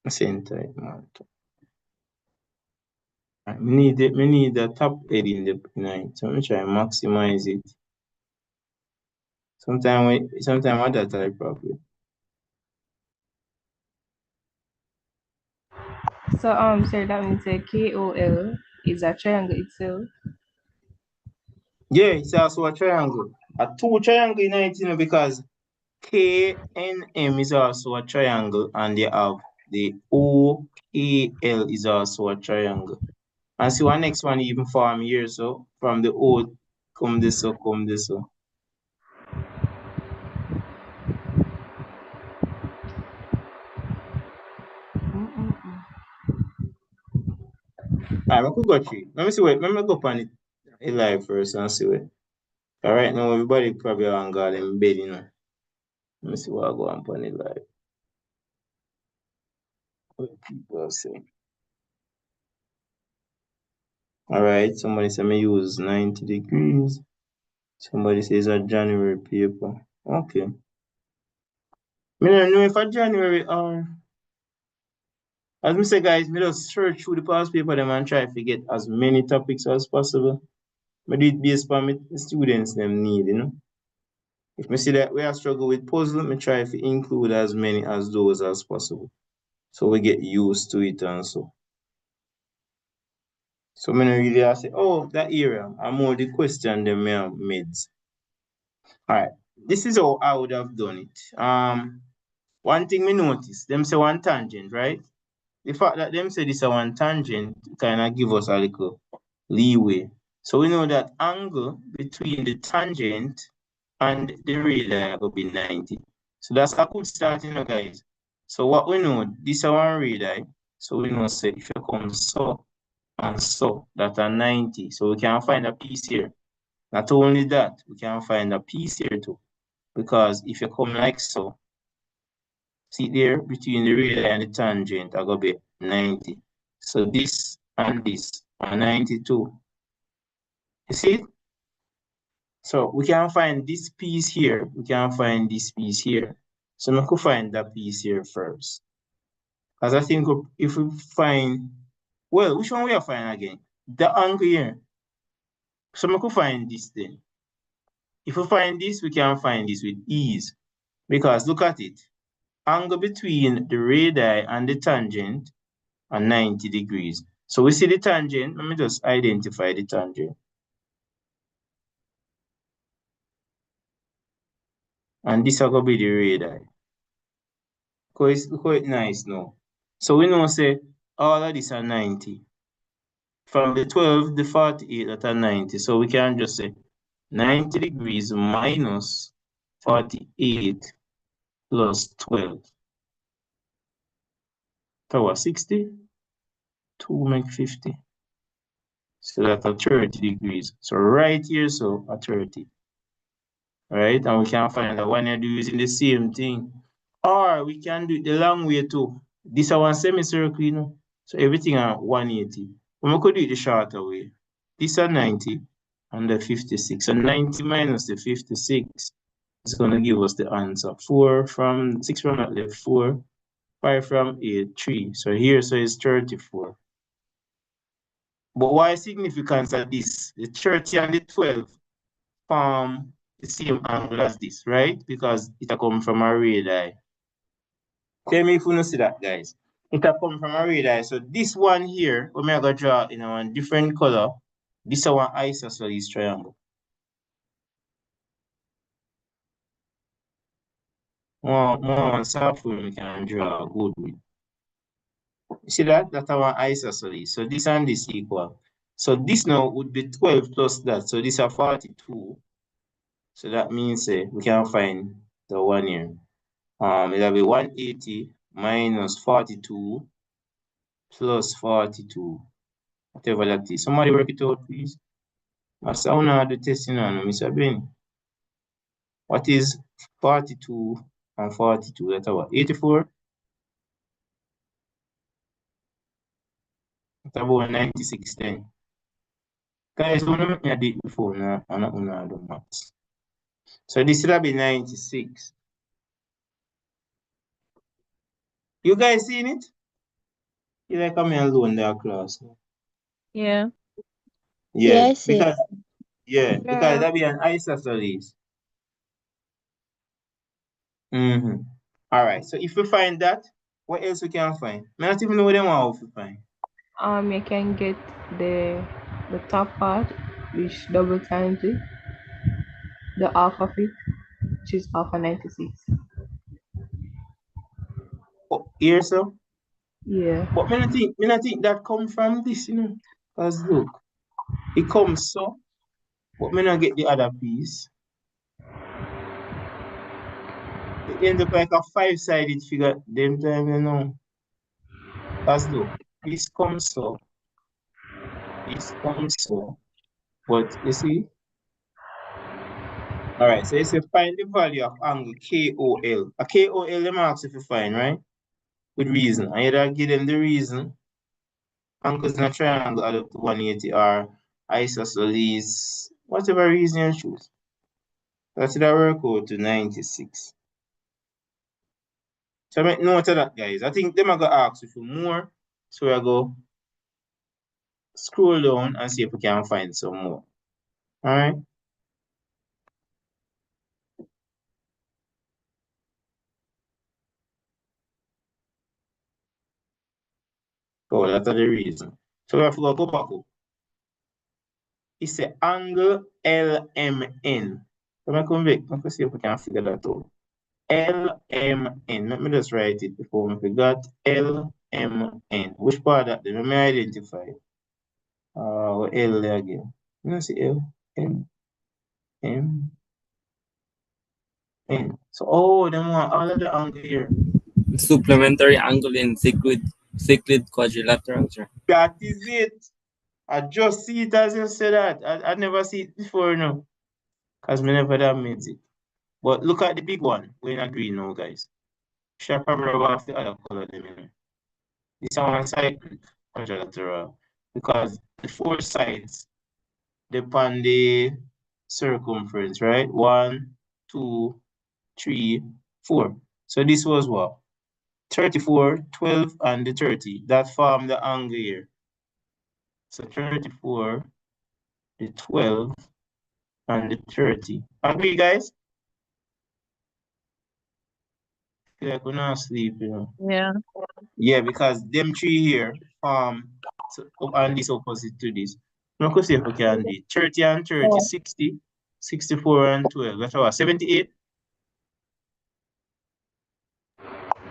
Center it more. We need the top head in the night. So I'm try maximize it. Sometimes I that type problem. So sir, that means KOL is a triangle itself. Yeah, it's also a triangle. A two triangle in it, because KNM is also a triangle, and they have the OKL is also a triangle. And see one next one even form here, so from the O come this so come this so. Alright, I could go through. Let me see what let me go upon it live first and see what. Alright, now everybody probably on God in bed, Let me see what I go on it live. What people say. Alright, somebody say me use 90 degrees. Somebody says a January paper. Okay. Me don't know if a January as me say guys, me just search through the past paper them and try to get as many topics as possible. But do it based on me students them need, If me see that we are struggle with puzzle, me try to include as many as those as possible. So we get used to it and so. So me no really say, oh, that area. I'm more the question them me have made. Alright. This is how I would have done it. One thing we notice, them say one tangent, right? The fact that them say this is one tangent kind of give us a little leeway. So we know that angle between the tangent and the radii will be 90. So that's a good start, guys. So what we know, this is one radii. So we know say if you come so and so, that are 90. So we can find a piece here. Not only that, we can find a piece here too. Because if you come like so, see there between the radii and the tangent, I go be 90. So this and this are 92. You see? So we can find this piece here. We can find this piece here. So we could find that piece here first. Because I think if we find, well, which one we are finding again? The angle here. So we could find this then. If we find this, we can find this with ease. Because look at it. Angle between the radii and the tangent are 90 degrees. So we see the tangent. Let me just identify the tangent. And this is going to be the radii. Quite nice now. So we know say all of these are 90. From the 12, the 48 that are 90. So we can just say 90 degrees minus 48 plus 12. That was 60. 2 make 50. So that's a 30 degrees. So right here, so a 30. Right? And we can find that when you're using the same thing. Or we can do it the long way too. This is one semicircle, So everything at 180. But we could do it the shorter way. This is 90 and the 56. So 90 minus the 56 is going to give us the answer. 6 from that left, 4. 5 from 8, 3. So here, so it's 34. But why significance of this? The 30 and the 12. form the same angle as this, right? Because it come from a radii. Tell me if you don't see that, guys. It come from a radii. So this one here, we may go draw in a different color. This is one isosceles triangle. More soft we can draw a good one. You see that? That's our isosceles. So this and this equal. So this now would be 12 plus that. So this are 42. So that means we can find the one here. It'll be 180 minus 42 plus 42. Whatever that is. Somebody work it out, please. Master, I want to do testing on Mr. Ben. What is 42 and 42? That's what? 84? That's about 96 then. Guys, don't make me a date before now. I'm not going to do maths. So this will be 96. You guys seen it? You like come alone in that class? Yeah. Yeah, Yes, because yeah. that be an isosceles. All right. So if we find that, what else we can find? I not even know what they want to find. You can get the top part, which double times it, the half of it, which is half of 96. Oh, here so? Yeah. But me not think that come from this, you know. Because look, it comes so, but me not get the other piece. It ends up like a 5-sided figure, them time, you know. Because look, this comes so, but you see? All right, so you say find the value of angle KOL. A KOL, them ask if you find, right? With reason. I either give them the reason. Angles in a triangle add up to 180 or isosceles, whatever reason you choose. That's the work out to 96. So make note of that, guys. I think them are going to ask you for more. So I go scroll down and see if we can find some more. All right. So that's the reason. So we have to go back up. It's the angle LMN. So I come back. Let's see if we can figure that out. LMN. Let me just write it before we forgot. LMN. Which part that? Let me identify. L there again. You know, see L, M, M, N. So, them want all of the angle here. Supplementary angle in cyclid quadrilateral. Sir. That is it. I just see it as you say that. I never see it before, you know. Because me never that made it. But look at the big one. We're not green now, guys. Should probably off the other color them, you know. This one cyclic quadrilateral. Because the 4 sides depend the circumference, right? 1, 2, 3, 4. So this was what? 34, 12, and the 30. That form the angle here. So 34, the 12, and the 30. Agree, guys? Feel like we're not sleep, you know. Yeah. Yeah, because them 3 here so, and this opposite to this. Now, let's see if we can do it. 30 and 30, 60, 64 and 12. That's what, 78?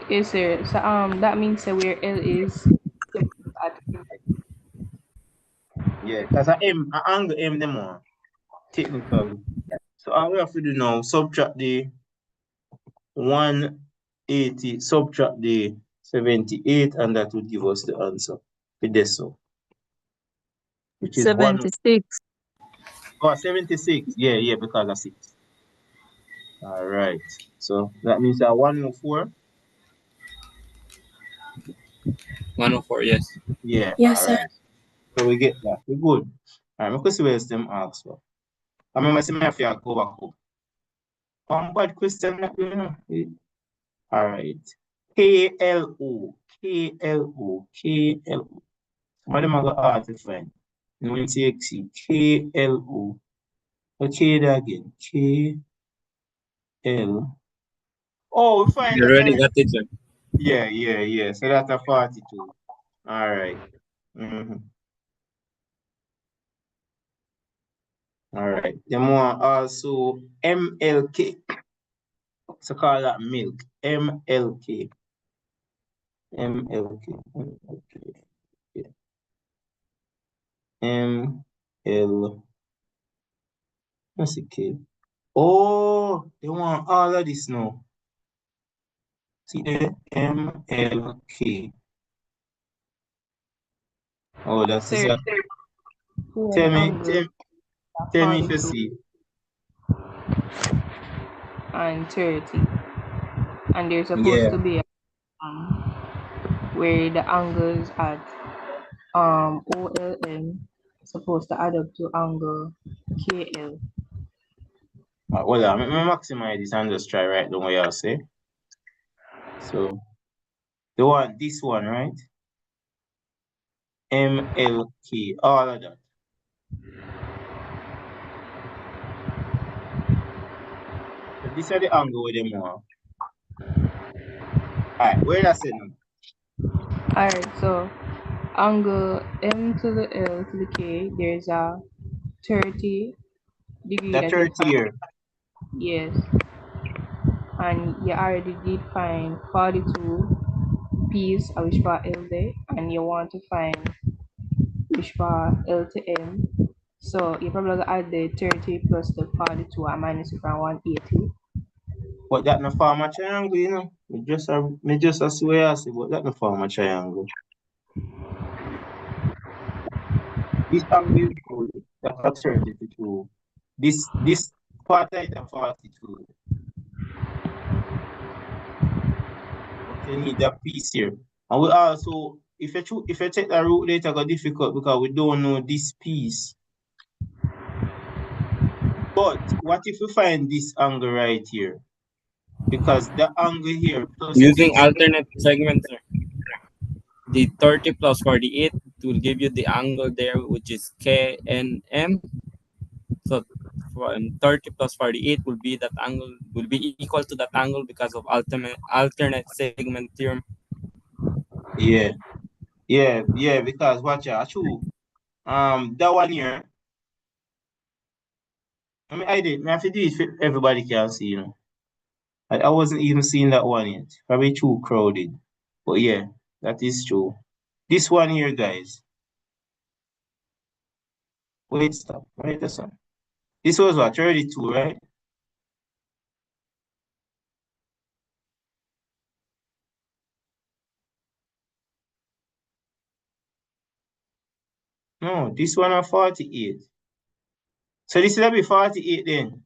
Yes, sir. So that means that where L is at Yeah, because an angle M them on, technically. So all we have to do now, subtract the 180, subtract the 78, and that would give us the answer for this one, which is 76. 76. Yeah, because of 6. All right. So that means that 104. 104, yes. Yeah, Yes, all sir. right. So we get that. We're good. All right, because we have them ask for. I remember saying I have to go back home. Bad question, you know. All right. KLO. What am I going to find? No, CXC. KLO. Okay, that again. K L. Oh, we find You that. already got it, sir. Yeah. So that's a 42. All right. All right. The more also MLK. So call that milk. MLK. MLK. Yeah. ML. Let's see, K. Oh, they want all of this now. See there? MLK. Oh, that is Sir, a. for Tell the me, angle tell me if you 42 see. and 30. And there's supposed Yeah. to be a where the angles at OLM supposed to add up to angle KL. Well, I'm maximize this and just try right down what you say. So they want this one, right? MLK, all of that. So this are the angle with them want. Alright, where that's it now? Alright, so angle M to the L to the K, there's a 30 degree The that you 30 find. here. Yes. And you already did find 42 piece of which bar L there, and you want to find which bar L to M. So you probably add the 30 plus the 42 and minus it from 180. But that no form a triangle, you know. Me just a swear I say, but that no form a triangle. This angle is good. That's a 32. This part is a 42. But you need that piece here. And we also, if you take the root later, go difficult because we don't know this piece. But what if we find this angle right here? Because the angle here plus Using this. alternate segments, sir. The 30 plus 48 will give you the angle there, which is KNM. So 30 plus 48 will be that angle will be equal to that angle because of alternate segment theorem. Yeah, because watch out, true. That one here, I have to do it for everybody can see, you know. I wasn't even seeing that one yet. Probably too crowded. But yeah, that is true. This one here, guys. Wait, stop. Right, this one. This was what, 32, right? No, this one are 48. So this will be 48 then.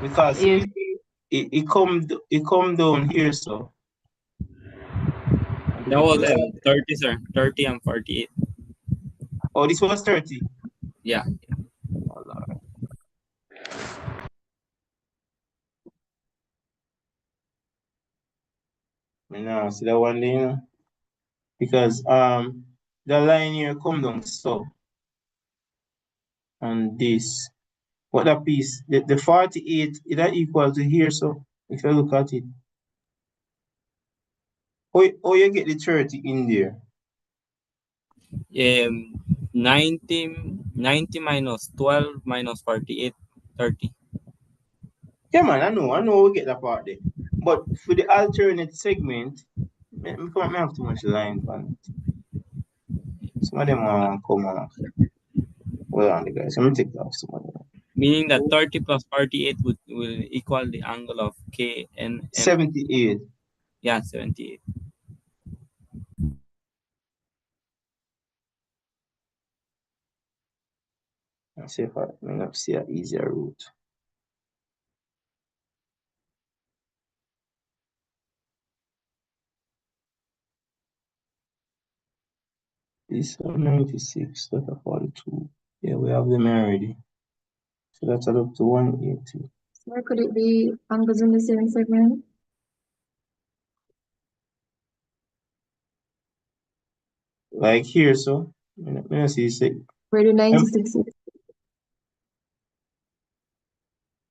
Because Yes. it come down here, so. That was 30, sir. 30 and 48. Oh, this was 30. Yeah. Oh, Lord. Now see that one there, because the line here come down so, and this, what that piece, the 48 is that equal to here, so if you look at it, oh you get the 30 in there. 90 minus 12 minus 48, 30. Yeah, man, I know we get that part there. But for the alternate segment, I have too much line on it. Some of them want to come off. Hold on, guys. Let me take that off some of them. Meaning that 30 plus 48 will equal the angle of KNM. 78. Yeah, 78. Let's see if I may see an easier route. This 96, that's a 42. Yeah, we have them already. So that's up to 180. Or could it be angles in the same segment? Like here, so. Let me see. Where the 96 is?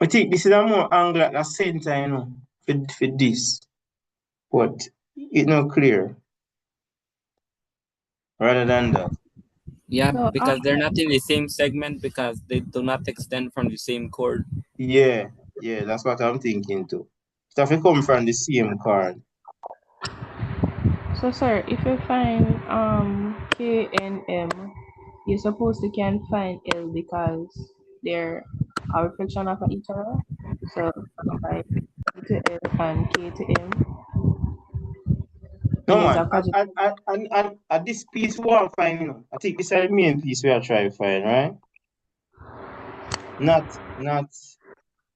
I think this is a more angle at the center, you know, for this. But it's not clear. Rather than that. Yeah, So because they're not in the same segment because they do not extend from the same chord. Yeah, that's what I'm thinking too. Stuff will come from the same chord. So sir, if you find K and M, you're supposed to can find L because they're a reflection of each other. So like E to F and K to M. No And it's a man, quadratic. at this piece we want to find, you know. I think this is the main piece we are trying to find, right? Not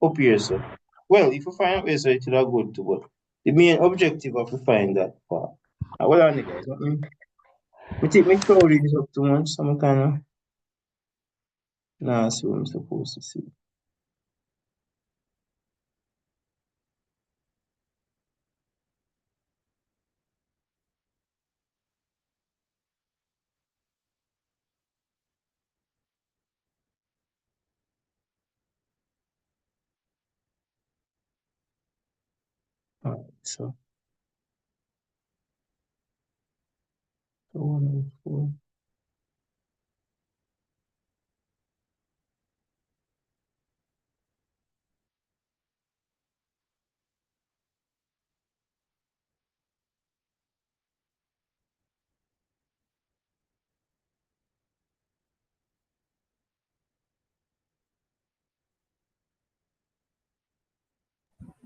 up here, so. Well, if you find up here, so it's not good too, but the main objective of to find that part. Hold on, guys. I think my crowd is up too much. Some kind of. Nah, that's what I'm supposed to see. Alright, so. 104.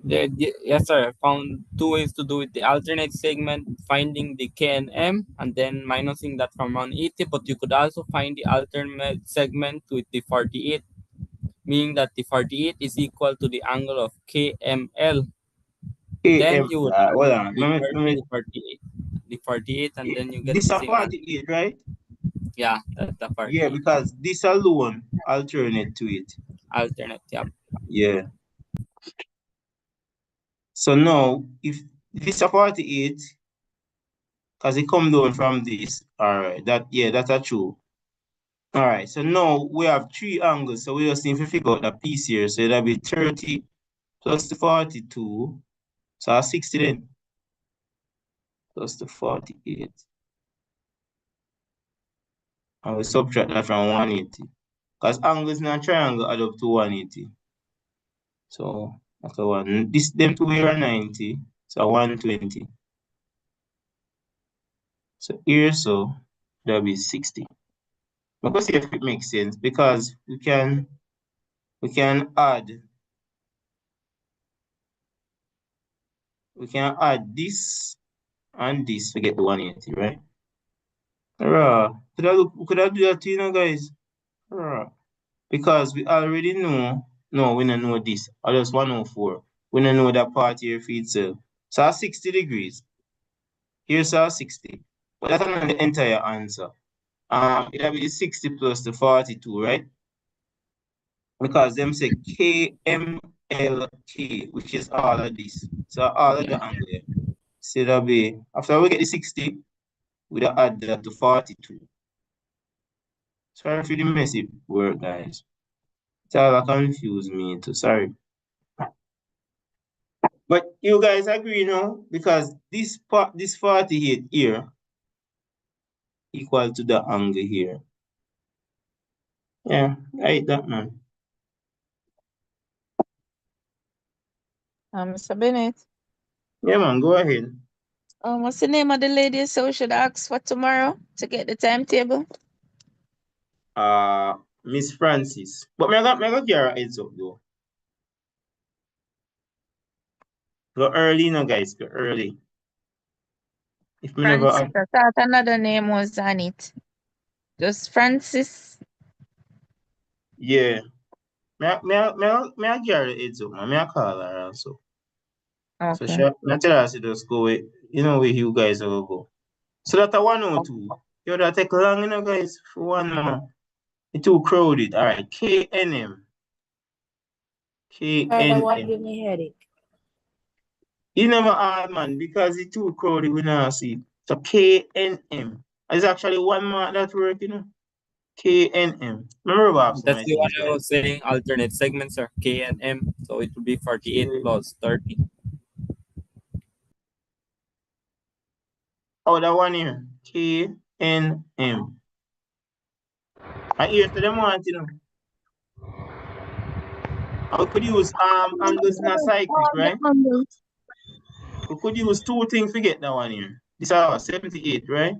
Yes, sir. I found two ways to do it. The alternate segment, finding the K and M, and then minusing that from 180. But you could also find the alternate segment with the 48, meaning that the 48 is equal to the angle of KML. Then you would Hold on. reverse the 48, and then you get This the a same answer. 48, right? Yeah, that's the 48. Yeah, because this alone alternate to it. Alternate, yeah. Yeah. So now, if this a 48, because it come down from this, all right, that's a true. All right, so now we have three angles, so we just need to figure out the piece here. So that'll be 30 plus the 42, so that's 60 then, plus the 48. And we subtract that from 180. Because angles in a triangle add up to 180. So after one, this them two here are 90, so 120. So here, so that'll be 60. But let's see if it makes sense because we can add this and this to get the 180, right? Hurrah. Could I do that to you know, guys? Hurrah. Because we already know, no, we don't know this. I just 104. We don't know that part here for itself. So that's 60 degrees. Here's our 60. But that's not the entire answer. It'll be 60 plus the 42, right? Because them say KMLK, which is all of this. So all of the angle. So that'll be, after we get the 60, we'll add that to 42. Sorry for the messy work, guys. It's all confused me too, sorry. But you guys agree, no? Because this 48 here equal to the angle here. Yeah, right that man. Mr. Bennett. Yeah, man, go ahead. What's the name of the lady so we should ask for tomorrow to get the timetable? Miss Francis. But me got give her a heads up though. Go early, no guys, go early. If me never Francis. I thought another name was on it. Just Francis. yeah. Me I give her a heads up, man. Me I call her also. So Okay. me tell her to just go with, you know where you guys will go. So that a 102. Yo, that take long, you know, guys, for one more. It's too crowded. All right, KNM. That one KNM. give me headache. You never add, man, because it's too crowded. We not see. So KNM. It's actually one mark that work, you know. KNM. Remember, Bob, some That's the one things, I guys. was saying. Alternate segments are K and M, so it will be 48 plus 30. Oh, that one here. KNM. I hear to them want, you know. We could use angles in a cyclic, right? We could use two things to get that one here. This is 78, right?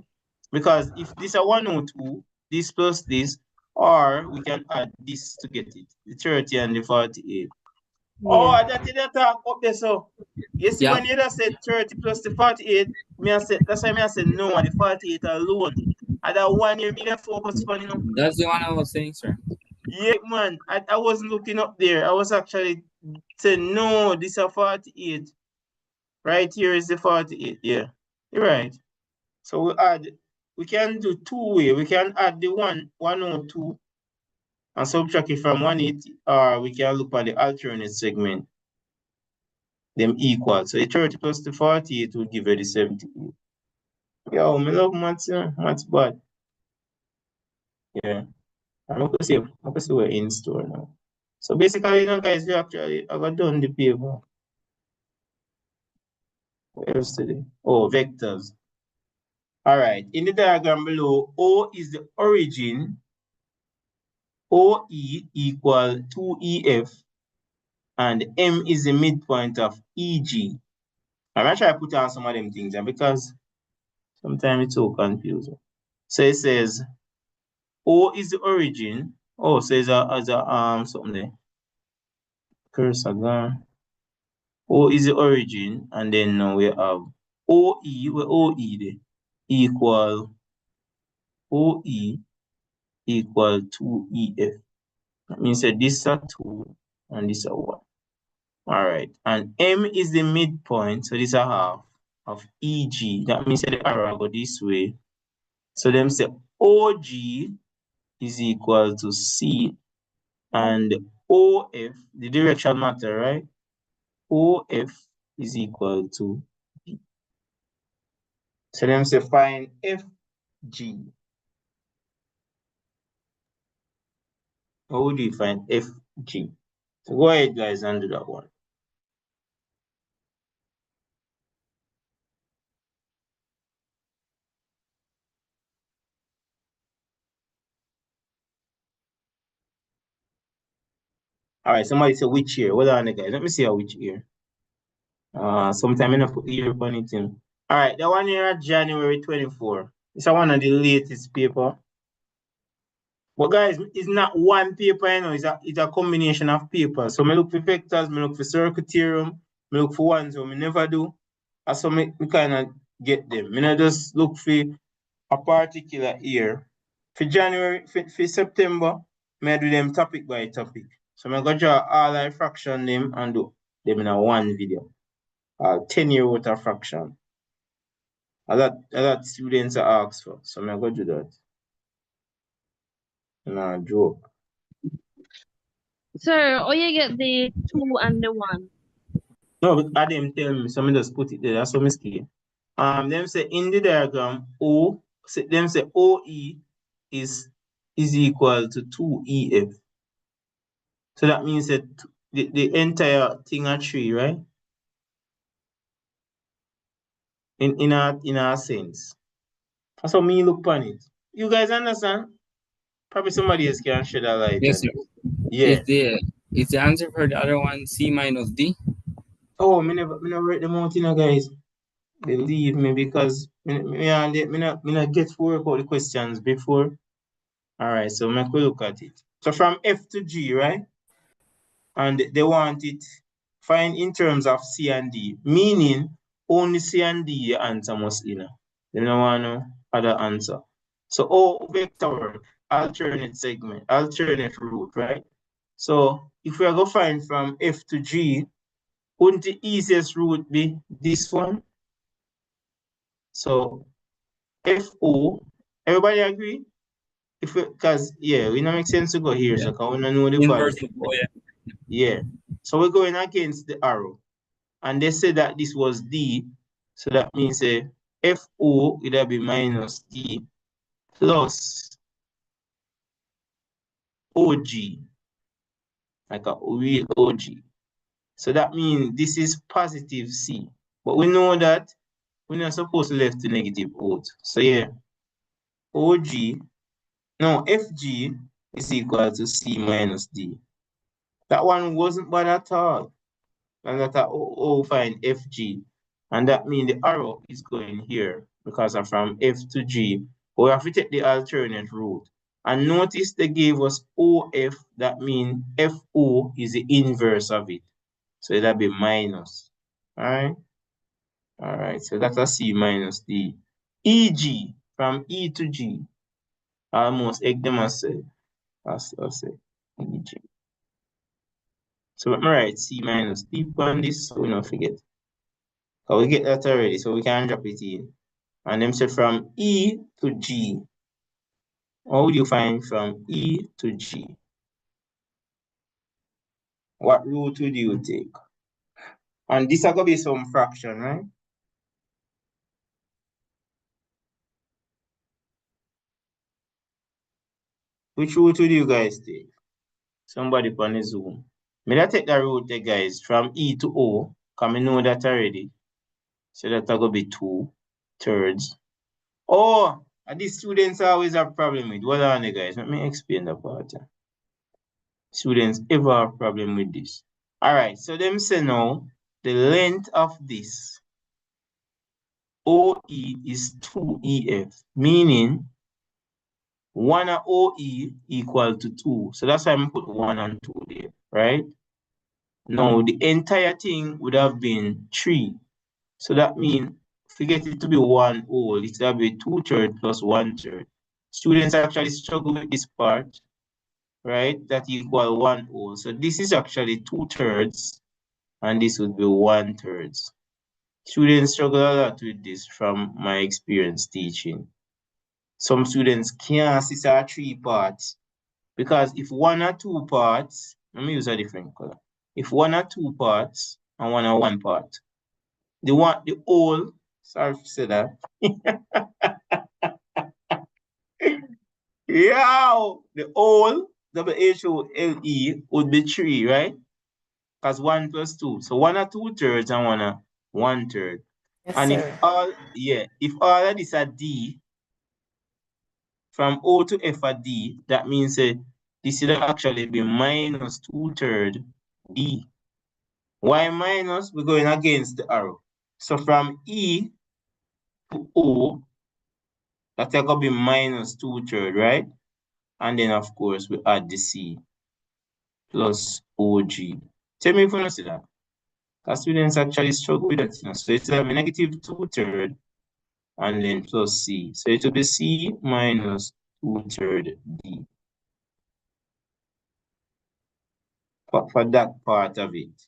Because if this is 102, this plus this, or we can add this to get it. The 30 and the 48. Oh, that in the talk up there, so. You see, when you just said 30 plus the 48, me I said, that's why I said no, the 48 alone. And that one year, me not focus on, you know. That's the one I was saying, sir. Yeah, man. I wasn't looking up there. I was actually saying, no, this is 48. Right here is the 48. Yeah, you're right. So we can do two way. We can add the 102 and subtract it from 180, or we can look at the alternate segment. Them equal. So the 30 plus the 48 will give you the 78. Yo, me love maths, you know. Maths bad. Yeah. I'm going to see we're in store now. So basically, you know, guys, we actually have done the paper. What else today? Oh, vectors. All right. In the diagram below, O is the origin. OE equal 2EF, and M is the midpoint of EG. I'm going to try to put on some of them things because sometimes it's so confusing. So it says O is the origin. Oh, so it's a something there. Cursor gone. O is the origin, and then now we have OE, where OE there, equal OE equal 2EF. That means that this is a 2 and this is a 1. All right, and M is the midpoint, so this is a half of EG. That means that the arrow go this way. So them say OG is equal to C, and OF, the direction matter, right? OF is equal to B. So them say find FG. How would you find FG? So go ahead, guys, and do that one. All right, somebody say which year? Hold on, guys. Let me see which year. Sometime I put the year on it in. All right, that one here January 24. It's one of the latest paper. But guys, it's not one paper, you know, it's a combination of papers. So I look for vectors, I look for circle theorem, I look for ones that I never do. And so I kind of get them. I just look for a particular year. For January, for September, I do them topic by topic. So I'm going to draw all I fraction them and do them in a one video. 10-year worth of fraction. A lot students are asked for. So I'm going to do that. No joke. Sir, or you get the 2 and the 1. No, but them tell me, so I just put it there. That's what I see. Them say in the diagram, them say OE is equal to 2EF. So that means that the entire thing are 3, right? In a sense. That's how me look upon it. You guys understand? Probably somebody else can shed a light Yes, on sir. it. Yeah. Is the answer for the other one C minus D? Oh, me never write them out, you know, guys. Believe me, because me not get to work out the questions before. All right, so make we look at it. So from F to G, right? And they want it find in terms of C and D, meaning only C and D your answer must in. They don't want no other answer. So O vector work, alternate segment, alternate route, right? So if we are going to find from F to G, wouldn't the easiest route be this one? So FO, everybody agree? Because yeah, we don't make sense to go here, so can we not know the Inverse value? of O, yeah. Yeah. So we're going against the arrow. And they said that this was D. So that means FO would be minus D plus OG, like a real OG. So that means this is positive C. But we know that we're not supposed to left the negative out. So yeah, OG, no, FG is equal to C minus D. That one wasn't bad at all. And that find FG. And that means the arrow is going here because I'm from F to G. But we have to take the alternate route. And notice they gave us OF, that means FO is the inverse of it. So that'll be minus. Alright? Alright, so that's a C minus D. EG, from E to G. Almost egg them as say. I'll say EG. So let me write C minus D on this so we don't forget. So we get that already, so we can drop it in. And then say from E to G. How would you find from E to G? What route would you take? And this is going to be some fraction, right? Which route would you guys take? Somebody on the Zoom. May I take that route there, guys, from E to O? Because I know that already. So that's going to be 2/3. Oh, and these students always have problem with. What are they, guys? Let me explain the part. Students ever have problem with this. All right, so them say now the length of this OE is 2EF, meaning 1 of OE equal to 2. So that's why I'm put 1 and 2 there, right? Now the entire thing would have been 3. So that means forget it to be 1 whole, it will be 2/3 plus 1/3. Students actually struggle with this part, right? That equal 1 whole. So this is actually 2/3. And this would be 1/3. Students struggle a lot with this from my experience teaching. Some students can't see 3 parts because if 1 or 2 parts, let me use a different color. If 1 or 2 parts and 1 or 1 part, the whole, sorry to say that. Yeah, the whole WHOLE would be 3, right? Because 1 plus 2. So 1 or 2/3 and 1 or 1/3. Yes, And sir. if all of this are D, from O to F are D, that means this will actually be minus 2/3 D. Why minus? We're going against the arrow. So from E to O, that's going to be minus 2/3, right? And then, of course, we add the C plus OG. Tell me if you don't see that. Because students actually struggle with that. So it's a negative 2/3 and then plus C. So it will be C minus 2/3 D. For that part of it.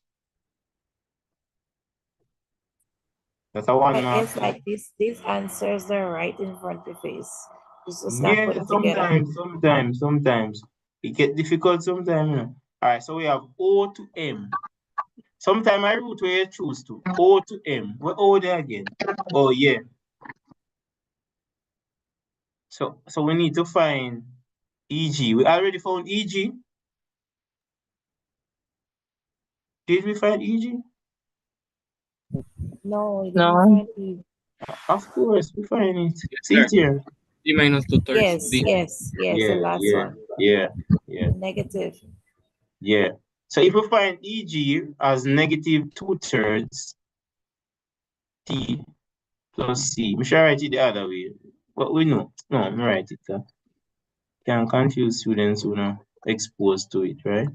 That's a 1 mark. It's like these answers are right in front of face. Just not Yeah, put it together. sometimes. It get difficult sometimes, you know. All right, so we have O to M. Sometimes I route where you choose to. O to M. We're O there again. Oh, yeah. So we need to find EG. We already found EG. Did we find EG? No, we didn't No. find E. Of course, we find it. Yes, See it sir. here. D minus 2/3 Yes, D. yes, the last one. Yeah. Negative. Yeah. So if we find EG as negative 2/3 T plus C, we should write it the other way. But we know. No, I'm write it. Can confuse students who are not exposed to it, right?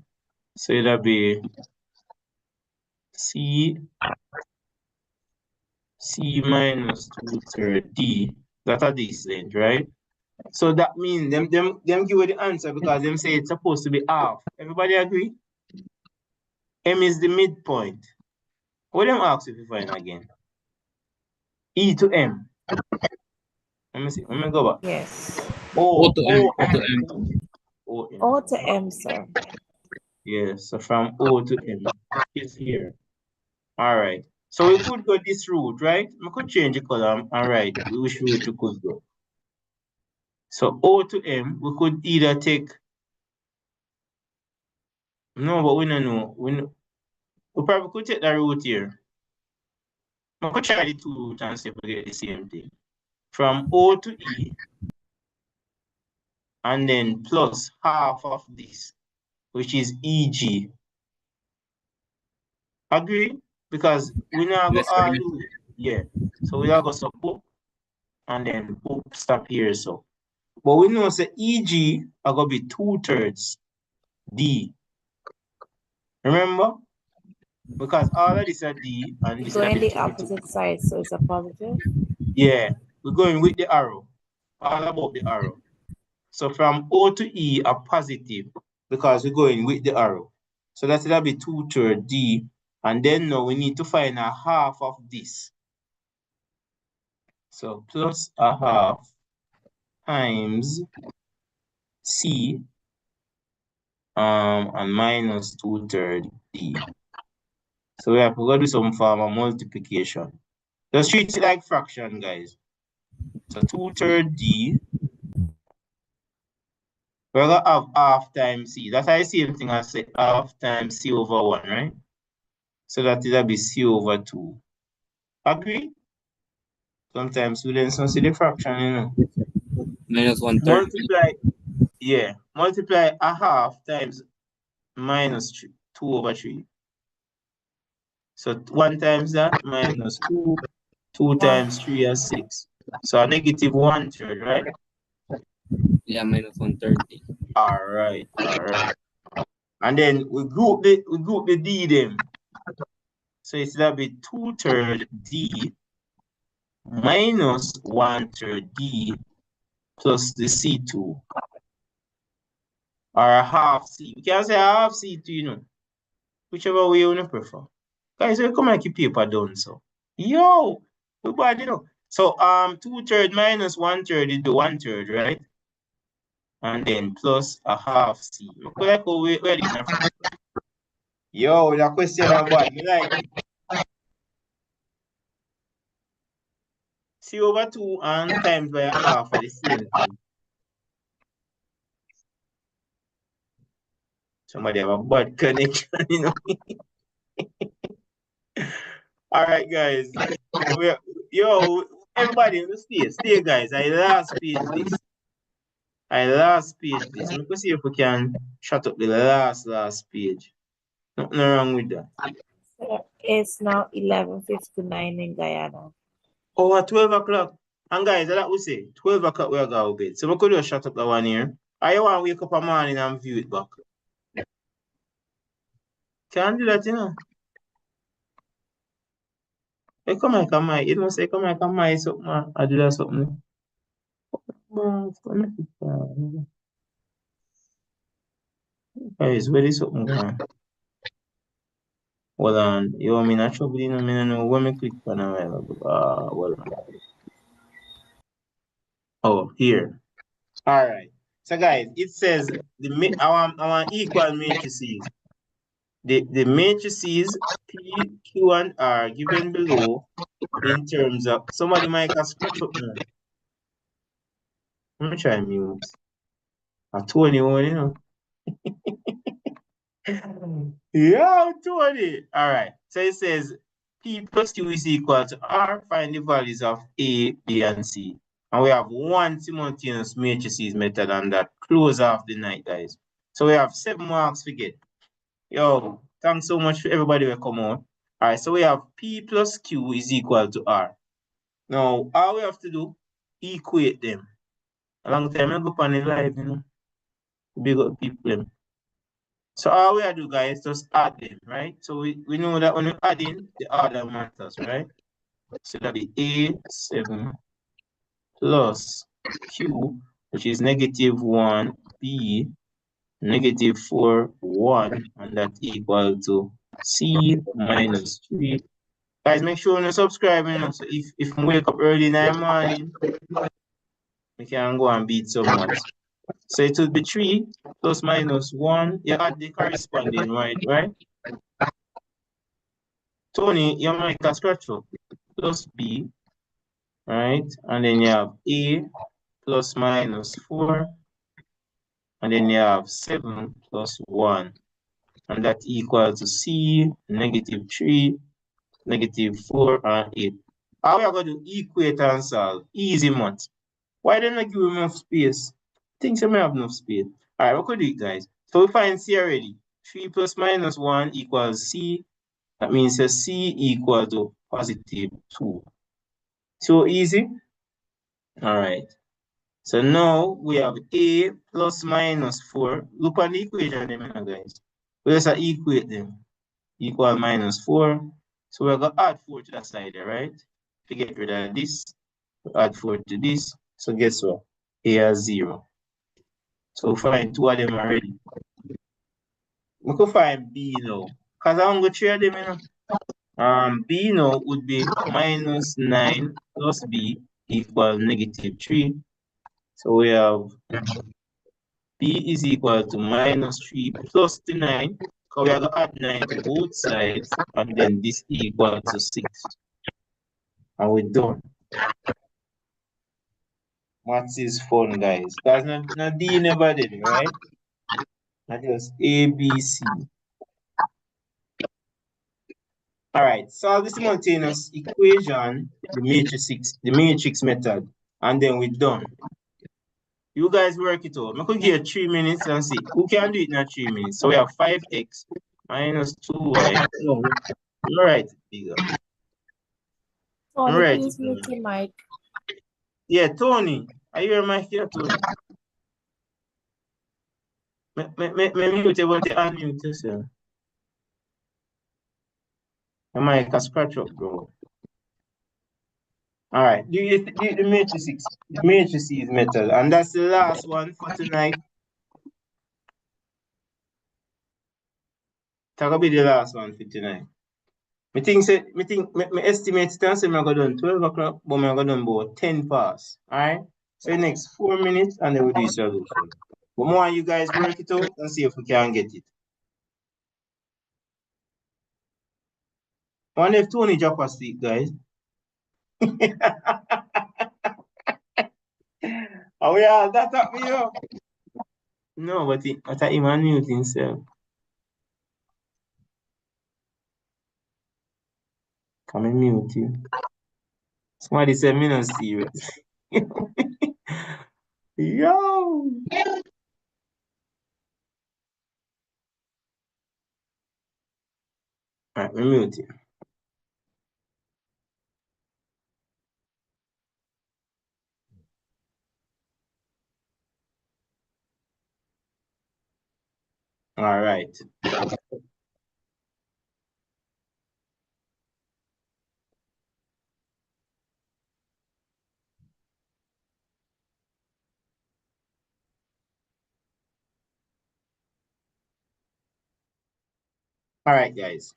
So it'll be C minus 2/3 D. That's a this length, right? So that means them give you the answer because them say it's supposed to be half. Everybody agree? M is the midpoint. What them ask if you find again? E to M. Let me see. Let me go back. Yes. O to M. O to M, sir. Yeah, so from O to M is here. All right. So we could go this route, right? We could change the color and write which route we could go. So O to M, we could either take No, but we don't know. We probably could take the root here. We could try the two root and see if we get the same thing. From O to E, and then plus half of this, which is EG. Agree? Because we now go Yes, all sir. the way. Yeah. So we are going to book and then book stop here. So, but we know say EG are going to be 2/3 D. Remember? Because all of this are D and this are Going the the 2/2. opposite side, so it's a positive. Yeah. We're going with the arrow. All about the arrow. So from O to E are positive because we're going with the arrow. So that's going to be 2/3 D. And then now we need to find a half of this. So plus a half times C and minus 2/3 D. So we have to go do some form of multiplication. Just treat it like fraction, guys. So 2/3 D. We're gonna have half times C. That's the same thing as say half times C over 1, right? So that it'll be C over 2. Agree? Sometimes students don't see the fraction, you know. Minus 1/3. Multiply, yeah. Multiply a half times minus 2 over 3. So 1 times that minus 2. 2 times 3 is 6. So a negative 1/3, right? Yeah, minus 1/3. All right. And then we group the D them. So it's gonna be 2/3 D minus 1/3 D plus the C2. Or a half C. We can say a half C2, you know. Whichever way you prefer. Guys, we come and keep paper done, so. Yo! Nobody know. So 2/3 minus 1/3 is the 1/3, right? And then plus a half C. Yo, that question about me like it. C over 2 and times by a half are the same thing. Somebody have a bad connection, you know. All right, guys. Yo, everybody, stay, guys. I last page this. Let me see if we can shut up the last page. Nothing wrong with that. So it's now 11:59 in Guyana. Oh, at 12 o'clock. And guys, that we say, 12 o'clock we're going to bed. So we could just shut up that one here. I want to wake up a morning and view it back. Can't do that, you know. Hey, come on, you don't say come on, something. I do that something. Guys, where is something going? Hold on. You want me not trouble, you know, I don't know when me click on a while ago. Hold on. Oh, here. All right. So guys, it says our equal matrices. The matrices P, Q, and R given below in terms of somebody might have scratch up now. Let me try and mute. I told you, you know. Yeah, 20. All right. So it says P plus Q is equal to R. Find the values of A, B, and C. And we have one simultaneous matrices method and that close off the night, guys. So we have 7 marks to get. Yo, thanks so much for everybody who come on. All right, so we have P plus Q is equal to R. Now, all we have to do, equate them. A long time I go on the live, you know. Big up people. So all we have to do, guys, just add them, right? So we know that when we add in, the order matters, right? So that'll be A7 plus Q, which is -1, B, -4, 1, and that's equal to C minus 3. Guys, make sure you subscribe, you know, so if I wake up early in the morning, we can go and beat some maths. So it will be 3 plus minus 1. You add the corresponding, right? Tony, you make a scratch up plus B, right? And then you have A plus minus 4. And then you have 7 plus 1. And that equals to C, -3, -4, and 8. How we are going to equate and solve? Easy math. Why don't I give him enough space? Things you may have enough space. All right, what could do it, guys? So we find C already. 3 plus -1 equals C. That means C equal to +2. So easy. All right. So now we have A plus -4. Look at the equation, them, guys. We just equate them. Equal -4. So we're going to add 4 to that side there, right? To get rid of this, add 4 to this. So guess what? A has 0. So find 2 of them already. We could find B now. Because I'm going to share them, B now would be -9 plus B equal -3. So we have B is equal to -3 plus the 9. So we are going to add 9 to both sides. And then this equals to 6. And we're done. Maths is fun, guys. Because not D never did it, right? That just A, B, C. All right, solve the simultaneous equation, the matrix method, and then we're done. You guys work it out. I could give you 3 minutes and see who can do it in 3 minutes. So we have 5x minus 2y. No, all right, bigger. All Tony, right. please mute your mic. Yeah, Tony. Are you your mic here, Tony? Me mute you, but you unmute yourself. Your mic has scratch up, bro. All right, do the matrices method, and that's the last one for tonight. That will be the last one for tonight. Me estimate it and say I'm going to 12 o'clock, but I'm going to about 10 past. All right, so the next 4 minutes, and then we'll do the solution. But more you guys work it out and see if we can get it. One if Tony drop asleep, guys. Oh yeah, that up me up. No, but he unmute himself. Come and mute you. Somebody said me not serious. Yo. Alright, we mute you. All right. All right, guys.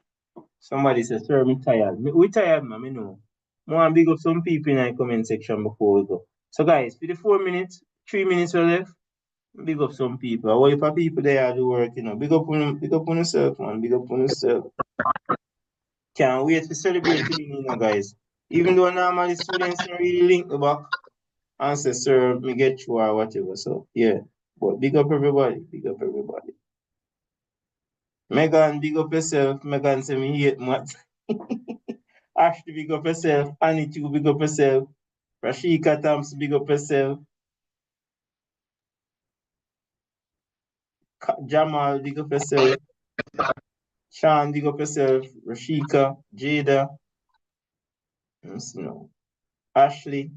Somebody says, sir, me tired. We tired, man, I know. More big up some people in the comment section before we go. So, guys, for the 4 minutes, 3 minutes are left, big up some people. What if people there are do work, Big up on yourself, man. Big up on yourself. Can't wait to celebrate with you, guys. Even though normally students don't really link the back and say, sir, me get you or whatever. So, yeah. But big up everybody. Big up everybody. Megan, big up yourself. Megan say me hate math. Ashley, big up yourself. Annie, too, big up yourself. Rashika Thompson, big up yourself. Jamal, big up yourself. Sean, big up yourself. Rashika, Jada. Ashley,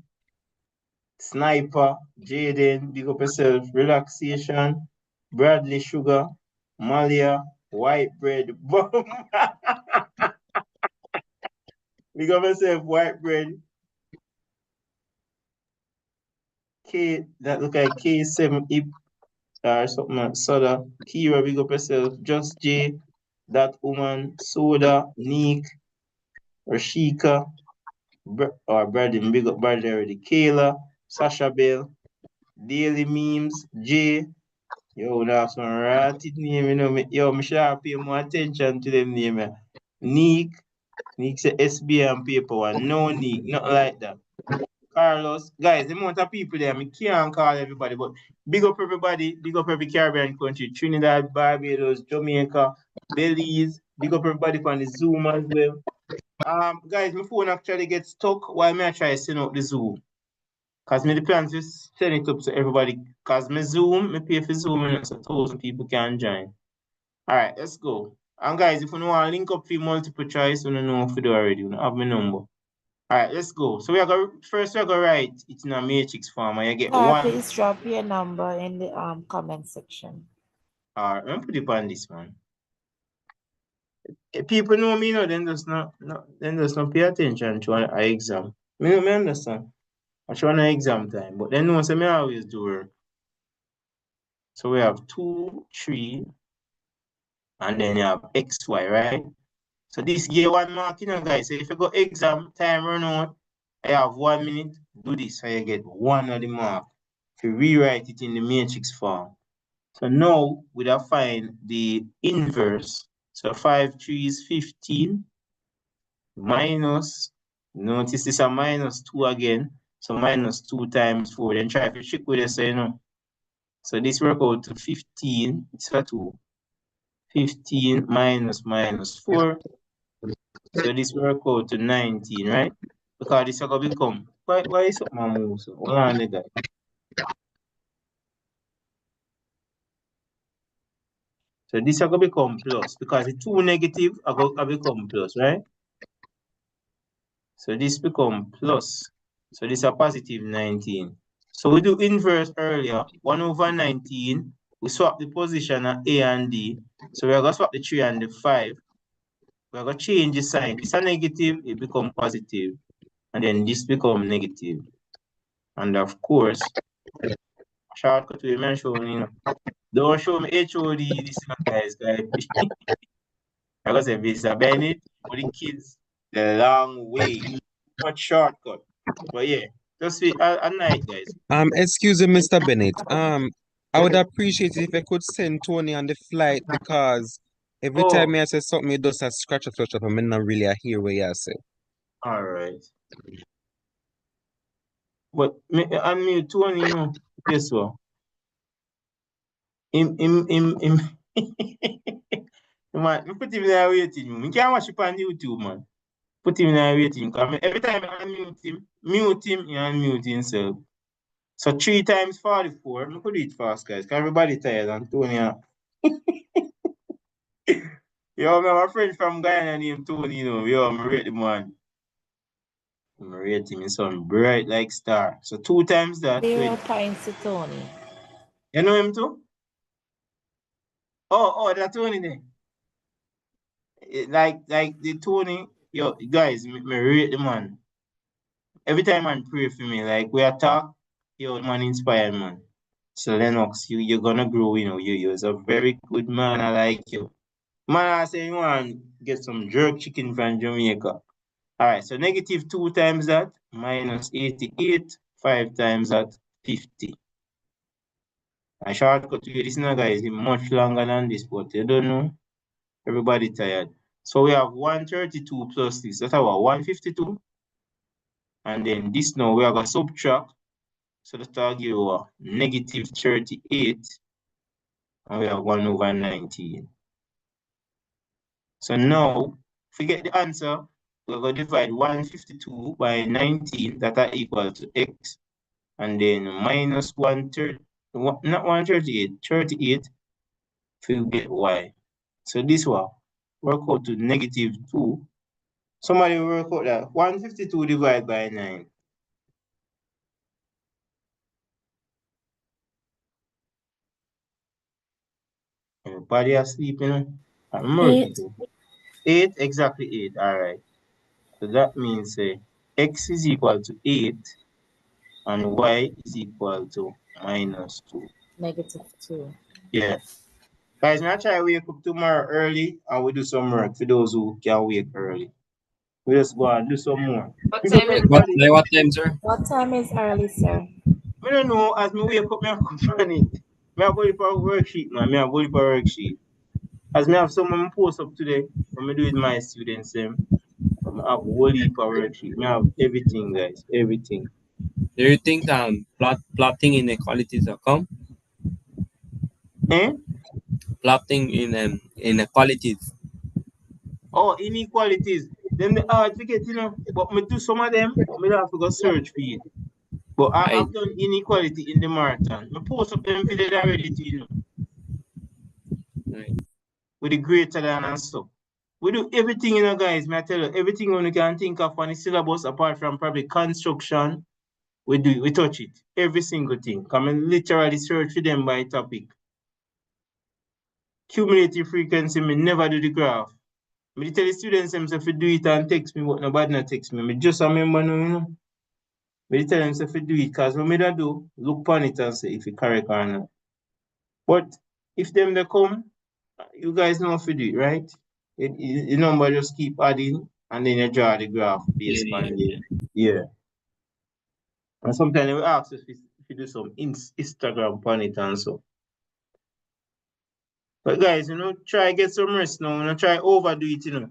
Sniper, Jaden, big up yourself. Relaxation, Bradley Sugar, Malia, White Bread. Big up yourself, White Bread. K, that look like K7 Ip or something like Soda. Kira, big up yourself. Just J, That Woman, Soda, Neek, Rashika, or Brady, big up Brady already. Kayla, Sasha Bell, Daily Memes, J. Yo, that's some ratted name, Yo, me should have pay more attention to them name. Neek say SB and paper one. No Neek, not like that. Carlos. Guys, the amount of people there, I can't call everybody, but big up everybody, big up every Caribbean country, Trinidad, Barbados, Jamaica, Belize, big up everybody on the Zoom as well. Guys, my phone actually gets stuck while I try to send out the Zoom. Because me the plan to send it up to everybody. Because me Zoom, me pay for Zoom, and so 1,000 people can join. Alright, let's go. And guys, if you want to link up for multiple choice, you know if you do already, you have my number. Alright, let's go. So we're going to write it in a matrix form, and you get one. Please drop your number in the comment section. Alright, I'm put it on this one. If people know me, then just not pay attention to an exam. Me understand. I show an exam time, but then no say me always do work. So we have 2, 3, and then you have XY, right? So this give 1 mark, guys. So if you go exam time run out, I have 1 minute, do this, so you get 1 of the mark. If you rewrite it in the matrix form. So now we have find the inverse. So 5 3 is 15 minus, notice this a minus 2 again. So minus 2 times 4. Then try to trick with this, So this work out to 15. It's for 2. 15 minus minus 4. So this work out to 19, right? Because this is going to become. Why is it my move? So hold on, the guy. So this is going to become plus because the 2 negative are going to become plus, right? So this become plus. So this is a positive 19. So we do inverse earlier. 1 over 19. We swap the position at A and D. So we're going to swap the 3 and the 5. We're going to change the sign. This is a negative, it become positive. And then this become negative. And of course, shortcut we mention, don't show me HOD, this guys. I got say Mr. Bennett for the kids the long way. Much shortcut. But yeah, just a night, guys. Excuse me, Mr. Bennett. I would appreciate it if I could send Tony on the flight because every time I say something, it does a scratch up, and I'm not really hear what you say. All right. But unmute Tony, Guess what? Him. Man, put him in a waiting room. You can't watch it on YouTube, man. Put him in a waiting room. Every time I mute him, he unmute himself. So 3 times 44. I could do it fast, guys. Because everybody tired, Antonio. Yo, my friend from Guyana named Tony, Yo, I rate the man. I rate him in some bright like star. So 2 times that. 0 points to Tony. You know him too? Oh, that Tony there. Like the Tony, yo, guys, me rate the man. Every time man pray for me, like we talk, yo, man inspired man. So Lennox, you're gonna grow, you're a very good man. I like you. Man, I say you want to get some jerk chicken from Jamaica. Alright, so negative 2 times that, minus 88, 5 times that, 50. I shortcut to you, this now guys is much longer than this, but you don't know. Everybody tired. So we have 132 plus this. That's our 152. And then this now we are going to subtract. So let's give you a negative 38. And we have 1 over 19. So now, if we get the answer, we're going to divide 152 by 19. That are equal to x. And then minus 130, not 138, 38. If we get y. So this one, work out to negative 2. Somebody work out that 152 divided by 9. Everybody asleep, I'm working too. 8, exactly 8. All right. So that means x is equal to 8 and y is equal to minus 2. Negative 2. Yeah. Guys, I'm try to wake up tomorrow early and we do some work for those who can wake early. We just go and do some more. What time, sir? What time is early, sir? I don't know. As me wake up, I come on it. I have a worksheet, man. I have a worksheet. As me have someone post up today, when I do with my students, I have a whole heap of worksheet. I have everything, guys. Everything. Do you think plotting inequalities will come? Eh? Plotting inequalities. Oh, inequalities. Them the hard to get, you know. But me do some of them, but me have to go search for it. But I I've done inequality in the marathon. Me post up them video already to you know, right. with the greater than and stuff. We do everything, you know, guys. Me I tell you, everything you can think of on the syllabus apart from probably construction, we do it, we touch it. Every single thing. Come and literally search for them by topic. Cumulative frequency, me never do the graph. Me tell the students them say if you do it and text me, but nobody not text me. Me just remember now, you know. Me tell them say if you do it, because what me da do, look on it and say if it correct or not. But if them they come, you guys know if you do it, right? The number just keep adding and then you draw the graph based Yeah, on the yeah. And sometimes they will ask us if you do some Instagram on it and so. But guys, you know, try get some rest now. You know, try overdo it, you know.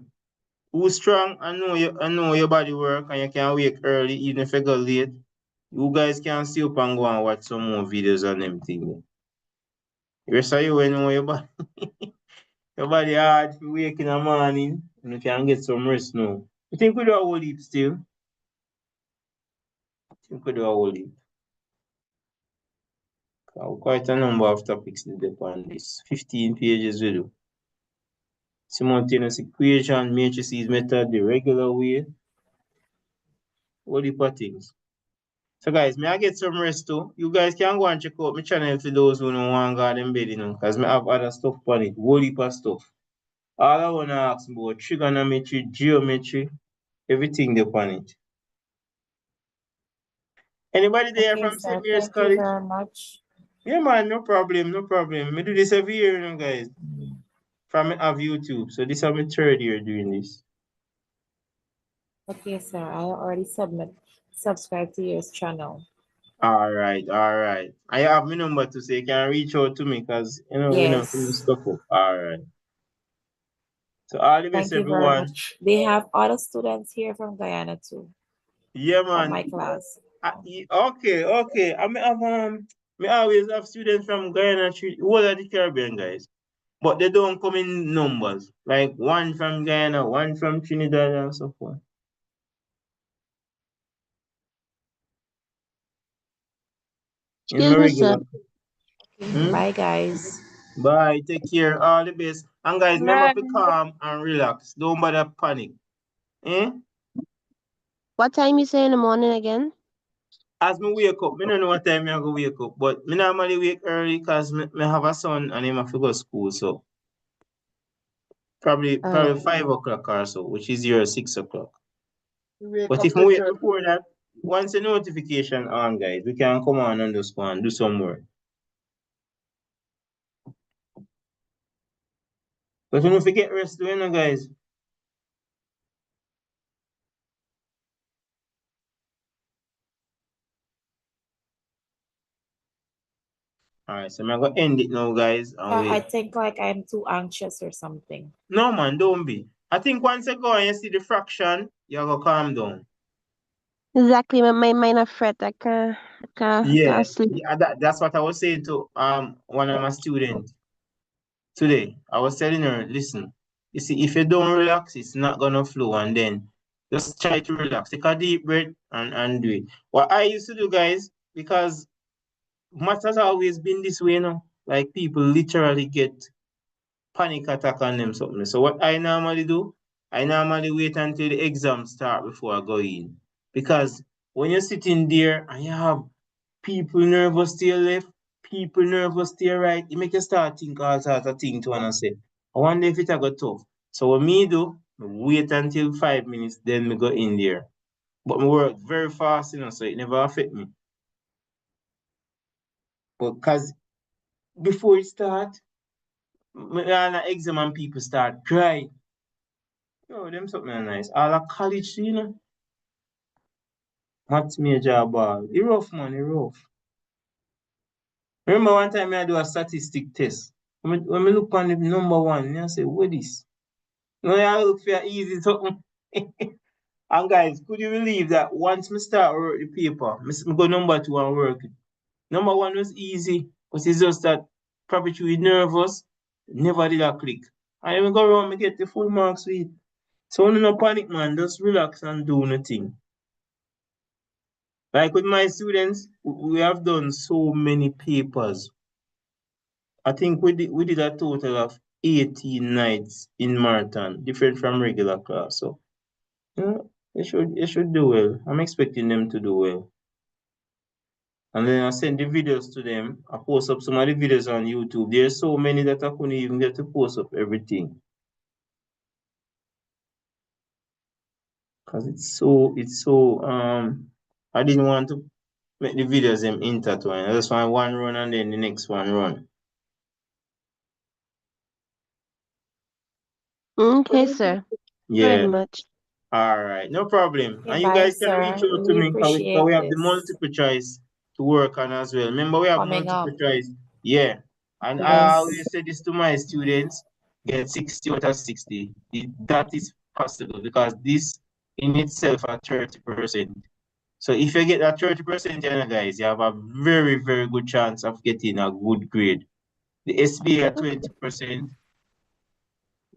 Who's strong I know your body work and you can wake early even if you go late. You guys can stay up and go and watch some more videos on them things. The rest of you when you know your body hard to wake in the morning and you can get some rest now. You think we do a whole heap still? I think we do a whole heap. Quite a number of topics to depend on this. 15 pages we do. Simultaneous equation, matrices method, the regular way. All heap of things. So guys, may I get some rest too? You guys can go and check out my channel for those who don't want to go in bed, you know, because I have other stuff on it, whole heap of stuff. All I want to ask about trigonometry, geometry, everything there on it. Anybody there Okay, from St. sir. Mary's Thank you College? very much. Yeah, man, no problem, no problem. I do this every year, you know, guys. From I have YouTube. So this is my third year doing this. Okay, sir. I already subscribe to your channel. All right, all right. I have my number to say you can reach out to me because you know we know some Yes. stuff up. All right. So all the best, Thank you very everyone. much. They have other students here from Guyana too, Yeah, from man. my class. Okay, okay. Me always have students from Guyana, all of the Caribbean guys, but they don't come in numbers. Like one from Guyana, one from Trinidad, and so forth. In my Excuse me, sir. regular. Hmm? Bye, guys. Bye. Take care. All the best. And guys, remember Right. to calm and relax. Don't bother panic. Eh? What time you say in the morning again? As me wake up, me don't know what time I go wake up, but me normally wake early because me have a son and him have to go to school. So probably 5 o'clock or so, which is your 6 o'clock. But if we wait before that, once the notification on, guys, we can come on and just go and do some work. But we don't forget rest, you know, guys. Alright, so I'm gonna end it now, guys, and I wait. think like I'm too anxious or something. No man, don't be. I think once you go and you see the fraction, you're gonna calm down. Exactly. My mind a fret. I Yeah, can't sleep. that's what I was saying to one of my students today. I was telling her, listen, you see, if you don't relax, it's not gonna flow, and then just try to relax. Take a deep breath and do it. What I used to do, guys, because math has always been this way, you know. Like people literally get panic attack on them something. So what I normally do, I normally wait until the exam start before I go in. Because when you're sitting there and you have people nervous to your left, people nervous to your right, it make you start think all sorts of things to wanna say. I wonder if it a go tough. So what me do, me wait until 5 minutes, then me go in there. But me work very fast, you know, so it never affect me. But cause before it start, me and the exam and people start crying. Yo, them something nice. All a college, you know. Maths major ball. It rough, man, it rough. Remember one time I do a statistic test. When me look on the number one, I say, what this? No, I look for easy something. And guys, could you believe that once me start work the paper, me go number 2 and work it. Number 1 was easy, but it's just that probably we nervous, never did a click. And then we go around, me get the full marks with it. So no panic, man. Just relax and do nothing. Like with my students, we have done so many papers. I think we did a total of 18 nights in marathon, different from regular class. So they should do well. I'm expecting them to do well. And then I send the videos to them. I post up some of the videos on YouTube. There's so many that I couldn't even get to post up everything. Because it's so I didn't want to make the videos them intertwine. I just want one run and then the next one run. Okay, sir. Very Yeah. much. All right, no problem. Okay, And you bye, guys can reach sir. out to We me because appreciate we have the this. multiple choice to work on as well. Remember, we have Coming up. multiple choice. Yeah. And I Yes. always say this to my students, get 60 out of 60. That is possible because this in itself are 30%. So if you get that 30%, guys, you have a very, very good chance of getting a good grade. The SBA at 20%,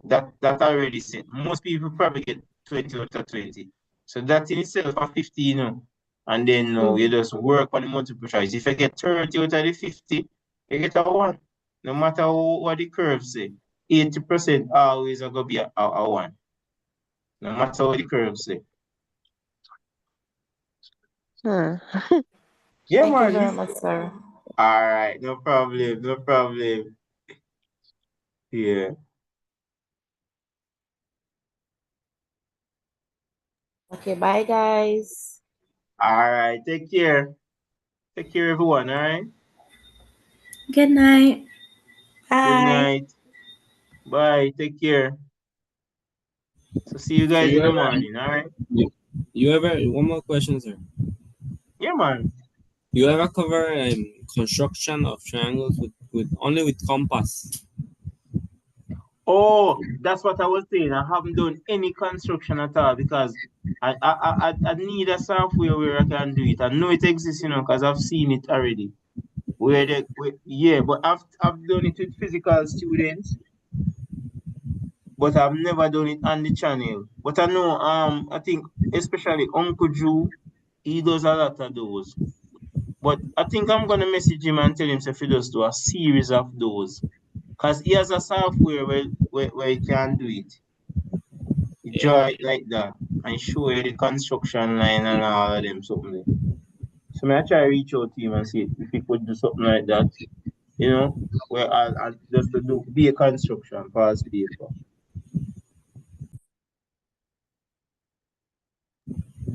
that already set. Most people probably get 20 out of 20. So that in itself are 50, you know. And then you just work on the multiple choice. If you get 30 out of the 50, you get a 1. No matter what the curve say. 80% always are going to be a 1. No matter what the curve say. Huh. Yeah, Thank you man. very much, sir. All right. No problem. No problem. Yeah. Okay, bye, guys. All right. Take care. Take care, everyone. All right. Good night. Good Bye. night. Bye. Take care. So see you So guys you in the ever morning. All right. you ever one more question, sir. Yeah, man. You ever cover construction of triangles with only with compass? Oh, that's what I was saying. I haven't done any construction at all because I need a software where I can do it. I know it exists, you know, because I've seen it already. Yeah, but I've done it with physical students, but I've never done it on the channel. But I know I think especially Uncle Drew, he does a lot of those. But I think I'm gonna message him and tell him if he does do a series of those. Because he has a software where he can do it. He Yeah. draw it like that and show you the construction line and all of them something. So I try to reach out to him and see if he could do something like that, you know, where I'll just to do be a construction for his paper.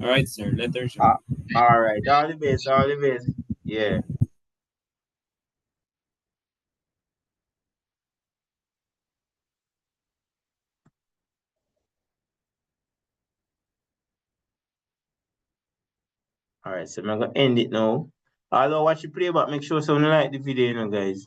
All right, sir. Later, sir. All right, all the best, all the best. Yeah. All right, so I'm gonna end it now. Although watch the playback, make sure someone like the video, you know, guys.